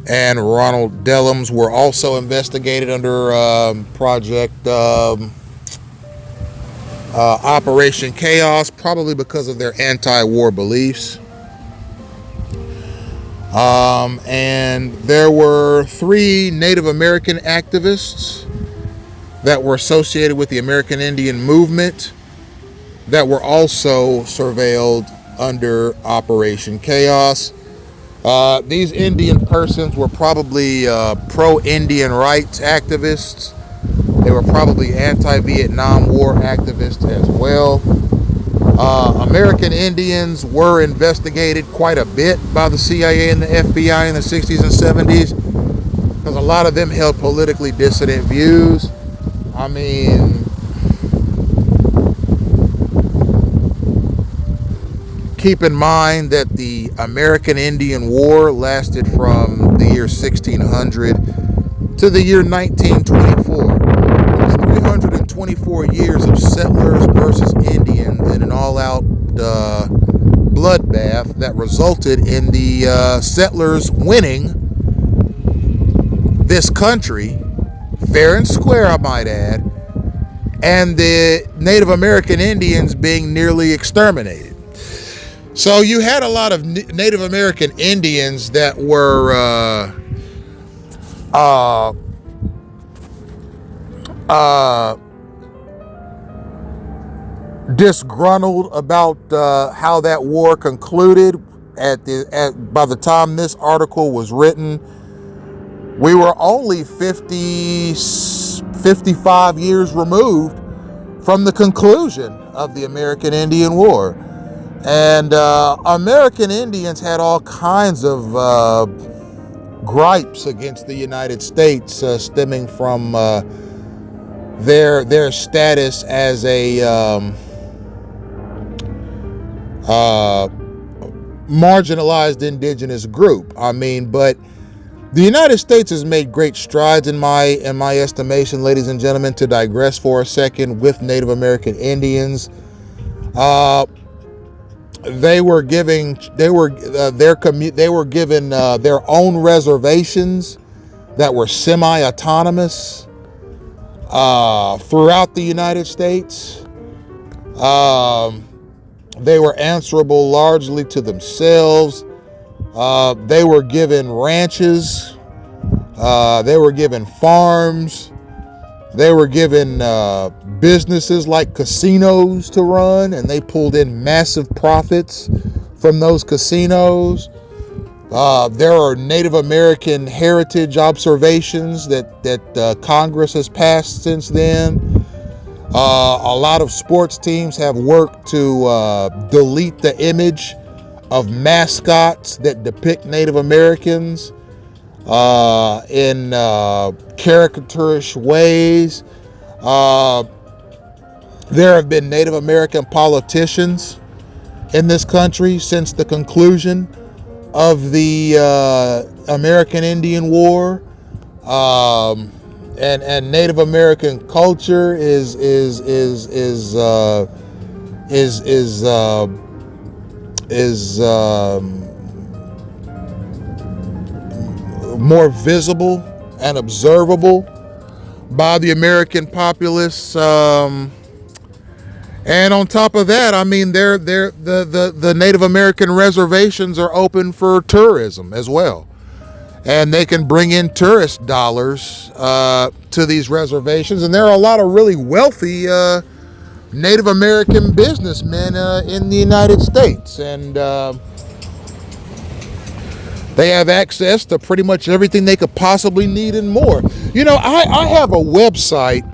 and Ronald Dellums were also investigated under Project Operation Chaos, probably because of their anti-war beliefs. And there were 3 Native American activists that were associated with the American Indian movement that were also surveilled under Operation Chaos. These Indian persons were probably pro-Indian rights activists. They were probably anti-Vietnam War activists as well. American Indians were investigated quite a bit by the CIA and the FBI in the 60s and 70s because a lot of them held politically dissident views. I mean, keep in mind that the American Indian War lasted from the year 1600 to the year 1924. It was 324 years of settlers versus Indians in an all-out bloodbath that resulted in the settlers winning this country, fair and square, I might add, and the Native American Indians being nearly exterminated. So you had a lot of Native American Indians that were disgruntled about how that war concluded. By the time this article was written, we were only 55 years removed from the conclusion of the American Indian War. And American Indians had all kinds of gripes against the United States stemming from their status as a marginalized indigenous group. I mean, but the United States has made great strides in my estimation, ladies and gentlemen. To digress for a second, with Native American Indians, they were given their own reservations that were semi-autonomous throughout the United States. They were answerable largely to themselves. They were given ranches. They were given farms. They were given businesses like casinos to run, and they pulled in massive profits from those casinos. There are Native American heritage observations that Congress has passed since then. A lot of sports teams have worked to delete the image of mascots that depict Native Americans in caricaturish ways. There have been Native American politicians in this country since the conclusion of the American Indian War, and Native American culture is more visible and observable by the American populace. And on top of that, I mean, the Native American reservations are open for tourism as well. And they can bring in tourist dollars to these reservations. And there are a lot of really wealthy Native American businessmen in the United States. And they have access to pretty much everything they could possibly need and more. You know, I have a website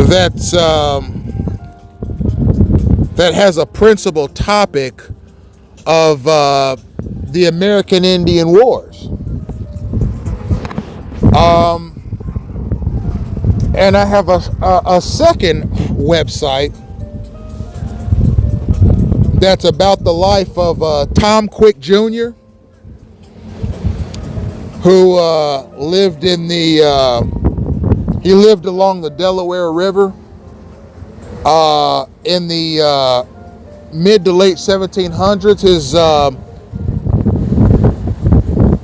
that's that has a principal topic of the American Indian Wars. And I have a second website that's about the life of Tom Quick Jr., who lived in he lived along the Delaware River in the mid to late 1700s.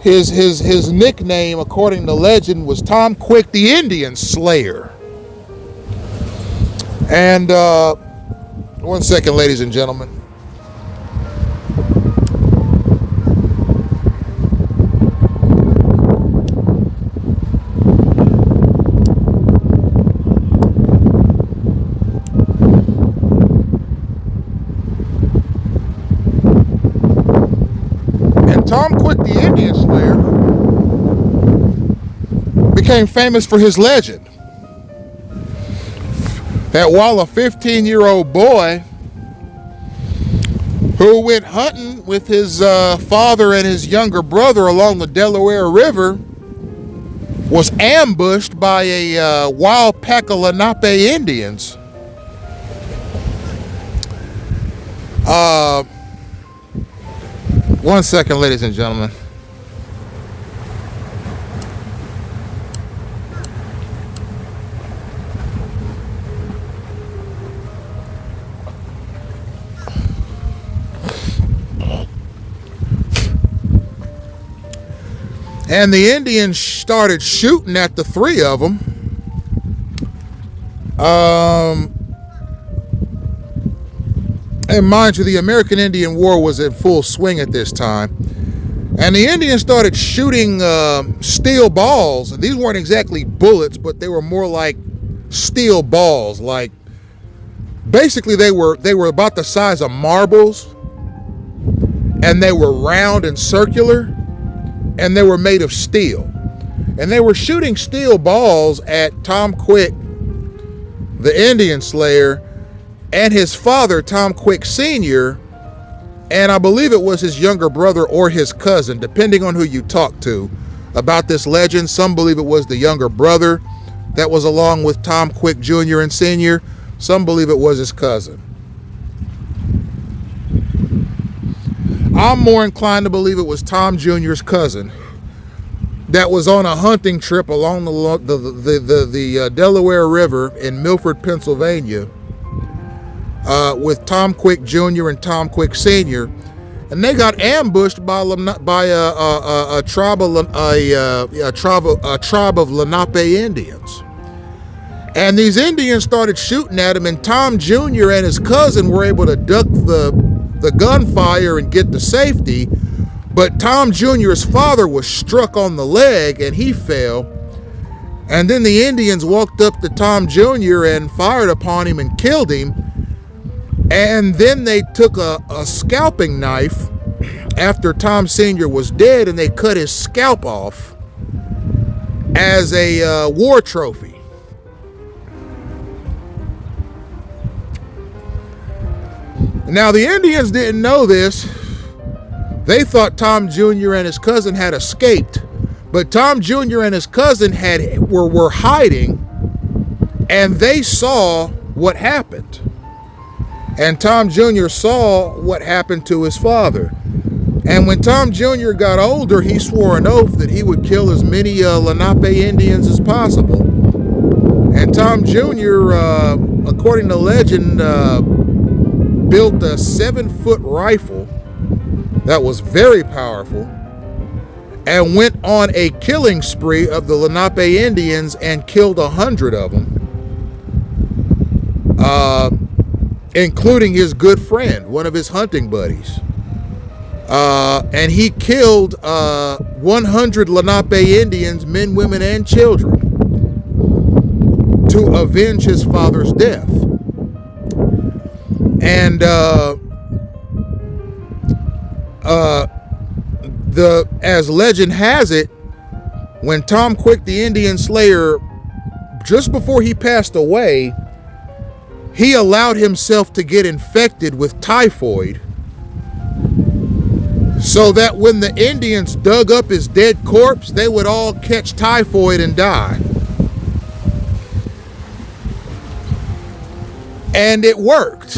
His nickname, according to legend, was Tom Quick the Indian Slayer. And 1 second, ladies and gentlemen. Tom Quick the Indian Slayer became famous for his legend that while a 15-year-old boy who went hunting with his father and his younger brother along the Delaware River was ambushed by a wild pack of Lenape Indians. 1 second, ladies and gentlemen. And the Indians started shooting at the three of them. And mind you, the American Indian War was in full swing at this time. And the Indians started shooting steel balls. These weren't exactly bullets, but they were more like steel balls. Like, basically, they were about the size of marbles. And they were round and circular. And they were made of steel. And they were shooting steel balls at Tom Quick, the Indian Slayer, and his father, Tom Quick Sr., and I believe it was his younger brother or his cousin, depending on who you talk to about this legend. Some believe it was the younger brother that was along with Tom Quick Jr. and Sr. Some believe it was his cousin. I'm more inclined to believe it was Tom Jr.'s cousin that was on a hunting trip along the Delaware River in Milford, Pennsylvania, with Tom Quick Jr. and Tom Quick Sr., and they got ambushed by a tribe of Lenape Indians. And these Indians started shooting at him, and Tom Jr. and his cousin were able to duck the gunfire and get to safety. But Tom Jr.'s father was struck on the leg and he fell. And then the Indians walked up to Tom Jr. and fired upon him and killed him. And then they took a scalping knife after Tom Sr. was dead, and they cut his scalp off as a war trophy. Now, the Indians didn't know this. They thought Tom Jr. and his cousin had escaped, but Tom Jr. and his cousin were hiding, and they saw what happened. And Tom Jr. saw what happened to his father. And when Tom Jr. got older, he swore an oath that he would kill as many Lenape Indians as possible. And Tom Jr., according to legend, built a 7-foot rifle that was very powerful and went on a killing spree of the Lenape Indians and killed 100 of them, including his good friend, one of his hunting buddies. And he killed 100 Lenape Indians, men, women, and children, to avenge his father's death. And as legend has it, when Tom Quick, the Indian Slayer, just before he passed away, he allowed himself to get infected with typhoid, so that when the Indians dug up his dead corpse, they would all catch typhoid and die. And it worked.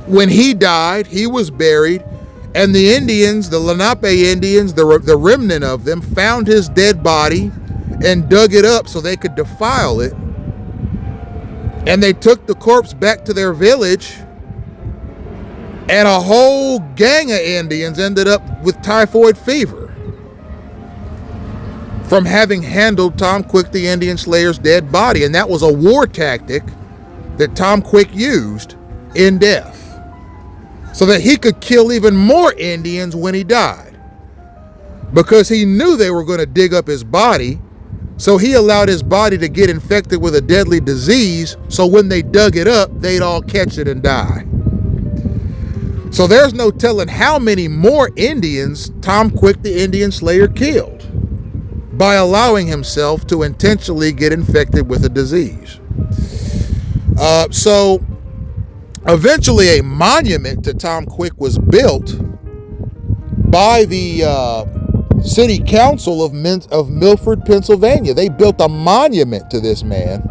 When he died, he was buried, and the Indians, the Lenape Indians, the remnant of them, found his dead body and dug it up so they could defile it. And they took the corpse back to their village, and a whole gang of Indians ended up with typhoid fever from having handled Tom Quick, the Indian Slayer's dead body. And that was a war tactic that Tom Quick used in death, so that he could kill even more Indians when he died, because he knew they were going to dig up his body. So he allowed his body to get infected with a deadly disease, so when they dug it up, they'd all catch it and die. So there's no telling how many more Indians Tom Quick, the Indian Slayer, killed by allowing himself to intentionally get infected with a disease. So eventually a monument to Tom Quick was built by the City Council of Milford, Pennsylvania. They built a monument to this man.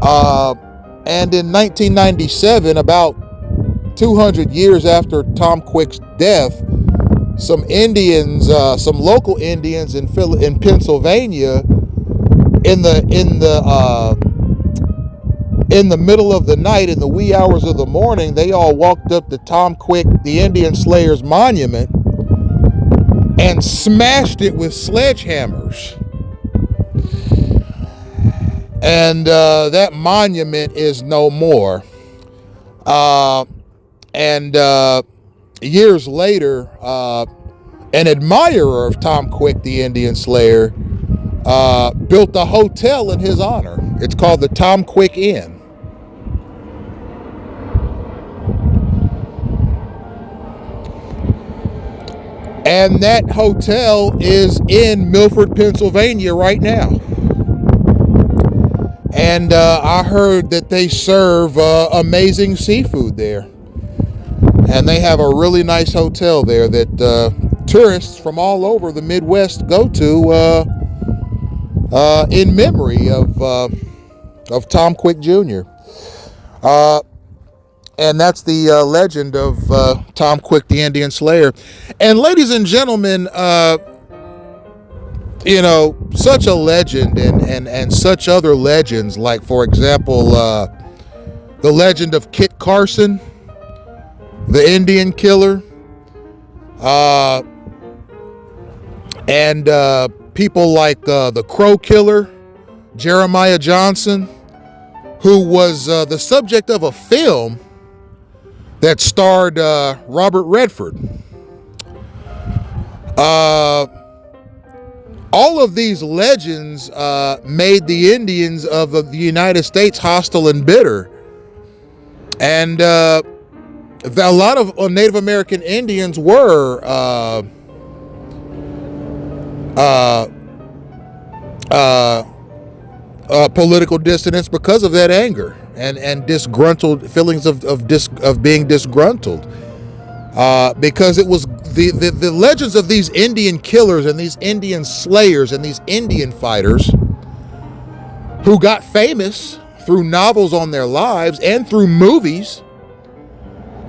And in 1997, about 200 years after Tom Quick's death, some Indians, some local Indians in Pennsylvania, in the middle of the night, in the wee hours of the morning, they all walked up to Tom Quick, the Indian Slayer's monument, and smashed it with sledgehammers. And that monument is no more. And years later, an admirer of Tom Quick, the Indian Slayer, built a hotel in his honor. It's called the Tom Quick Inn. And that hotel is in Milford, Pennsylvania right now. And I heard that they serve amazing seafood there. And they have a really nice hotel there that tourists from all over the Midwest go to in memory of Tom Quick Jr. And that's the legend of Tom Quick, the Indian Slayer. And ladies and gentlemen, you know, such a legend and such other legends, like, for example, the legend of Kit Carson, the Indian killer, and people like the Crow Killer, Jeremiah Johnson, who was the subject of a film that starred Robert Redford. All of these legends made the Indians of the United States hostile and bitter. And a lot of Native American Indians were political dissidents because of that anger and disgruntled feelings of being disgruntled, because it was the legends of these Indian killers and these Indian slayers and these Indian fighters who got famous through novels on their lives and through movies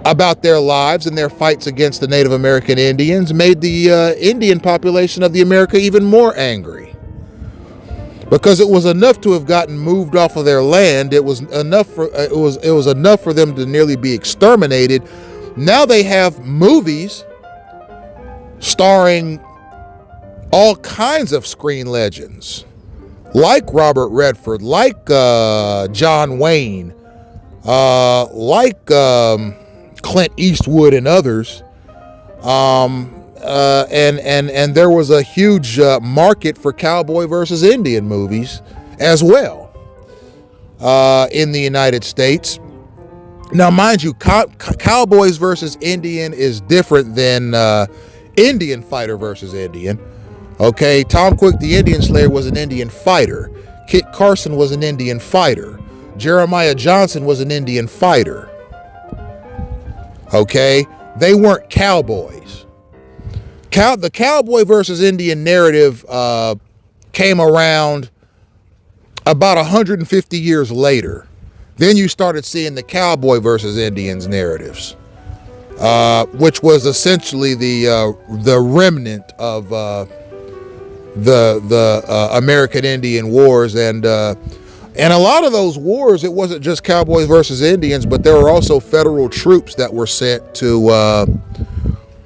about their lives and their fights against the Native American Indians, made the Indian population of the America even more angry. Because it was enough to have gotten moved off of their land. It was enough for them to nearly be exterminated. Now they have movies starring all kinds of screen legends, like Robert Redford, like John Wayne, like Clint Eastwood and others. And there was a huge market for cowboy versus Indian movies as well in the United States. Now, mind you, Cowboys versus Indian is different than Indian fighter versus Indian. Okay, Tom Quick, the Indian Slayer, was an Indian fighter. Kit Carson was an Indian fighter. Jeremiah Johnson was an Indian fighter. Okay, they weren't cowboys. The cowboy versus Indian narrative came around about 150 years later. Then you started seeing the cowboy versus Indians narratives, which was essentially the remnant of the American Indian Wars, and a lot of those wars, it wasn't just cowboys versus Indians, but there were also federal troops that were sent to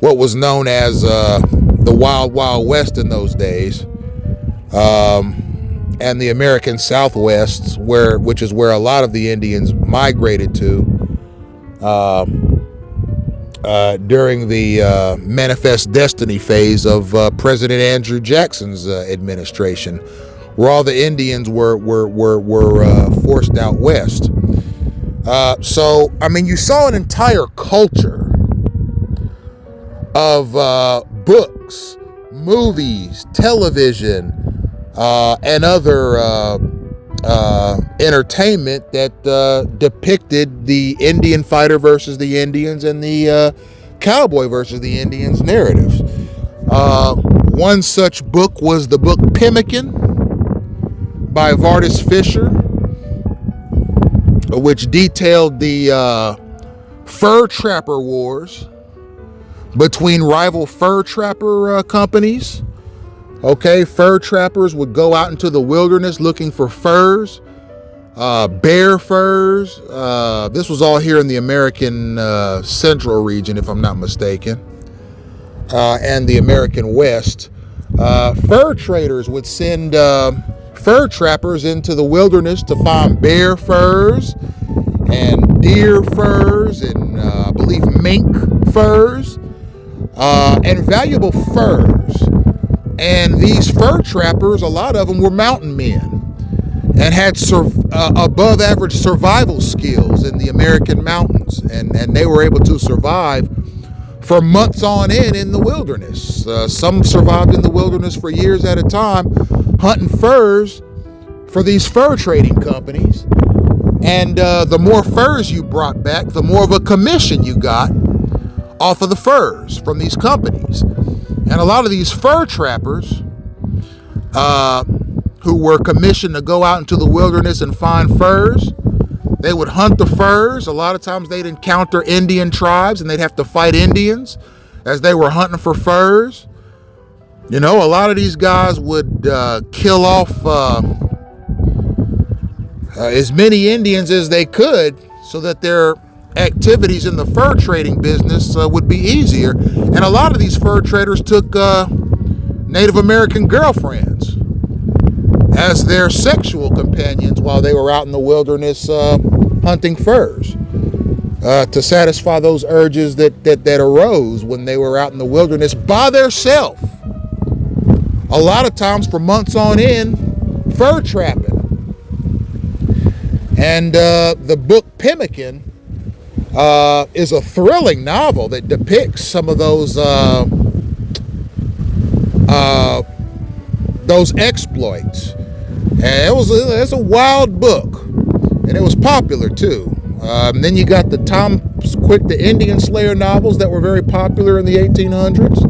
what was known as the Wild Wild West in those days, and the American Southwest, which is where a lot of the Indians migrated to during the Manifest Destiny phase of President Andrew Jackson's administration, where all the Indians were forced out west. So, I mean, you saw an entire culture of books, movies, television, and other entertainment that depicted the Indian fighter versus the Indians and the cowboy versus the Indians narratives. One such book was the book Pemmican by Vardis Fisher, which detailed the fur trapper wars between rival fur trapper companies. Okay, fur trappers would go out into the wilderness looking for furs, bear furs. This was all here in the American Central region, if I'm not mistaken, and the American West. Fur traders would send fur trappers into the wilderness to find bear furs and deer furs and I believe mink furs and valuable furs. And these fur trappers, a lot of them were mountain men and had above average survival skills in the American mountains. And they were able to survive for months on end in the wilderness. Some survived in the wilderness for years at a time, hunting furs for these fur trading companies. And the more furs you brought back, the more of a commission you got off of the furs from these companies. And a lot of these fur trappers who were commissioned to go out into the wilderness and find furs, they would hunt the furs. A lot of times they'd encounter Indian tribes and they'd have to fight Indians as they were hunting for furs. You know, a lot of these guys would kill off as many Indians as they could so that their activities in the fur trading business would be easier. And a lot of these fur traders took Native American girlfriends as their sexual companions while they were out in the wilderness hunting furs to satisfy those urges that arose when they were out in the wilderness by themselves. A lot of times for months on end, fur trapping. And the book Pemmican is a thrilling novel that depicts some of those exploits. And it's a wild book, and it was popular too. Then you got the Tom Quick, the Indian Slayer novels that were very popular in the 1800s.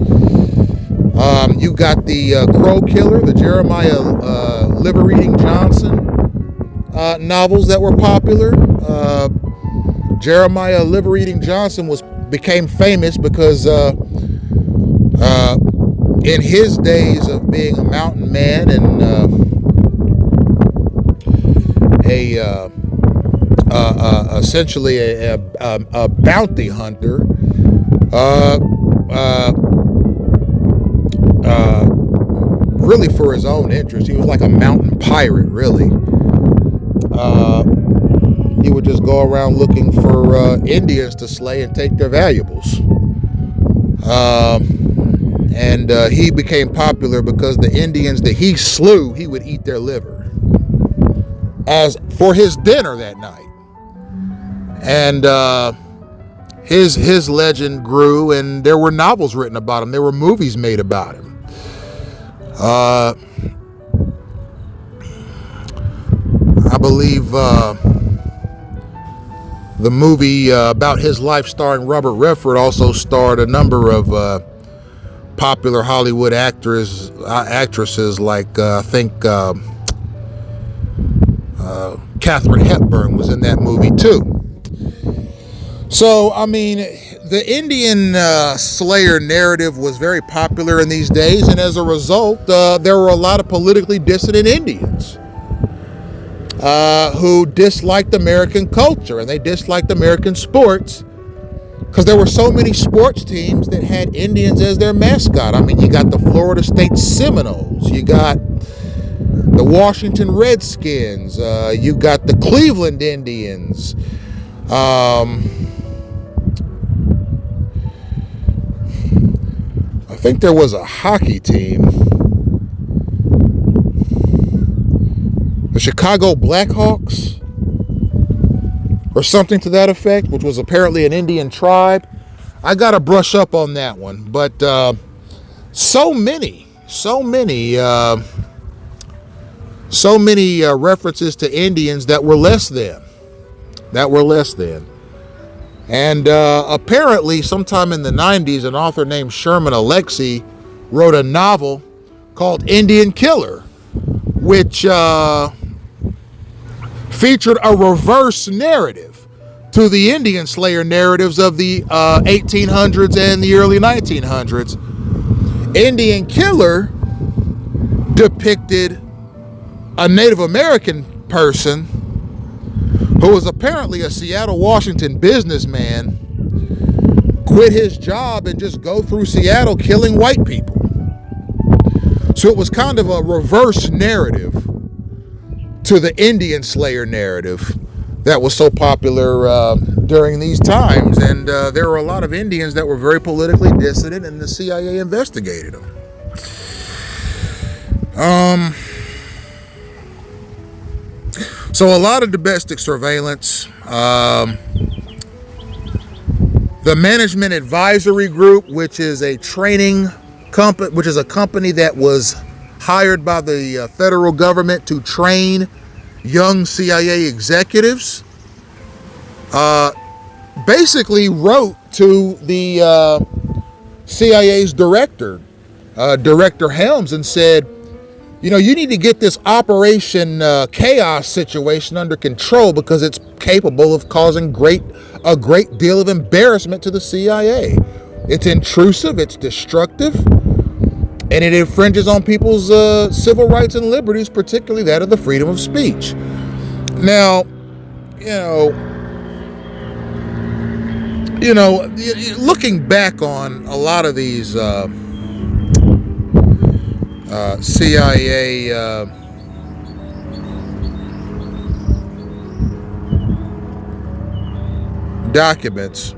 You got the Crow Killer, the Jeremiah Liver-Eating Johnson novels that were popular. Jeremiah Liver-Eating Johnson became famous because in his days of being a mountain man and essentially a bounty hunter, really for his own interest. He was like a mountain pirate, really. He would just go around looking for Indians to slay and take their valuables. And he became popular because the Indians that he slew, he would eat their liver as for his dinner that night. And his legend grew, and there were novels written about him. There were movies made about him. I believe the movie about his life starring Robert Redford also starred a number of popular Hollywood actresses like I think Katharine Hepburn was in that movie too. So, I mean, the Indian Slayer narrative was very popular in these days, and as a result, there were a lot of politically dissident Indians who disliked American culture, and they disliked American sports because there were so many sports teams that had Indians as their mascot. I mean, you got the Florida State Seminoles, you got the Washington Redskins, you got the Cleveland Indians. I think there was a hockey team, the Chicago Blackhawks, or something to that effect, which was apparently an Indian tribe. I got to brush up on that one, but so many references to Indians that were less than. And apparently, sometime in the 90s, an author named Sherman Alexie wrote a novel called Indian Killer, which featured a reverse narrative to the Indian Slayer narratives of the 1800s and the early 1900s. Indian Killer depicted a Native American person who was apparently a Seattle, Washington businessman, quit his job and just go through Seattle killing white people. So it was kind of a reverse narrative to the Indian Slayer narrative that was so popular during these times. And there were a lot of Indians that were very politically dissident, and the CIA investigated them. So a lot of domestic surveillance. The Management Advisory Group, which is a training company, which is a company that was hired by the federal government to train young CIA executives, basically wrote to the CIA's director, Director Helms, and said, you know, you need to get this Operation Chaos situation under control because it's capable of causing a great deal of embarrassment to the CIA. It's intrusive, it's destructive, and it infringes on people's civil rights and liberties, particularly that of the freedom of speech. Now, looking back on a lot of these CIA documents,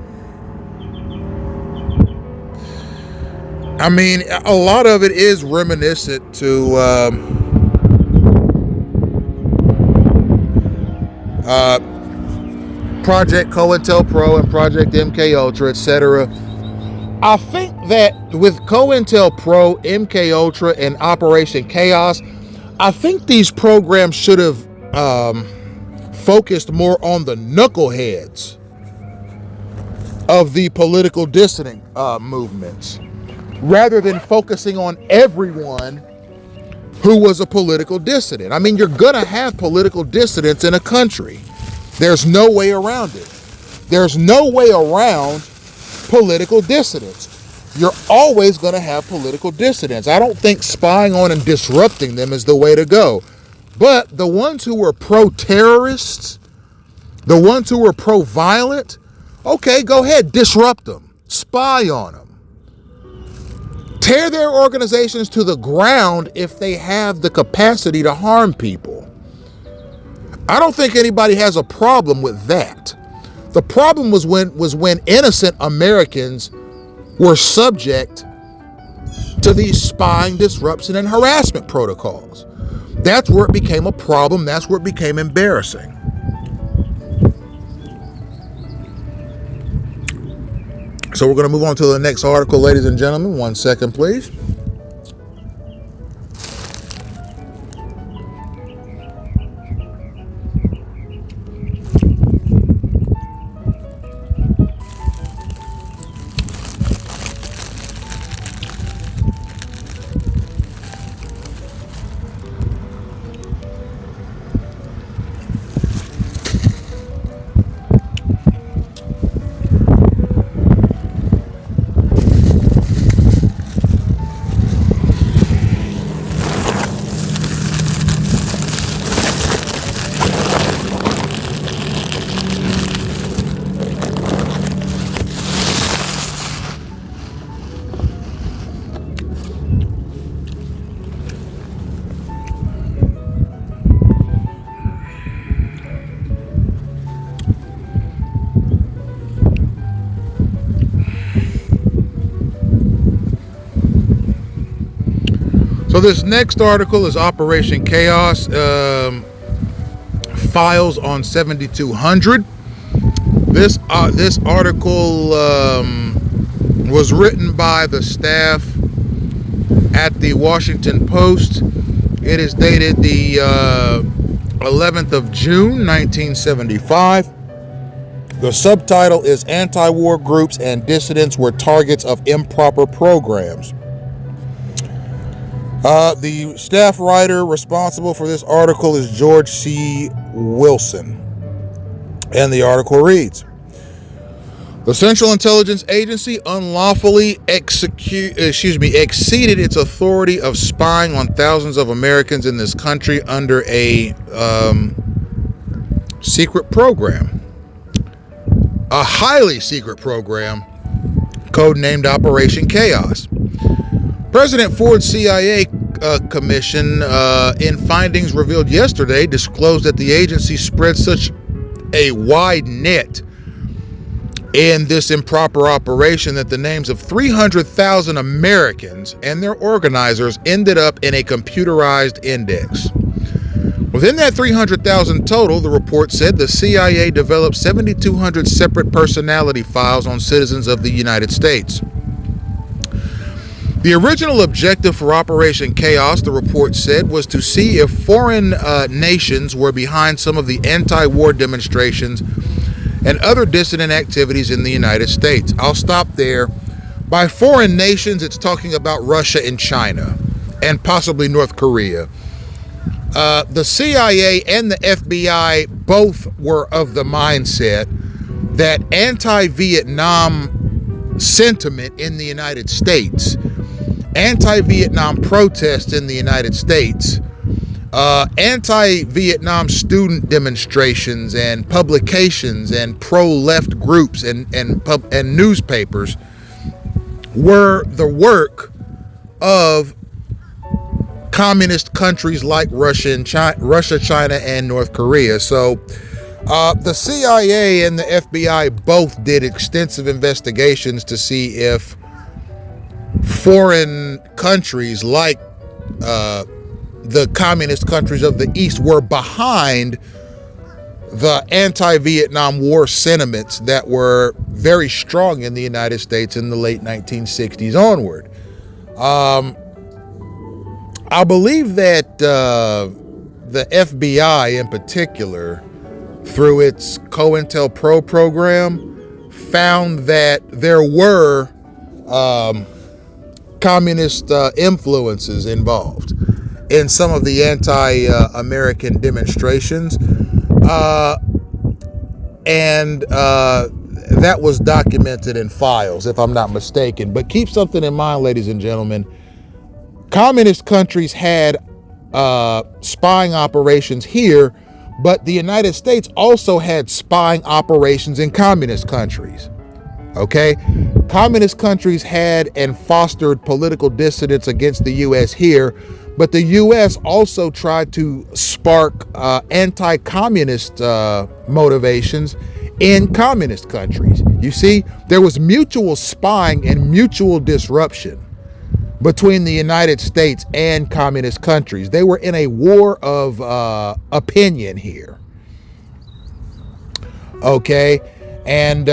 I mean, a lot of it is reminiscent to Project COINTELPRO and Project MKUltra, etc. I think that with COINTELPRO, MKUltra, and Operation Chaos, I think these programs should have focused more on the knuckleheads of the political dissident movements, rather than focusing on everyone who was a political dissident. I mean, you're gonna have political dissidents in a country. There's no way around it. There's no way around political dissidents. You're always going to have political dissidents. I don't think spying on and disrupting them is the way to go. But the ones who were pro-terrorists, the ones who were pro-violent, okay, go ahead, disrupt them, spy on them. Tear their organizations to the ground if they have the capacity to harm people. I don't think anybody has a problem with that. The problem was when innocent Americans were subject to these spying, disruption, and harassment protocols. That's where it became a problem. That's where it became embarrassing. So we're going to move on to the next article, ladies and gentlemen. 1 second, please. So this next article is Operation Chaos, files on 7200. This article was written by the staff at the Washington Post. It is dated the 11th of June, 1975. The subtitle is Anti-War Groups and Dissidents Were Targets of Improper Programs. The staff writer responsible for this article is George C. Wilson. And the article reads, the Central Intelligence Agency unlawfully exceeded its authority of spying on thousands of Americans in this country under a secret program. A highly secret program codenamed Operation Chaos. President Ford's CIA commission, in findings revealed yesterday, disclosed that the agency spread such a wide net in this improper operation that the names of 300,000 Americans and their organizers ended up in a computerized index. Within that 300,000 total, the report said the CIA developed 7,200 separate personality files on citizens of the United States. The original objective for Operation Chaos, the report said, was to see if foreign nations were behind some of the anti-war demonstrations and other dissident activities in the United States. I'll stop there. By foreign nations, it's talking about Russia and China and possibly North Korea. The CIA and the FBI both were of the mindset that anti-Vietnam sentiment in the United States, anti-Vietnam protests in the United States, anti-Vietnam student demonstrations and publications and pro-left groups and newspapers were the work of communist countries like Russia, China, and North Korea. So the CIA and the FBI both did extensive investigations to see if foreign countries like the communist countries of the East were behind the anti-Vietnam War sentiments that were very strong in the United States in the late 1960s onward. I believe that the FBI in particular, through its COINTELPRO program, found that there were communist influences involved in some of the anti-American demonstrations. And that was documented in files, if I'm not mistaken. But keep something in mind, ladies and gentlemen. Communist countries had spying operations here, but the United States also had spying operations in communist countries. Okay? Communist countries had and fostered political dissidents against the U.S. here, but the U.S. also tried to spark anti-communist motivations in communist countries. You see, there was mutual spying and mutual disruption between the United States and communist countries. They were in a war of opinion here. Okay, and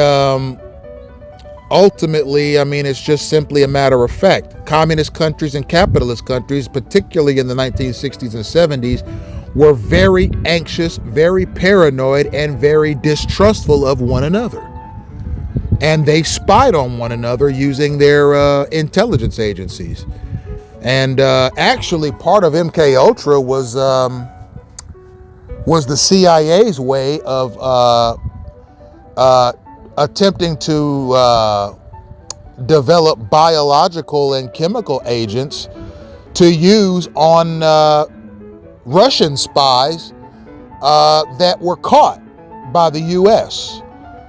ultimately, I mean, it's just simply a matter of fact. Communist countries and capitalist countries, particularly in the 1960s and 70s, were very anxious, very paranoid, and very distrustful of one another. And they spied on one another using their intelligence agencies. And actually, part of MK Ultra was the CIA's way of attempting to develop biological and chemical agents to use on Russian spies that were caught by the U.S.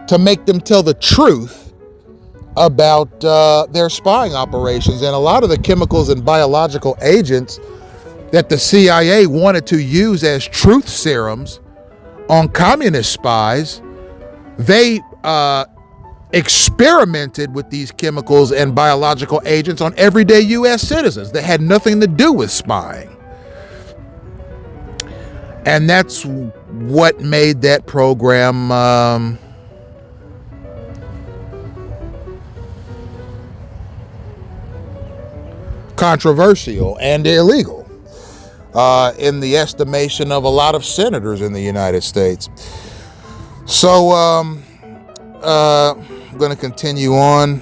to make them tell the truth about their spying operations. And a lot of the chemicals and biological agents that the CIA wanted to use as truth serums on communist spies, they experimented with these chemicals and biological agents on everyday U.S. citizens that had nothing to do with spying. And that's what made that program controversial and illegal in the estimation of a lot of senators in the United States. So I'm going to continue on.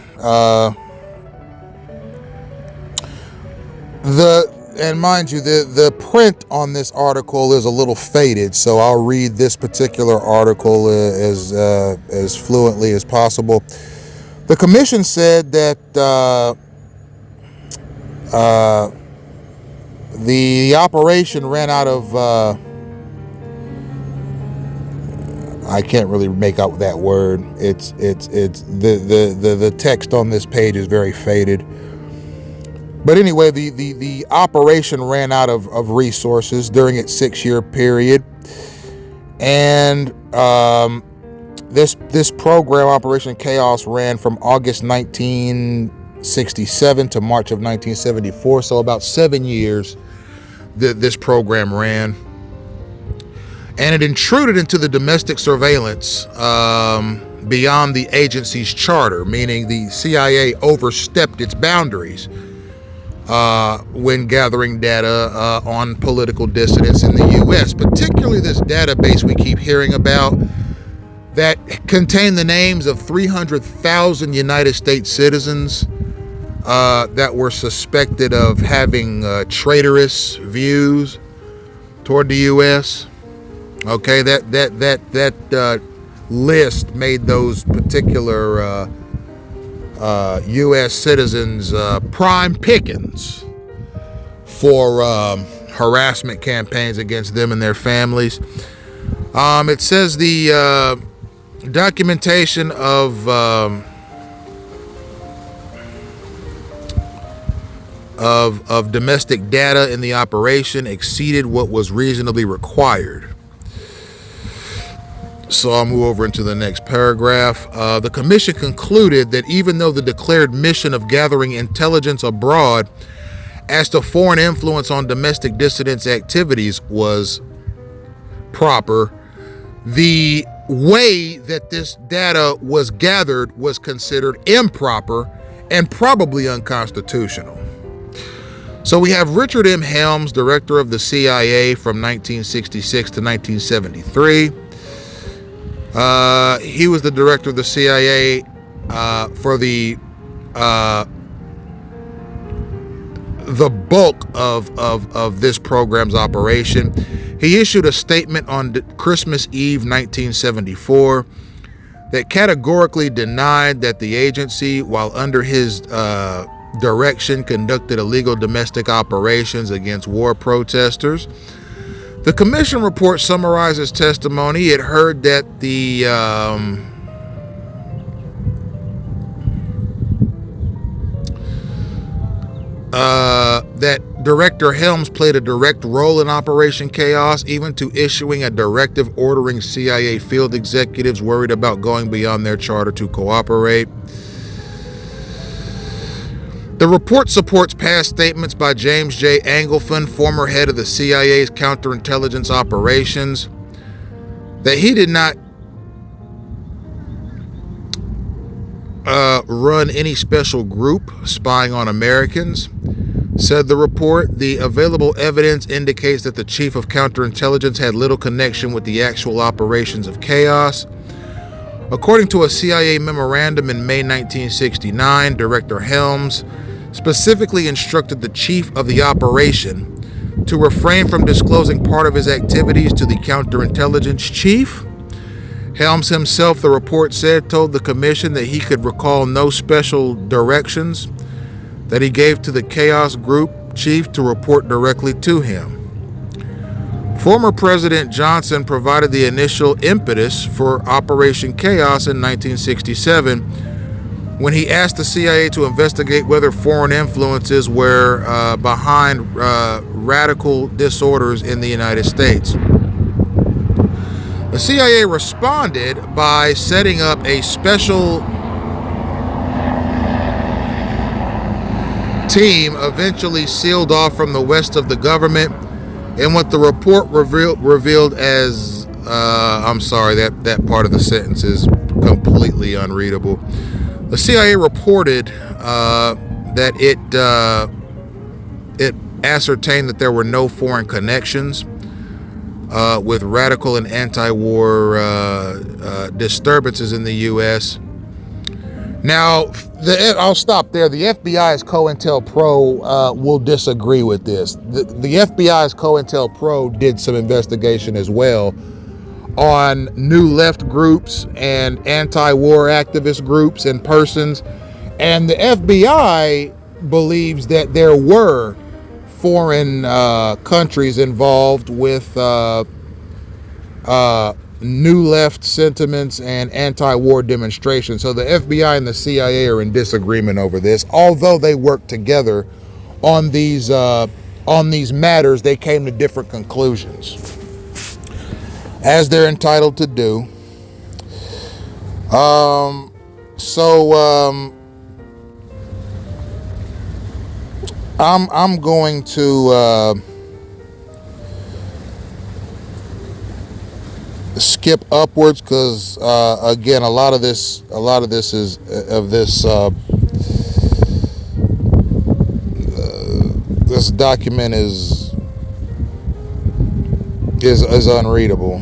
And mind you, the print on this article is a little faded, so I'll read this particular article as fluently as possible. The commission said that the operation ran out of I can't really make out that word. It's the text on this page is very faded. But anyway, the operation ran out of resources during its 6-year period, and this program, Operation Chaos, ran from August 1967 to March of 1974. So about 7 years this program ran. And it intruded into the domestic surveillance beyond the agency's charter, meaning the CIA overstepped its boundaries when gathering data on political dissidents in the U.S., particularly this database we keep hearing about that contained the names of 300,000 United States citizens that were suspected of having traitorous views toward the U.S. Okay, that list made those particular U.S. citizens prime pickings for harassment campaigns against them and their families. It says the documentation of domestic data in the operation exceeded what was reasonably required. So I'll move over into the next paragraph. The commission concluded that even though the declared mission of gathering intelligence abroad as to foreign influence on domestic dissidents' activities was proper, the way that this data was gathered was considered improper and probably unconstitutional. So we have Richard M. Helms, director of the CIA from 1966 to 1973. He was the director of the CIA for the bulk of this program's operation. He issued a statement on Christmas Eve 1974 that categorically denied that the agency, while under his direction, conducted illegal domestic operations against war protesters. The commission report summarizes testimony. It heard that that Director Helms played a direct role in Operation Chaos, even to issuing a directive ordering CIA field executives worried about going beyond their charter to cooperate. The report supports past statements by James J. Angleton, former head of the CIA's counterintelligence operations, that he did not run any special group spying on Americans, said the report. The available evidence indicates that the chief of counterintelligence had little connection with the actual operations of chaos. According to a CIA memorandum in May 1969, Director Helms specifically instructed the chief of the operation to refrain from disclosing part of his activities to the counterintelligence chief. Helms himself, the report said, told the commission that he could recall no special directions that he gave to the Chaos Group chief to report directly to him. Former President Johnson provided the initial impetus for Operation Chaos in 1967 when he asked the CIA to investigate whether foreign influences were behind radical disorders in the United States. The CIA responded by setting up a special team, eventually sealed off from the west of the government, in what the report revealed as, I'm sorry, that part of the sentence is completely unreadable. The CIA reported that it ascertained that there were no foreign connections with radical and anti-war disturbances in the U.S. Now, I'll stop there. The FBI's COINTELPRO will disagree with this. The FBI's COINTELPRO did some investigation as well on new left groups and anti-war activist groups and persons, and the FBI believes that there were foreign countries involved with new left sentiments and anti-war demonstrations. So the FBI and the CIA are in disagreement over this. Although they work together on these matters, they came to different conclusions, as they're entitled to do. I'm going to skip upwards because again, a lot of this this document is unreadable.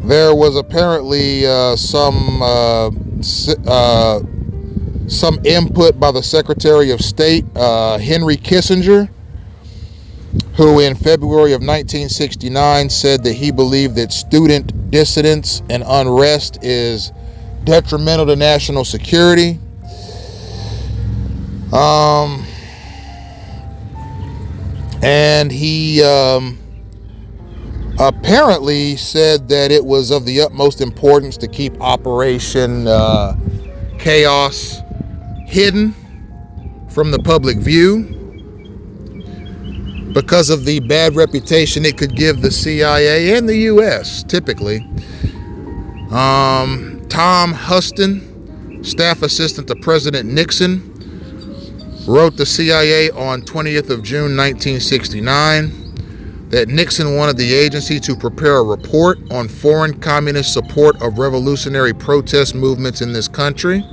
There was apparently some input by the Secretary of State, Henry Kissinger, who in February of 1969 said that he believed that student dissidence and unrest is detrimental to national security. And he apparently said that it was of the utmost importance to keep Operation Chaos hidden from the public view because of the bad reputation it could give the CIA and the U.S. typically. Tom Huston, staff assistant to President Nixon, wrote the CIA on 20th of June 1969 that Nixon wanted the agency to prepare a report on foreign communist support of revolutionary protest movements in this country.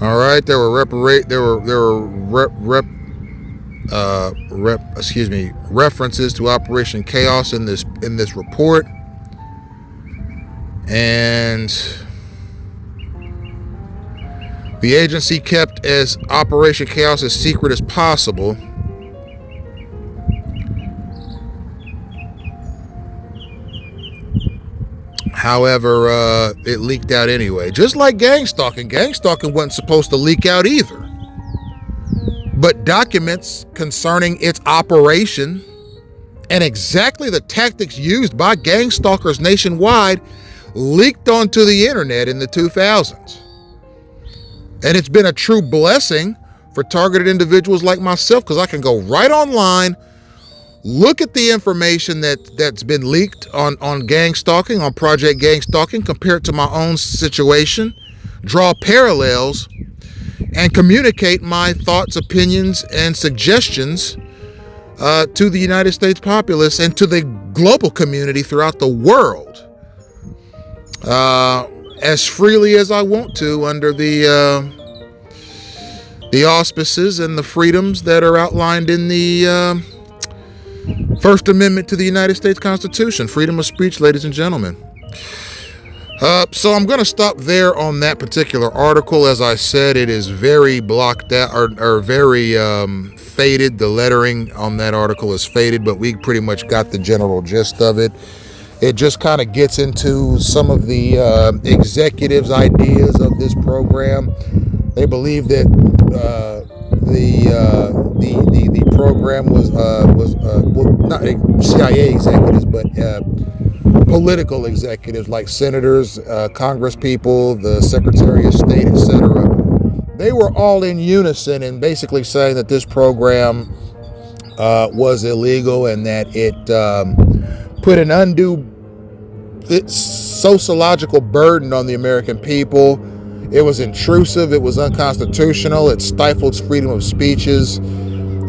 All right, there were references to Operation Chaos in this report, and the agency kept as Operation Chaos as secret as possible. However, it leaked out anyway. Just like gang stalking. Gang stalking wasn't supposed to leak out either. But documents concerning its operation and exactly the tactics used by gang stalkers nationwide leaked onto the internet in the 2000s. And it's been a true blessing for targeted individuals like myself, because I can go right online, look at the information that's been leaked on gang stalking, on Project Gang Stalking, compare it to my own situation, draw parallels, and communicate my thoughts, opinions, and suggestions to the United States populace and to the global community throughout the world as freely as I want to under the auspices and the freedoms that are outlined in the First Amendment to the United States Constitution. Freedom of speech, ladies and gentlemen. So I'm going to stop there on that particular article. As I said, it is very blocked out or very faded. The lettering on that article is faded, but we pretty much got the general gist of it. It just kind of gets into some of the executives' ideas of this program. They believe that the program was not CIA executives, but political executives like senators, Congress people, the Secretary of State, etc. They were all in unison in basically saying that this program was illegal and that it put an undue sociological burden on the American people. It was intrusive, it was unconstitutional, it stifled freedom of speeches,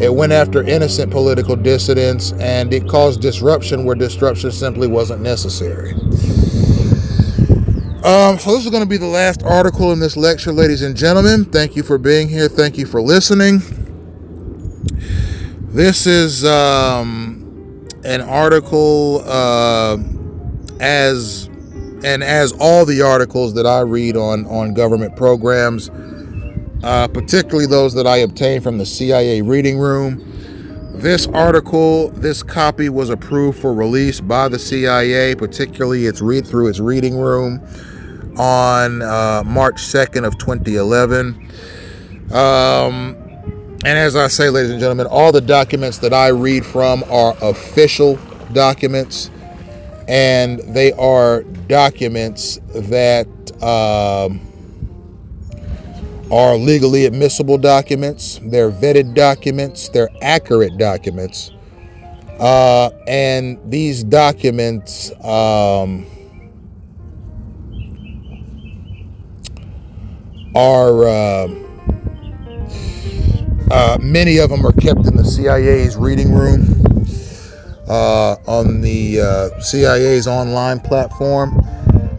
it went after innocent political dissidents, and it caused disruption where disruption simply wasn't necessary. So this is going to be the last article in this lecture, ladies and gentlemen. Thank you for being here. Thank you for listening. This is an article as all the articles that I read on government programs, particularly those that I obtain from the CIA reading room. This article, this copy was approved for release by the CIA, particularly through its reading room on March 2nd of 2011. And as I say, ladies and gentlemen, all the documents that I read from are official documents, and they are documents that are legally admissible documents. They're vetted documents. They're accurate documents. And these documents are many of them are kept in the CIA's reading room on the CIA's online platform.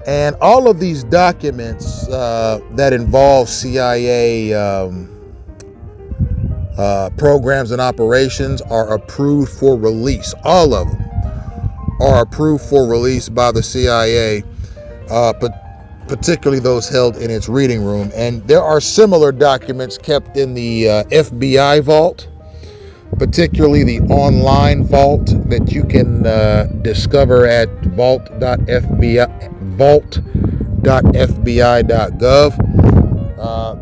And all of these documents that involve CIA programs and operations are approved for release. All of them are approved for release by the CIA, but particularly those held in its reading room. And there are similar documents kept in the FBI vault, particularly the online vault that you can discover at vault.fbi.gov.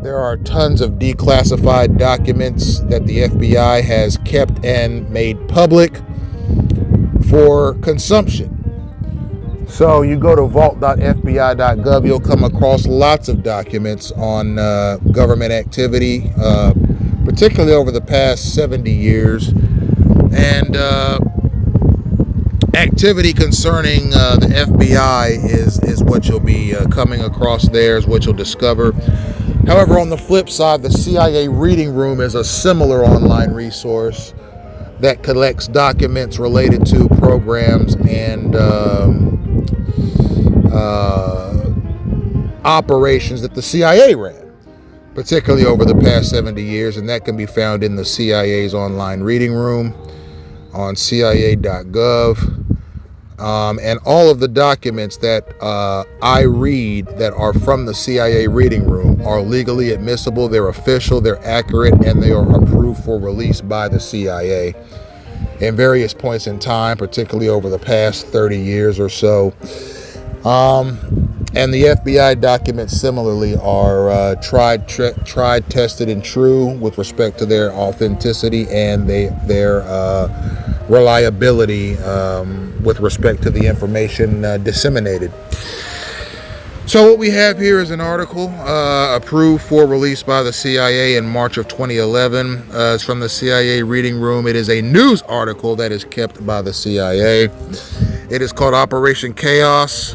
There are tons of declassified documents that the FBI has kept and made public for consumption. So you go to vault.fbi.gov, you'll come across lots of documents on government activity, particularly over the past 70 years, and activity concerning the FBI is what you'll be coming across there, is what you'll discover. However, on the flip side, the CIA Reading Room is a similar online resource that collects documents related to programs and operations that the CIA ran, particularly over the past 70 years, and that can be found in the CIA's online reading room on cia.gov. And all of the documents that I read that are from the CIA reading room are legally admissible, they're official, they're accurate, and they are approved for release by the CIA in various points in time, particularly over the past 30 years or so. And the FBI documents similarly are tried, tested, and true with respect to their authenticity and their reliability with respect to the information disseminated. So what we have here is an article approved for release by the CIA in March of 2011. It's from the CIA reading room. It is a news article that is kept by the CIA. It is called Operation Chaos,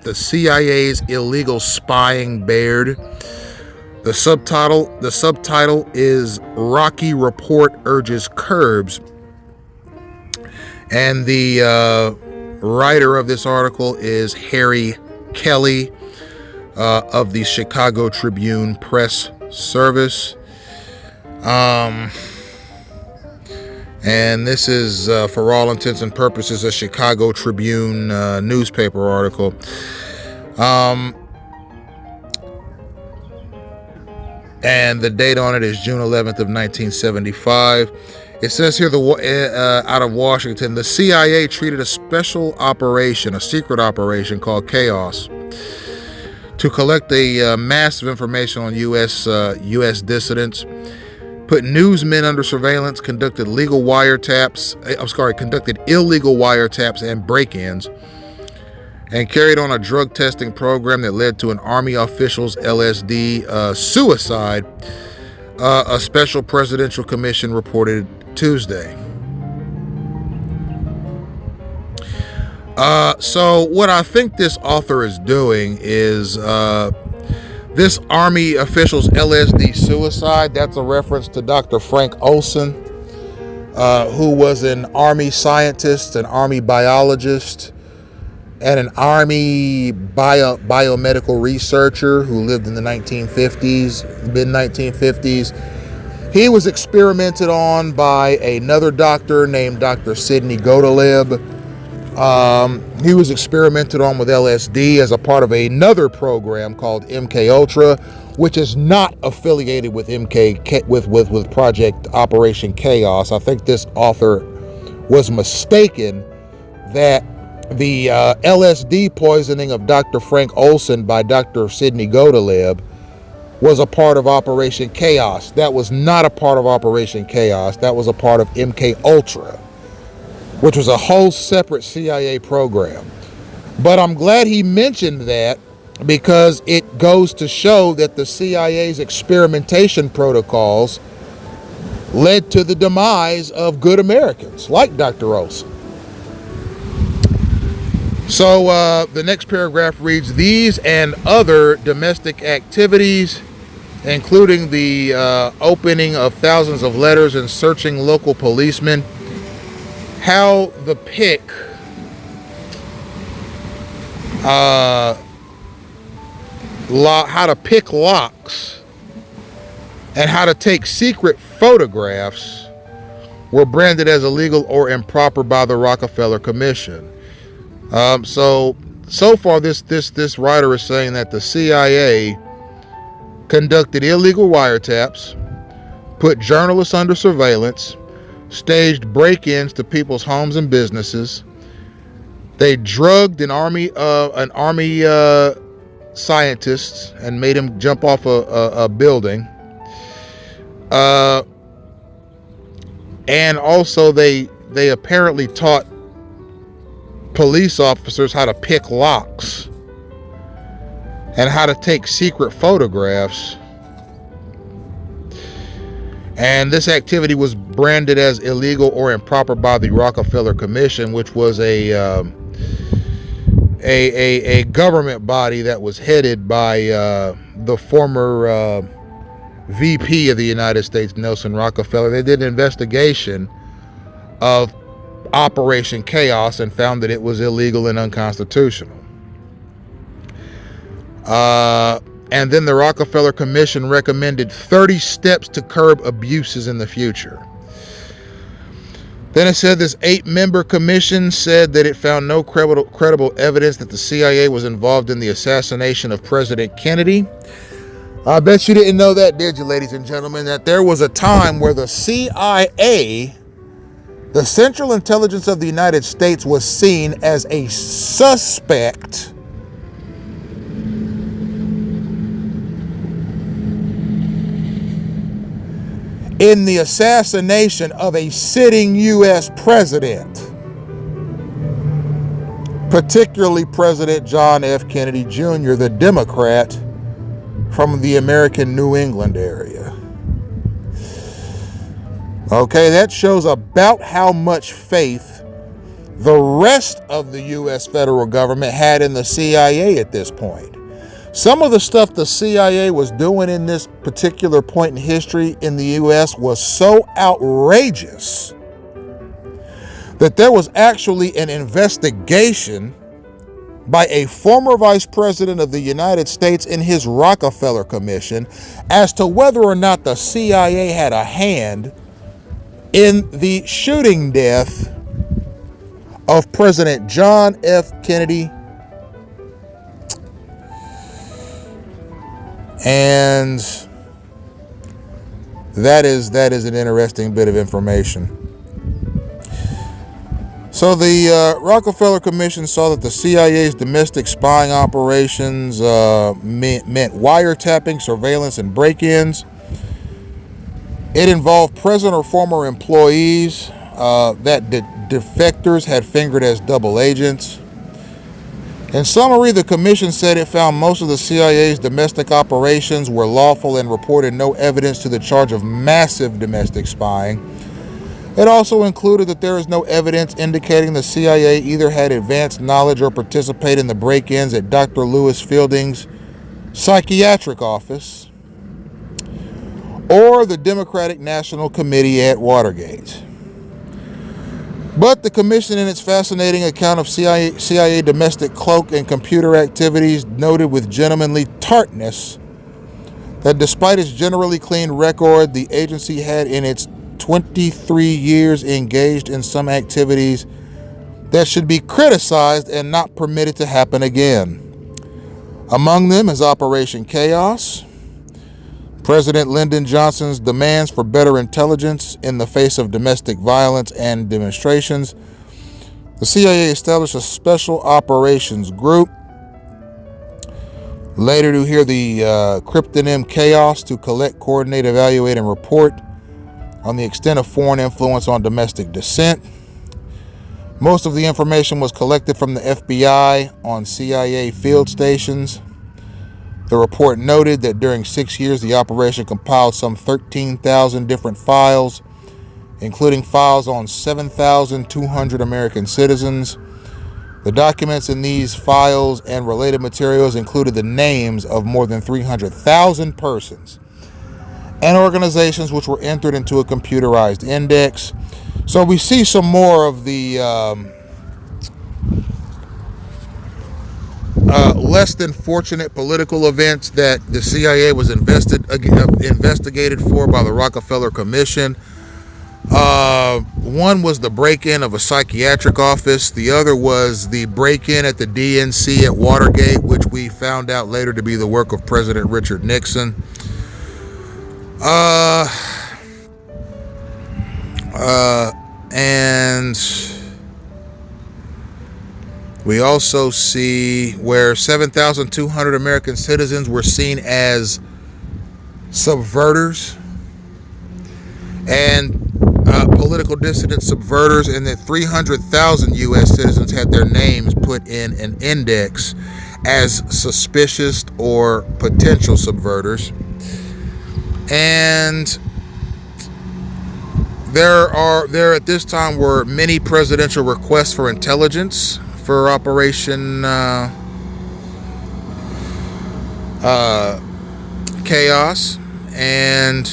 the CIA's illegal spying bared. The subtitle is Rocky Report Urges Curbs. And the writer of this article is Harry Kelly of the Chicago Tribune Press Service. And this is, for all intents and purposes, a Chicago Tribune newspaper article. And the date on it is June 11th of 1975. It says here, out of Washington, the CIA treated a special operation, a secret operation called Chaos, to collect a massive information on U.S. dissidents, put newsmen under surveillance, conducted illegal wiretaps and break-ins, and carried on a drug testing program that led to an Army official's LSD suicide, a special presidential commission reported Tuesday. So what I think this author is doing is this Army official's LSD suicide, that's a reference to Dr. Frank Olson, who was an Army scientist, an Army biologist, and an Army biomedical researcher who lived in the mid-1950s. He was experimented on by another doctor named Dr. Sidney Gottlieb. He was experimented on with LSD as a part of another program called MK Ultra, which is not affiliated with with Project Operation Chaos. I think this author was mistaken that the LSD poisoning of Dr. Frank Olson by Dr. Sidney Gottlieb was a part of Operation Chaos. That was not a part of Operation Chaos. That was a part of MK Ultra, which was a whole separate CIA program. But I'm glad he mentioned that, because it goes to show that the CIA's experimentation protocols led to the demise of good Americans like Dr. Olson. So the next paragraph reads, these and other domestic activities, including the opening of thousands of letters and searching local policemen, how to pick locks, and how to take secret photographs were branded as illegal or improper by the Rockefeller Commission. So far, this writer is saying that the CIA conducted illegal wiretaps, put journalists under surveillance, staged break-ins to people's homes and businesses. They drugged an army scientist and made him jump off a building. And also they apparently taught police officers how to pick locks and how to take secret photographs. And this activity was branded as illegal or improper by the Rockefeller Commission, which was a government body that was headed by the former VP of the United States, Nelson Rockefeller. They did an investigation of Operation Chaos and found that it was illegal and unconstitutional. And then the Rockefeller Commission recommended 30 steps to curb abuses in the future. Then it said this 8-member commission said that it found no credible evidence that the CIA was involved in the assassination of President Kennedy. I bet you didn't know that, did you, ladies and gentlemen, that there was a time where the CIA, the Central Intelligence of the United States, was seen as a suspect in the assassination of a sitting U.S. president, particularly President John F. Kennedy Jr., the Democrat from the American New England area. Okay, that shows about how much faith the rest of the U.S. federal government had in the CIA at this point. Some of the stuff the CIA was doing in this particular point in history in the U.S. was so outrageous that there was actually an investigation by a former vice president of the United States in his Rockefeller Commission as to whether or not the CIA had a hand in the shooting death of President John F. Kennedy. And that is an interesting bit of information. So the Rockefeller Commission saw that the CIA's domestic spying operations meant wiretapping, surveillance, and break-ins. It involved present or former employees that defectors had fingered as double agents. In summary, the commission said it found most of the CIA's domestic operations were lawful and reported no evidence to the charge of massive domestic spying. It also included that there is no evidence indicating the CIA either had advanced knowledge or participated in the break-ins at Dr. Lewis Fielding's psychiatric office or the Democratic National Committee at Watergate. But the commission, in its fascinating account of CIA domestic cloak and computer activities, noted with gentlemanly tartness that despite its generally clean record, the agency had in its 23 years engaged in some activities that should be criticized and not permitted to happen again. Among them is Operation Chaos, President Lyndon Johnson's demands for better intelligence in the face of domestic violence and demonstrations. The CIA established a special operations group, later to hear the cryptonym Chaos, to collect, coordinate, evaluate, and report on the extent of foreign influence on domestic dissent. Most of the information was collected from the FBI on CIA field stations. The report noted that during 6 years, the operation compiled some 13,000 different files, including files on 7,200 American citizens. The documents in these files and related materials included the names of more than 300,000 persons and organizations which were entered into a computerized index. So we see some more of the less than fortunate political events that the CIA was investigated for by the Rockefeller Commission. One was the break-in of a psychiatric office. The other was the break-in at the DNC at Watergate, which we found out later to be the work of President Richard Nixon. And we also see where 7,200 American citizens were seen as subverters and political dissident subverters, and that 300,000 U.S. citizens had their names put in an index as suspicious or potential subverters. And there at this time were many presidential requests for intelligence for Operation Chaos, and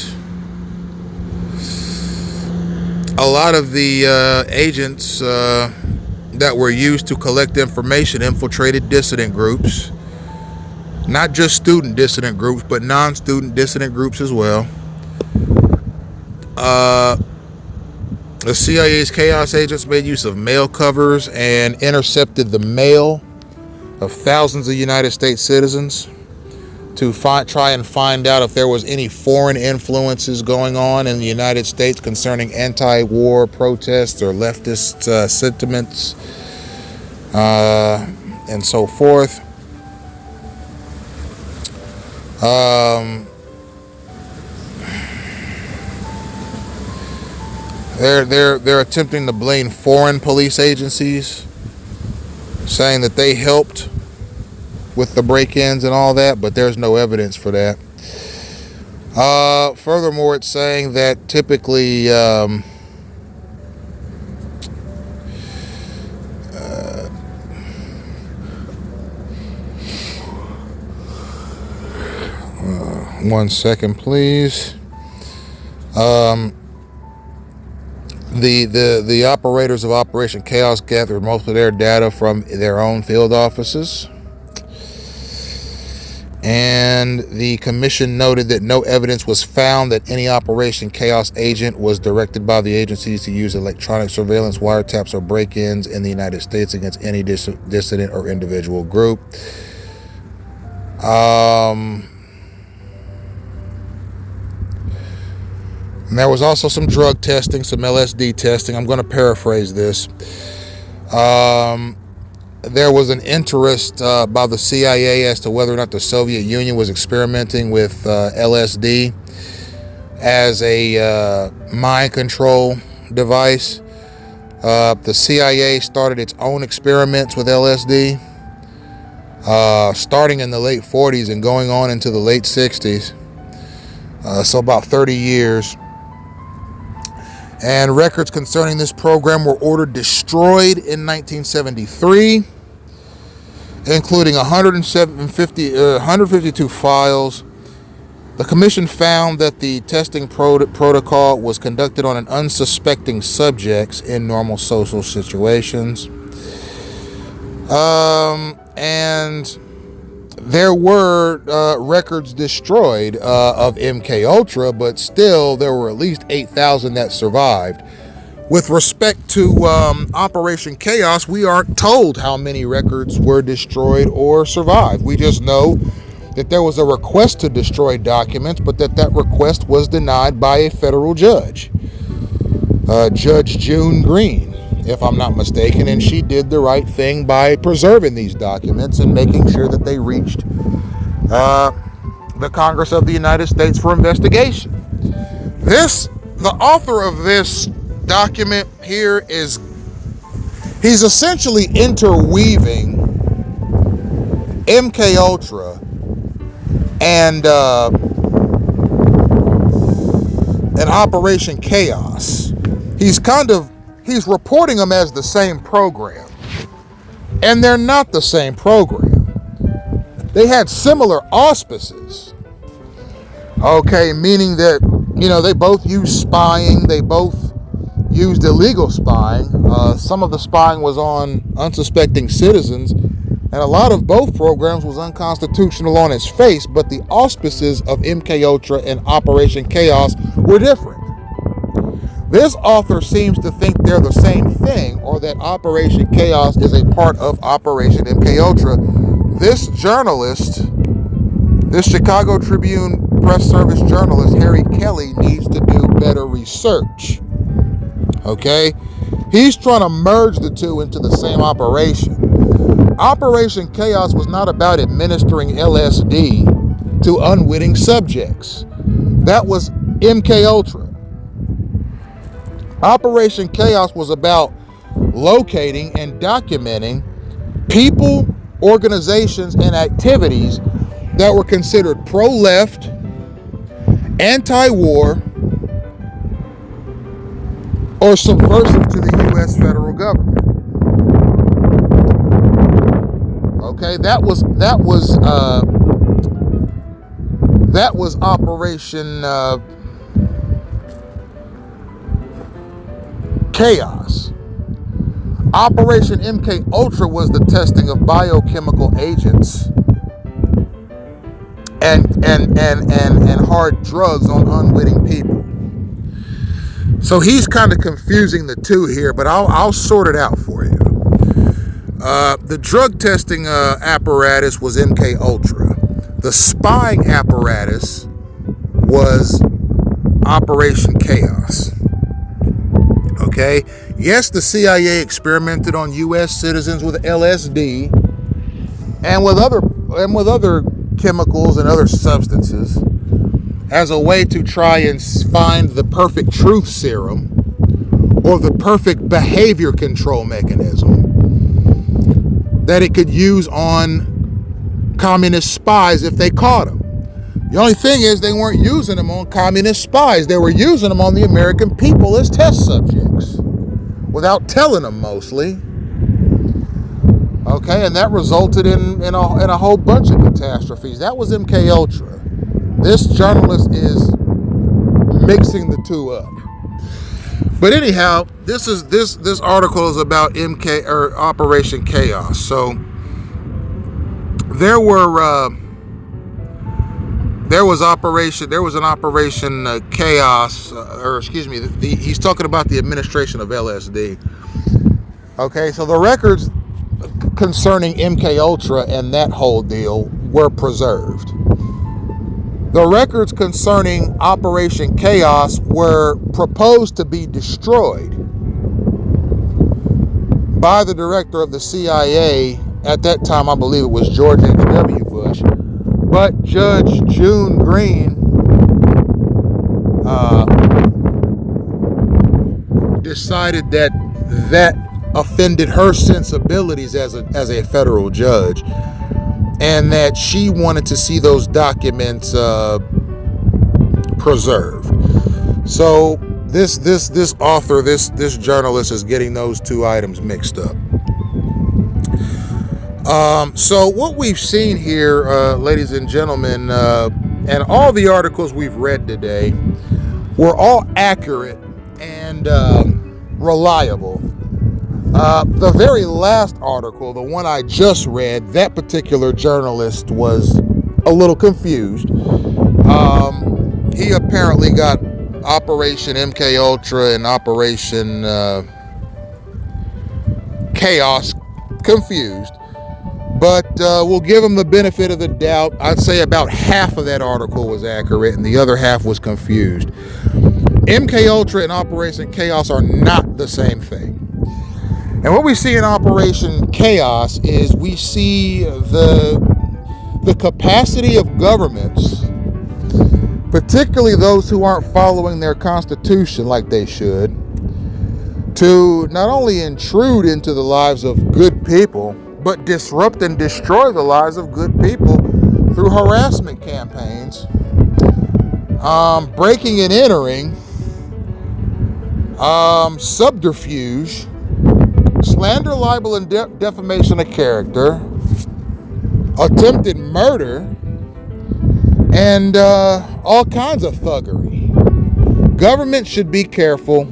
a lot of the agents that were used to collect information infiltrated dissident groups, not just student dissident groups, but non-student dissident groups as well. The CIA's Chaos agents made use of mail covers and intercepted the mail of thousands of United States citizens to try and find out if there was any foreign influences going on in the United States concerning anti-war protests or leftist sentiments and so forth. They're attempting to blame foreign police agencies, saying that they helped with the break-ins and all that, but there's no evidence for that. Furthermore, it's saying that typically 1 second, please. The operators of Operation Chaos gathered most of their data from their own field offices. And the commission noted that no evidence was found that any Operation Chaos agent was directed by the agencies to use electronic surveillance, wiretaps, or break-ins in the United States against any dissident or individual group. And there was also some drug testing, some LSD testing. I'm going to paraphrase this. There was an interest by the CIA as to whether or not the Soviet Union was experimenting with LSD as a mind control device. The CIA started its own experiments with LSD, starting in the late 40s and going on into the late 60s. So about 30 years. And records concerning this program were ordered destroyed in 1973, including 152 files. The commission found that the testing protocol was conducted on an unsuspecting subjects in normal social situations. And there were records destroyed of MK Ultra, but still there were at least 8,000 that survived. With respect to Operation Chaos, we aren't told how many records were destroyed or survived. We just know that there was a request to destroy documents, but that request was denied by a federal judge, Judge June Green, if I'm not mistaken, and she did the right thing by preserving these documents and making sure that they reached the Congress of the United States for investigation. The author of this document here he's essentially interweaving MK Ultra and Operation Chaos. He's reporting them as the same program, and they're not the same program. They had similar auspices. Okay, meaning that, they both used spying, they both used illegal spying. Some of the spying was on unsuspecting citizens, and a lot of both programs was unconstitutional on its face, but the auspices of MK Ultra and Operation Chaos were different. This author seems to think they're the same thing, or that Operation Chaos is a part of Operation MK Ultra. This journalist, this Chicago Tribune Press Service journalist, Harry Kelly, needs to do better research. Okay? He's trying to merge the two into the same operation. Operation Chaos was not about administering LSD to unwitting subjects. That was MK Ultra. Operation Chaos was about locating and documenting people, organizations, and activities that were considered pro-left, anti-war, or subversive to the U.S. federal government. Okay, that was Operation Chaos. Operation MK Ultra was the testing of biochemical agents and hard drugs on unwitting people. So he's kind of confusing the two here, but I'll sort it out for you. The drug testing apparatus was MK Ultra. The spying apparatus was Operation Chaos. Okay. Yes, the CIA experimented on U.S. citizens with LSD and with other chemicals and other substances as a way to try and find the perfect truth serum or the perfect behavior control mechanism that it could use on communist spies if they caught them. The only thing is they weren't using them on communist spies. They were using them on the American people as test subjects without telling them mostly. Okay, and that resulted in a whole bunch of catastrophes. That was MK Ultra. This journalist is mixing the two up. But anyhow, this article is about MK or Operation Chaos. So there was an Operation Chaos, or excuse me, he's talking about the administration of LSD. Okay, so the records concerning MK Ultra and that whole deal were preserved. The records concerning Operation Chaos were proposed to be destroyed by the director of the CIA at that time. I believe it was George H.W. Bush. But Judge June Green decided that offended her sensibilities as a federal judge, and that she wanted to see those documents preserved. So this author, this journalist is getting those two items mixed up. So what we've seen here, ladies and gentlemen, and all the articles we've read today were all accurate and reliable. The very last article, the one I just read, that particular journalist was a little confused. He apparently got Operation MK Ultra and Operation Chaos confused. But we'll give him the benefit of the doubt. I'd say about half of that article was accurate and the other half was confused. MK Ultra and Operation Chaos are not the same thing. And what we see in Operation Chaos is we see the capacity of governments, particularly those who aren't following their constitution like they should, to not only intrude into the lives of good people, but disrupt and destroy the lives of good people through harassment campaigns, breaking and entering, subterfuge, slander, libel, and defamation of character, attempted murder, and all kinds of thuggery. Government should be careful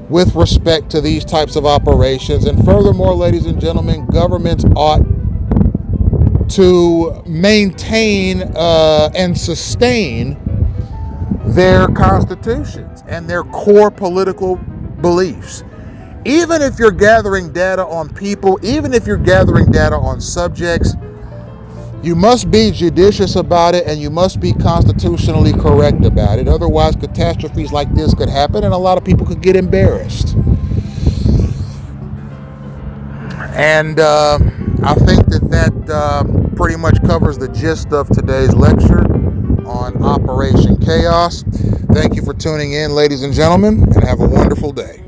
with respect to these types of operations. And furthermore, ladies and gentlemen, governments ought to maintain and sustain their constitutions and their core political beliefs. Even if you're gathering data on people, even if you're gathering data on subjects, you must be judicious about it and you must be constitutionally correct about it. Otherwise, catastrophes like this could happen and a lot of people could get embarrassed. And I think that pretty much covers the gist of today's lecture on Operation Chaos. Thank you for tuning in, ladies and gentlemen, and have a wonderful day.